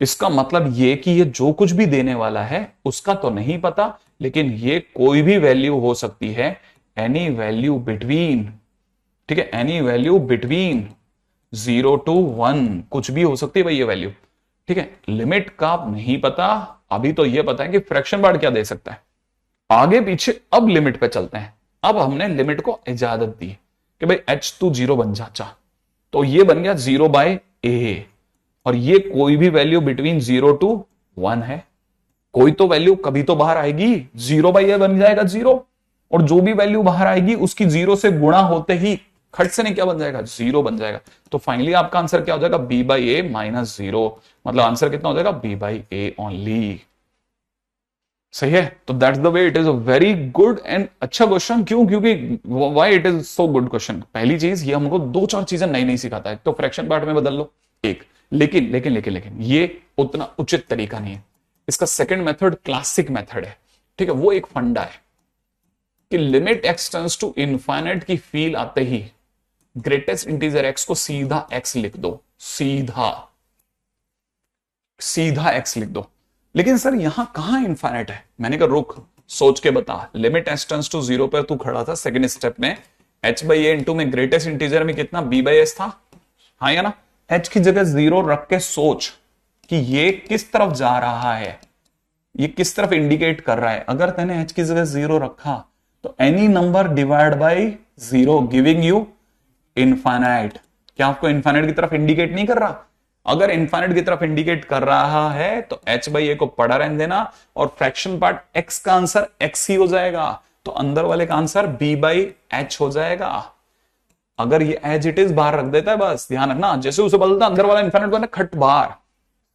Speaker 1: इसका मतलब ये कि ये जो कुछ भी देने वाला है उसका तो नहीं पता, लेकिन ये कोई भी वैल्यू हो सकती है, एनी वैल्यू बिटवीन, ठीक है, एनी वैल्यू बिटवीन 0 to 1 कुछ भी हो सकती है भाई ये वैल्यू, ठीक है। लिमिट का नहीं पता, अभी तो ये पता है कि फ्रैक्शन पार्ट क्या दे सकता है, आगे पीछे। अब लिमिट पे चलते हैं, अब हमने लिमिट को इजाजत दी कि भाई h तू 0 बन जा, तो ये बन गया 0 बाय a, और ये कोई भी वैल्यू बिटवीन 0 to 1 है, कोई तो वैल्यू कभी तो बाहर आएगी, 0/a बन जाएगा 0, और जो भी वैल्यू बाहर आएगी उसकी 0 से गुणा होते ही खट से नहीं क्या बन जाएगा, 0 बन जाएगा। तो फाइनली आपका आंसर क्या हो जाएगा, b/a माइनस 0, मतलब आंसर कितना हो जाएगा, b/a ओनली। सही है। तो that's the way, it is a very good and अच्छा क्वेश्चन। क्यों? क्योंकि why it is so good question, पहली चीज ये हमको दो चार चीजें नई नई सिखाता है। तो फ्रैक्शन पार्ट में बदल लो एक, लेकिन लेकिन लेकिन लेकिन ये उतना उचित तरीका नहीं है। इसका सेकंड मेथड क्लासिक मेथड है, ठीक है। वो एक फंडा है कि limit x tends to infinite की फील आते ही ग्रेटेस्ट इंटीजर एक्स को सीधा एक्स लिख दो, सीधा सीधा एक्स लिख दो। लेकिन सर यहां कहां इनफाइनाइट है? मैंने कहा रुक, सोच के बता। लिमिट एच टेंड्स टू 0 पर तू खड़ा था सेकंड स्टेप में, h/a इंटू में ग्रेटेस्ट इंटीजर में कितना b/s था, हाँ या ना। h की जगह 0 रख के सोच कि ये किस तरफ जा रहा है, ये किस तरफ इंडिकेट कर रहा है। अगर तूने h की जगह 0 रखा तो any number divide by 0 giving you infinite. क्या आपको इनफाइनाइट की तरफ इंडिकेट नहीं कर रहा? अगर इनफाइनाइट की तरफ इंडिकेट कर रहा है तो h/a को पड़ा रहने देना, और फ्रैक्शन पार्ट x का आंसर x ही हो जाएगा, तो अंदर वाले का आंसर b/h हो जाएगा। अगर ये एज इट इज बाहर रख देता है, बस ध्यान रखना, जैसे उसे बदलता अंदर वाला इनफाइनाइट बना खट बाहर,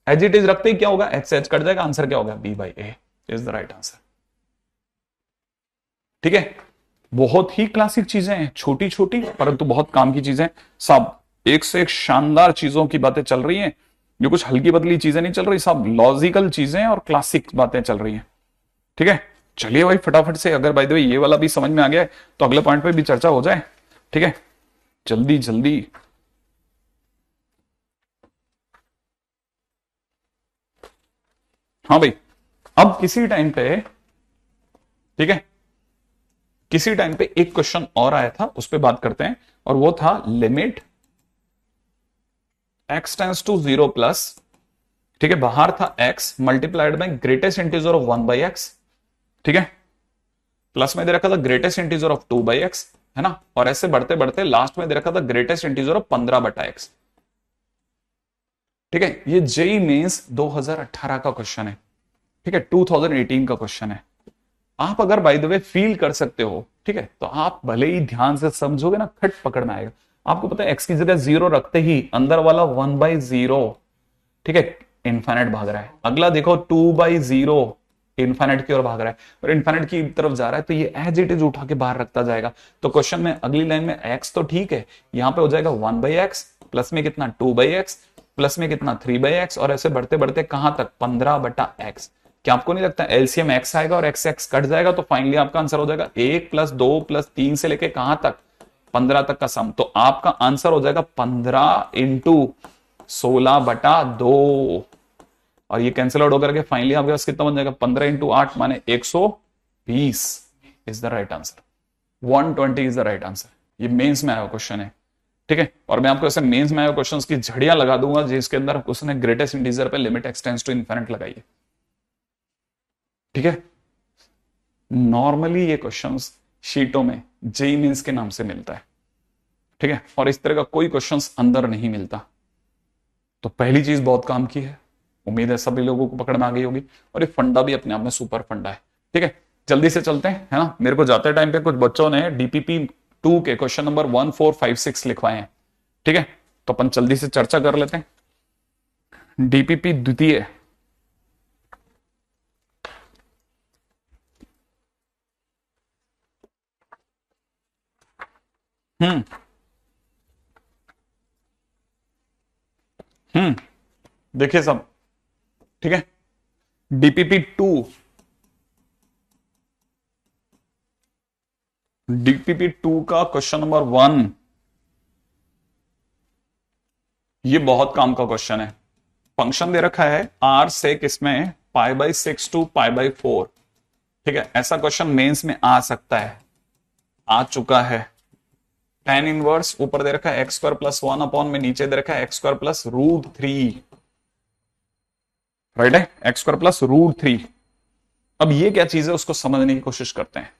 Speaker 1: एज इट इज रखते ही क्या होगा, h से h कट जाएगा, आंसर क्या होगा, b/a is the right answer. ठीक है। बहुत ही क्लासिक चीजें हैं, छोटी छोटी परंतु बहुत काम की चीजें। सब एक से एक शानदार चीजों की बातें चल रही हैं, जो कुछ हल्की पतली चीजें नहीं चल रही, सब लॉजिकल चीजें और क्लासिक बातें चल रही हैं। ठीक है, चलिए भाई फटाफट से, अगर बाय द वे ये वाला भी समझ में आ गया है तो अगले पॉइंट पे भी चर्चा हो जाए। ठीक है, जल्दी जल्दी। हाँ भाई, अब किसी टाइम पे, ठीक है, किसी टाइम पे एक क्वेश्चन और आया था, उस पर बात करते हैं, और वो था limit x tends to 0 plus, ठीक है, बाहर था x multiplied by greatest integer of 1/x, ठीक है, प्लस में दे रखा था ग्रेटेस्ट इंटीजर ऑफ 2/x, है ना, और ऐसे बढ़ते बढ़ते लास्ट में दे रखा था ग्रेटेस्ट इंटीजर ऑफ 15/x। ठीक है, ये जेई मेंस 2018 का क्वेश्चन है, ठीक है, 2018 का क्वेश्चन है। आप अगर बाय द वे फील कर सकते हो, ठीक है, तो आप भले ही ध्यान से समझोगे ना, खट पकड़ में आएगा। आपको पता है x की जगह 0 रखते ही अंदर वाला 1/0, ठीक है, इनफाइनाइट भाग रहा है। अगला देखो 2/0 इनफाइनाइट की ओर भाग रहा है, और इनफाइनाइट की तरफ जा रहा है, तो ये एज इट इज उठा के बाहर रखता जाएगा। तो क्वेश्चन में अगली लाइन में x तो ठीक है, यहां पे हो जाएगा 1/x, प्लस में कितना 2/x, प्लस में कितना 3/x, और ऐसे बढ़ते बढ़ते कहां तक 15/x। क्या आपको नहीं लगता एलसीएम x आएगा और x x कट जाएगा, तो फाइनली आपका आंसर हो जाएगा 1 + 2 + 3 से लेके कहां तक, 15 तक का सम। तो आपका आंसर हो जाएगा 15 × 16/2, और ये कैंसिल आउट होकर के फाइनली आपके पास कितना बन जाएगा, 15 × 8 माने 120 is the right answer. 120 is the right answer. ये मेंस में आया क्वेश्चन है, ठीक है, और मैं आपको ऐसे मेंस में आए क्वेश्चंस की झड़ियां लगा दूंगा जिसके अंदर उसने ग्रेटेस्ट इंटीजर पे limit x tends to infinite लगाई है। ठीक है, नॉर्मली ये क्वेश्चंस शीटों में जेई मींस के नाम से मिलता है, ठीक है, और इस तरह का कोई क्वेश्चंस अंदर नहीं मिलता। तो पहली चीज बहुत काम की है, उम्मीद है सभी लोगों को पकड़ में आ गई होगी, और ये फंडा भी अपने आप में सुपर फंडा है। ठीक है, जल्दी से चलते हैं, है ना। मेरे को जाते टाइम पे कुछ बच्चों ने डीपीपी 2 के क्वेश्चन नंबर 1, 4, 5, 6 लिखवाए हैं, ठीक है, तो अपन जल्दी से चर्चा कर लेते हैं। डीपीपी द्वितीय, हम्म देखिए सब, ठीक है, डीपीपी 2, डीपीपी 2 का क्वेश्चन नंबर 1, ये बहुत काम का क्वेश्चन है। फंक्शन दे रखा है r सेक इसमें π/6 to π/4, ठीक है, ऐसा क्वेश्चन मेंस में आ सकता है, आ चुका है। tan इनवर्स ऊपर दे रखा है x² + 1 अपॉन में नीचे दे रखा है x² + √3, राइट है, x² + √3। अब ये क्या चीज है उसको समझने की कोशिश करते हैं,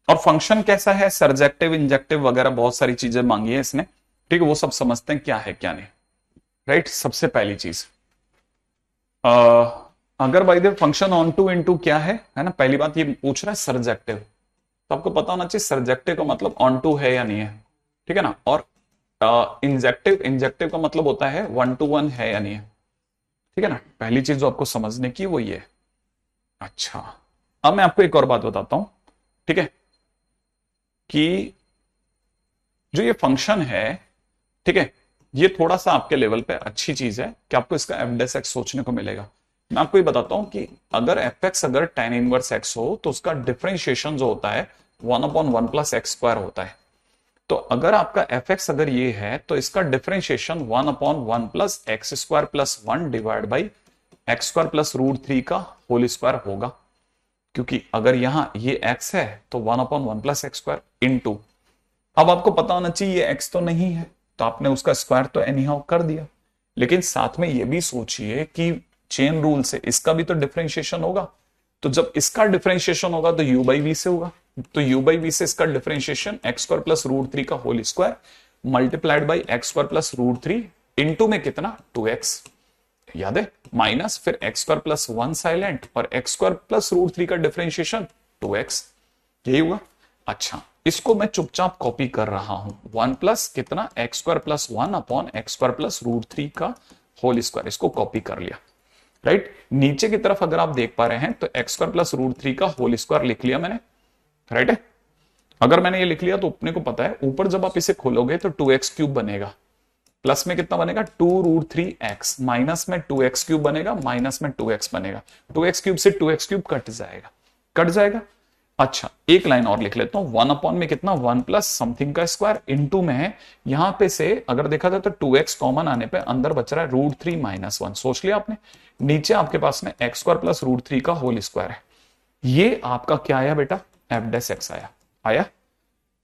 Speaker 1: और फंक्शन कैसा है, सर्जेक्टिव इंजेक्टिव वगैरह बहुत सारी चीजें मांगी है इसने, ठीक है, वो सब समझते हैं क्या है क्या नहीं। राइट, सबसे पहली चीज अगर by the function on to into क्या है ना, पहली बात ये पूछ रहा है सरजेक्टिव, तो आपको पता होना चाहिए सरजेक्टिव का मतलब ऑन टू है या नहीं है, ठीक है ना। और इंजेक्टिव, इंजेक्टिव का मतलब होता है 1 to 1 है या नहीं है, ठीक है ना। पहली चीज जो आपको समझने की वो ये। अच्छा, अब मैं आपको एक और बात बताता हूं, ठीक है, कि जो ये फंक्शन है, ठीक है, ये थोड़ा सा आपके लेवल पे अच्छी चीज है कि आपको इसका एफ डेस एक्स सोचने को मिलेगा। मैं आपको ये बताता हूं कि अगर एफ एक्स अगर tan इनवर्स एक्स हो तो उसका डिफरेंशिएशन जो होता है 1/1 + x² होता है। तो अगर आपका एफ एक्स अगर ये है तो इसका differentiation 1/1 + x² + 1 divide by x² + √3 का होल स्क्वायर होगा, क्योंकि अगर यहां ये x है तो 1/1 + x² इंटू, अब आपको पता होना चाहिए ये x तो नहीं है तो आपने उसका स्क्वायर तो एनी हाउ कर दिया, लेकिन साथ में ये भी सोचिए कि चेन रूल से इसका भी तो डिफरेंशिएशन होगा, तो जब इसका डिफरेंशिएशन होगा तो u बाई वी से होगा, तो u बाई वी से इसका डिफरेंशिएशन x² + √3 का whole square multiplied by x² + √3 into में कितना 2x, याद है, माइनस फिर x² + 1 साइलेंट और x² + √3 का डिफरेंशिएशन 2x, यही हुआ। अच्छा, इसको मैं चुपचाप कॉपी कर रहा हूं, 1 प्लस कितना x² + 1 अपॉन x² + √3 का होल स्क्वायर, इसको कॉपी कर लिया, राइट। नीचे की तरफ अगर आप देख पा रहे हैं तो x² + √3 का होल स्क्वायर लिख लिया मैंने, राइट है। अगर मैंने ये लिख लिया तो अपने को पता है ऊपर जब आप इसे खोलोगे तो 2x³ बनेगा, प्लस में कितना बनेगा 2√3x, माइनस में 2x³ बनेगा, माइनस में 2x बनेगा, 2x³ से 2x³ कट जाएगा, कट जाएगा। अच्छा, एक लाइन और लिख लेता हूं, 1 अपॉन में कितना 1 प्लस समथिंग का स्क्वायर इंटू में है, यहां पे से अगर देखा जाए तो 2x कॉमन आने पे अंदर बच रहा है √3 - 1, सोच लिया आपने। नीचे आपके पास में x² + √3 का होल स्क्वायर है, ये आपका क्या आया बेटा, एफ डेस एक्स आया, आया,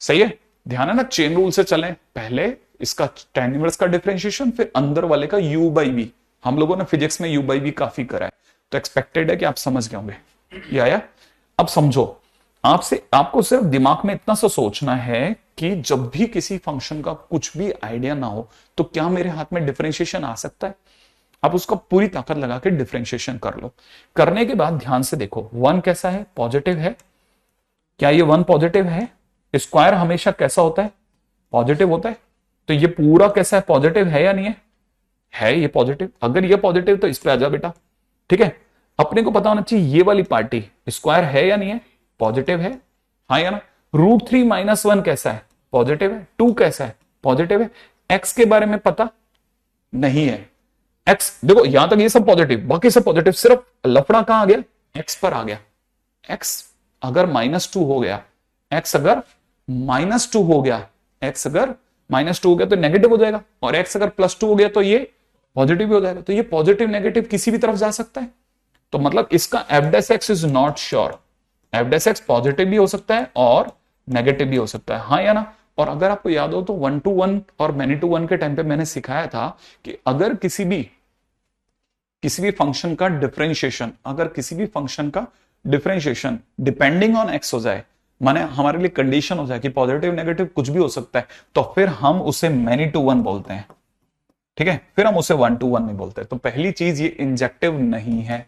Speaker 1: सही है। ध्यान है ना, चेन रूल से चलें, पहले इसका tan इनवर्स का डिफरेंशिएशन फिर अंदर वाले का u बाई वी, हम लोगों ने फिजिक्स में u बाई वी काफी करा है, तो एक्सपेक्टेड है कि आप समझ गए होंगे, ये आया। अब समझो, आपको सिर्फ दिमाग में इतना सा सोचना है कि जब भी किसी फंक्शन का कुछ भी आइडिया ना हो तो क्या मेरे हाथ में डिफरेंशिएशन आ सकता है, आप उसका पूरी ताकत लगा के डिफरेंशिएशन कर लो। करने के बाद ध्यान से देखो, 1 कैसा है, पॉजिटिव है, क्या ये 1 पॉजिटिव है, स्क्वायर हमेशा कैसा होता है, पॉजिटिव होता है, तो ये पूरा कैसा है, पॉजिटिव है या नहीं है ये पॉजिटिव। अगर ये पॉजिटिव तो इस पे आ जा बेटा, ठीक है। अपने को पता होना चाहिए ये वाली पार्टी स्क्वायर है या नहीं है, पॉजिटिव है, हाँ या ना। √3 - 1 कैसा है, पॉजिटिव है, 2 कैसा है, पॉजिटिव है। एक्स के बारे में पता नहीं है, एक्स देखो यहां तक ये सब पॉजिटिव, बाकी सब पॉजिटिव, सिर्फ लफड़ा कहां आ गया, एक्स पर आ गया। एक्स अगर -2 हो गया, एक्स अगर -2 हो गया, एक्स अगर -2 हो गया तो नेगेटिव हो जाएगा, और एक्स अगर +2 हो गया तो ये पॉजिटिव हो जाएगा, तो ये पॉजिटिव नेगेटिव किसी भी तरफ जा सकता है, तो मतलब इसका f dash x is not sure, f dash x positive भी हो सकता है और नेगेटिव भी हो सकता है, हाँ या ना। और अगर आपको याद हो तो 1 to 1 और मैनी टू 1 के टाइम पे मैंने सिखाया था कि अगर किसी भी फंक्शन का डिफरेंशिएशन, अगर किसी भी फंक्शन का डिफरेंशिएशन डिपेंडिंग ऑन एक्स हो जाए, माने हमारे लिए कंडीशन हो जाए कि पॉजिटिव नेगेटिव कुछ भी हो सकता है, तो फिर हम उसे मैनी टू 1 बोलते हैं, ठीक है, फिर हम उसे 1 to 1 नहीं बोलते। तो पहली चीज ये इंजेक्टिव नहीं है।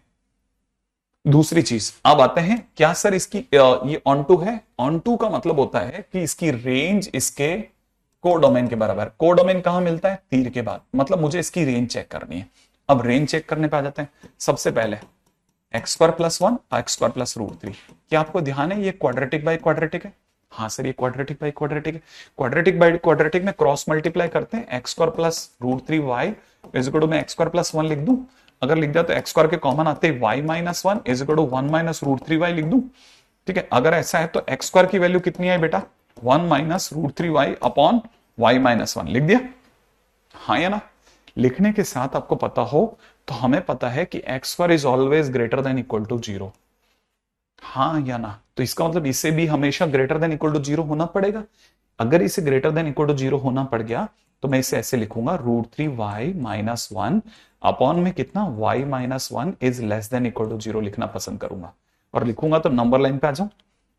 Speaker 1: दूसरी चीज, अब आते हैं क्या सर इसकी ये ऑन टू है, ऑन टू का मतलब होता है कि इसकी रेंज इसके कोडोमेन के बराबर। कोडोमेन कहां मिलता है, तीर के बाद, मतलब मुझे इसकी रेंज चेक करनी है। अब रेंज चेक करने पे आ जाते हैं, सबसे पहले x² + 1 x² + √3, क्या आपको ध्यान है ये क्वाड्रेटिक बाई क्वाड्रेटिक है, हाँ सर ये क्वाड्रेटिक बाई क्वाड्रेटिक है। क्वाड्रेटिक बाई क्वाड्रेटिक में क्रॉस मल्टीप्लाई करते हैं, x² + √3y is equal to, मैं x² + 1 लिख दूं, अगर लिख दिया तो x² के कॉमन आते हैं y - 1 is equal to 1 - √3y लिख दूं, ठीक है। अगर ऐसा है तो x² की वैल्यू कितनी है बेटा, 1 - √3y अपॉन y - 1 लिख दिया, हाँ या ना। लिखने के साथ आपको पता हो तो हमें पता है कि x² is always greater than equal to 0, हाँ या ना। तो इसका मतलब इसे भी हमेशा ग्रेटर देन इक्वल टू 0 होना पड़ेगा। अगर इसे ग्रेटर देन इक्वल टू 0 होना पड़ गया तो मैं इसे ऐसे लिखूंगा, √3y - 1 अपॉन में कितना y - 1 is less than equal to 0 लिखना पसंद करूंगा, और लिखूंगा तो नंबर लाइन पे आ जाऊं।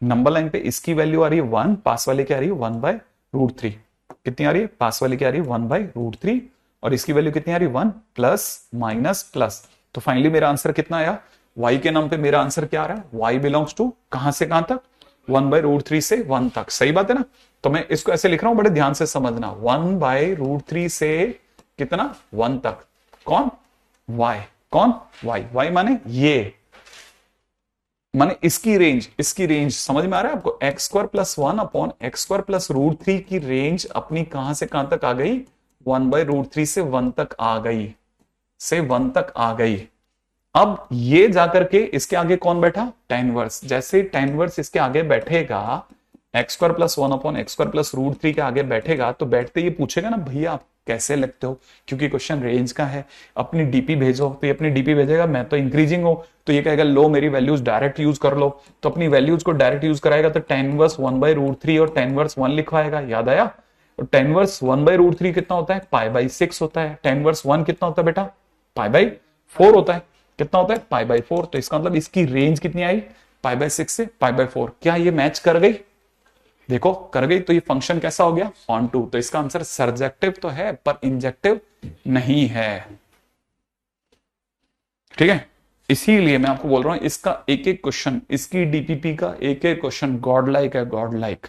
Speaker 1: नंबर लाइन पे इसकी वैल्यू आ रही है 1, पास वाले की आ रही है 1/√3, कितनी आ रही है, पास वाले की आ रही है 1/√3, और इसकी वैल्यू कितनी आ रही है 1 प्लस माइनस प्लस, तो फाइनली मेरा आंसर कितना आया y के नाम पे मेरा आंसर क्या आ रहा है, y बिलोंग्स टू कहां से कहां तक, 1/√3 से 1 तक। सही बात है ना। तो मैं इसको ऐसे लिख रहा हूं, बड़े ध्यान से समझना, 1/√3 से कितना, 1 तक। कौन, y। कौन, y। y माने ये, माने इसकी रेंज समझ में आ रहा है आपको। x² + 1/x² + √3 की रेंज अपनी कहां से कहां तक आ गई, 1/√3 से 1 तक आ गई, से 1 तक आ गई। अब ये जाकर के इसके आगे कौन बैठा, tan इनवर्स। जैसे tan इनवर्स इसके आगे बैठेगा, x² + 1/x² + √3 के आगे बैठेगा, तो बैठते ये पूछेगा ना, भैया आप कैसे लगते हो, क्योंकि क्वेश्चन रेंज का है, अपनी डीपी भेजो। तो ये अपनी डीपी भेजेगा, मैं तो इंक्रीजिंग हूं, तो ये कहेगा लो मेरी वैल्यूज डायरेक्ट यूज कर लो। तो अपनी वैल्यूज को डायरेक्ट यूज कराएगा, तो tan इनवर्स 1/√3 और tan इनवर्स 1 लिखवाएगा। याद आया। तो tan इनवर्स 1/√3 कितना होता है, π/6 होता है। tan इनवर्स 1 कितना होता है बेटा, π/4 होता है। कितना होता है, π/4। तो इसका मतलब इसकी रेंज कितनी आई, π/6 से π/4। क्या ये मैच कर गई, देखो कर गई। तो ये फंक्शन कैसा हो गया, ऑन टू। तो इसका आंसर सर्जेक्टिव तो है पर इंजेक्टिव नहीं है। ठीक है, इसीलिए मैं आपको बोल रहा हूं, इसका एक एक क्वेश्चन, इसकी डीपीपी का एक एक क्वेश्चन गॉड लाइक है, गॉड लाइक।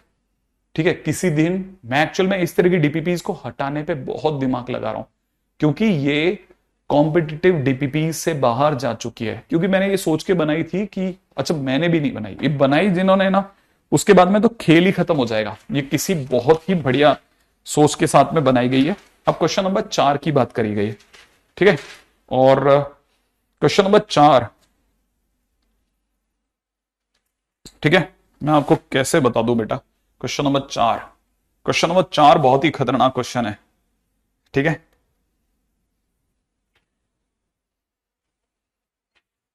Speaker 1: ठीक है, किसी दिन मैं एक्चुअल में इस तरह की डीपीपीज को हटाने पे बहुत दिमाग लगा रहा हूं, क्योंकि ये कॉम्पिटिटिव डीपीपी से बाहर जा चुकी है। क्योंकि मैंने ये सोच के बनाई थी कि, अच्छा मैंने भी नहीं बनाई, ये बनाई जिन्होंने ना, उसके बाद में तो खेल ही खत्म हो जाएगा। ये किसी बहुत ही बढ़िया सोच के साथ में बनाई गई है। अब क्वेश्चन नंबर 4 की बात करी गई है। ठीक है, और क्वेश्चन नंबर 4, ठीक है, मैं आपको कैसे बता दूं बेटा। क्वेश्चन नंबर 4 बहुत ही खतरनाक क्वेश्चन है। ठीक है,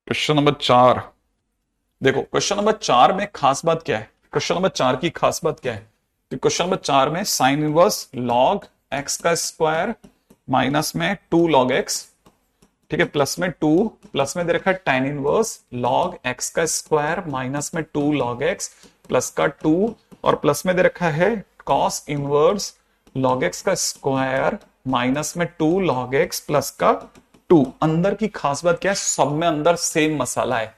Speaker 1: क्वेश्चन नंबर 4 देखो, क्वेश्चन नंबर 4 में खास बात क्या है, क्वेश्चन नंबर 4 की खास बात क्या है कि क्वेश्चन नंबर 4 में साइन इनवर्स log x का स्क्वायर माइनस में 2 log x, ठीक है, प्लस में 2, प्लस में दे रखा है tan इनवर्स log x का स्क्वायर माइनस में 2 log x प्लस का 2, और प्लस में दे रखा है cos इनवर्स log x का स्क्वायर माइनस में 2 log x प्लस का 2। अंदर की खास बात क्या है, सब में अंदर सेम मसाला है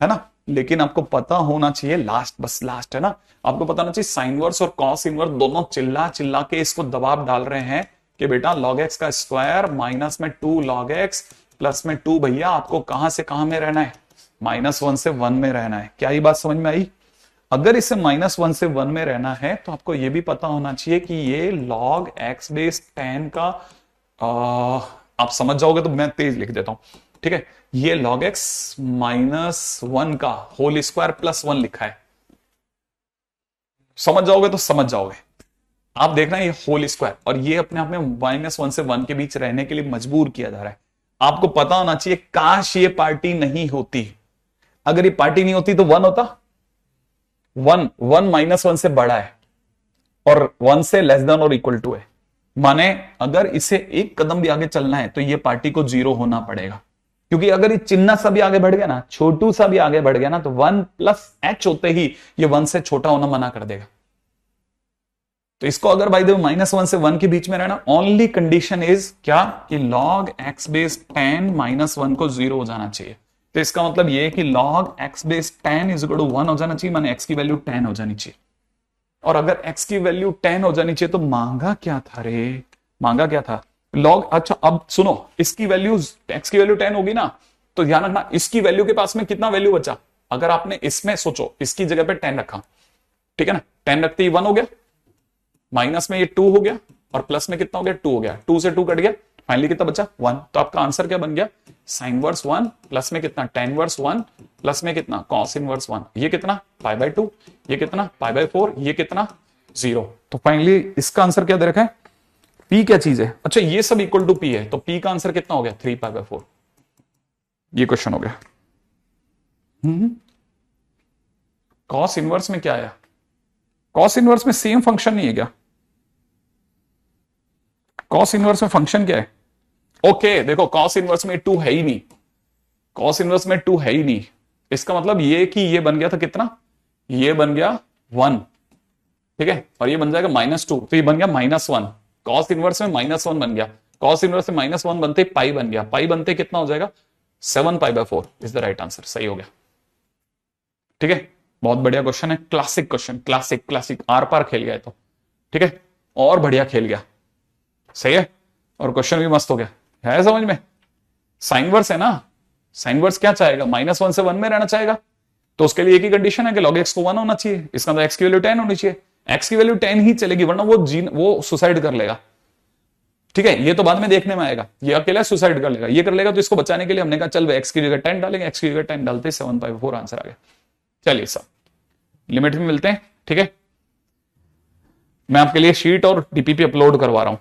Speaker 1: ना। लेकिन आपको पता होना चाहिए, लास्ट, बस लास्ट है ना, आपको पता होना चाहिए साइन इनवर्स और कॉस इनवर्स दोनों चिल्ला चिल्ला के इसको दबाव डाल रहे हैं कि बेटा log x का स्क्वायर माइनस में 2 log x प्लस में 2, भैया आपको कहां से कहां में रहना है, -1 से 1 में रहना है। क्या ये बात समझ में आई। अगर इसे -1 से 1 में रहना है तो आपको यह भी पता होना चाहिए कि ये log x बेस tan का आप समझ जाओगे, तो मैं तेज लिख देता हूं। ठीक है, ये log x -1 का होल स्क्वायर प्लस 1 लिखा है। समझ जाओगे तो समझ जाओगे। आप देखना ये होल स्क्वायर, और ये अपने आप में -1 से 1 के बीच रहने के लिए मजबूर किया जा रहा है। आपको पता होना चाहिए, काश ये पार्टी नहीं होती। अगर ये पार्टी नहीं होती तो 1 होता, 1 -1 से बड़ा है और 1 से लेस देन और इक्वल टू है। माने अगर इसे एक कदम भी आगे चलना है तो ये पार्टी को 0 होना पड़ेगा, क्योंकि अगर ये चिन्ह सा भी आगे बढ़ गया ना, छोटू सा भी आगे बढ़ गया ना, तो 1 + h होते ही ये 1 से छोटा होना मना कर देगा। तो इसको अगर भाई देखो -1 से 1 के बीच में रहना, ओनली कंडीशन इज क्या कि log x बेस tan -1 को 0 हो जाना चाहिए। तो इसका मतलब ये कि log x बेस tan = 1 हो जाना चाहिए, माने x की वैल्यू 10 हो जानी चाहिए। और अगर x की वैल्यू 10 हो जानी चाहिए तो मांगा क्या था रे, मांगा क्या था log। अच्छा अब सुनो, इसकी वैल्यू x की वैल्यू 10 होगी ना, तो ध्यान रखना इसकी वैल्यू के पास में कितना वैल्यू बचा। अगर आपने इसमें सोचो, इसकी जगह पे 10 रखा, ठीक है ना, 10 रखते ही 1 हो गया, माइनस में ये 2 हो गया, और प्लस में कितना हो गया, 2 हो गया, 2 से 2 कट गया, फाइनली कितना बचा, 1। तो आपका आंसर क्या बन गया, साइन इनवर्स 1 प्लस में कितना, tan इनवर्स 1 प्लस में कितना, cos इनवर्स 1। ये कितना, π/2, ये कितना, π/4, ये कितना, 0। तो फाइनली इसका आंसर क्या दे रखा है, p क्या चीज है। अच्छा ये सब इक्वल टू p है, तो p का आंसर कितना हो गया, 3π/4। ये क्वेश्चन हो गया। cos इनवर्स में क्या आया, cos इनवर्स में सेम फंक्शन नहीं है क्या, cos इनवर्स में फंक्शन क्या है। ओके देखो, cos इनवर्स में 2 है ही नहीं, cos इनवर्स में 2 है ही नहीं। इसका मतलब ये कि ये बन गया था कितना, ये बन गया 1, ठीक है, और ये बन जाएगा -2, तो ये बन गया -1। cos इनवर्स में -1 बन गया, cos इनवर्स में -1 बनते पाई बन गया, पाई बनते कितना हो जाएगा, 7π/4 इज द राइट आंसर, सही हो गया। ठीक है, बहुत बढ़िया क्वेश्चन है, क्लासिक क्वेश्चन, क्लासिक क्लासिक, आर पार खेल गया है तो। ठीक है, और बढ़िया खेल गया, सही है, और क्वेश्चन भी मस्त हो गया, है समझ में। साइन वर्स है ना, साइन वर्स क्या चाहेगा, -1 से 1 में रहना चाहेगा, तो उसके लिए एक ही कंडीशन है कि log x को 1 होना चाहिए, इसका मतलब x की वैल्यू 10 होनी चाहिए, x की वैल्यू 10 ही चलेगी, वरना वो सुसाइड कर लेगा। ठीक है, ये तो बाद में देखने में आएगा, ये अकेला सुसाइड कर लेगा, ये कर लेगा, तो इसको बचाने के लिए हमने कहा चल भाई x की जगह 10 डालेंगे, x की जगह 10 डालते 7/4 आंसर आ गया। चलिए सब लिमिट में मिलते हैं। ठीक है, मैं आपके लिए शीट और डीपीपी अपलोड करवा रहा हूं।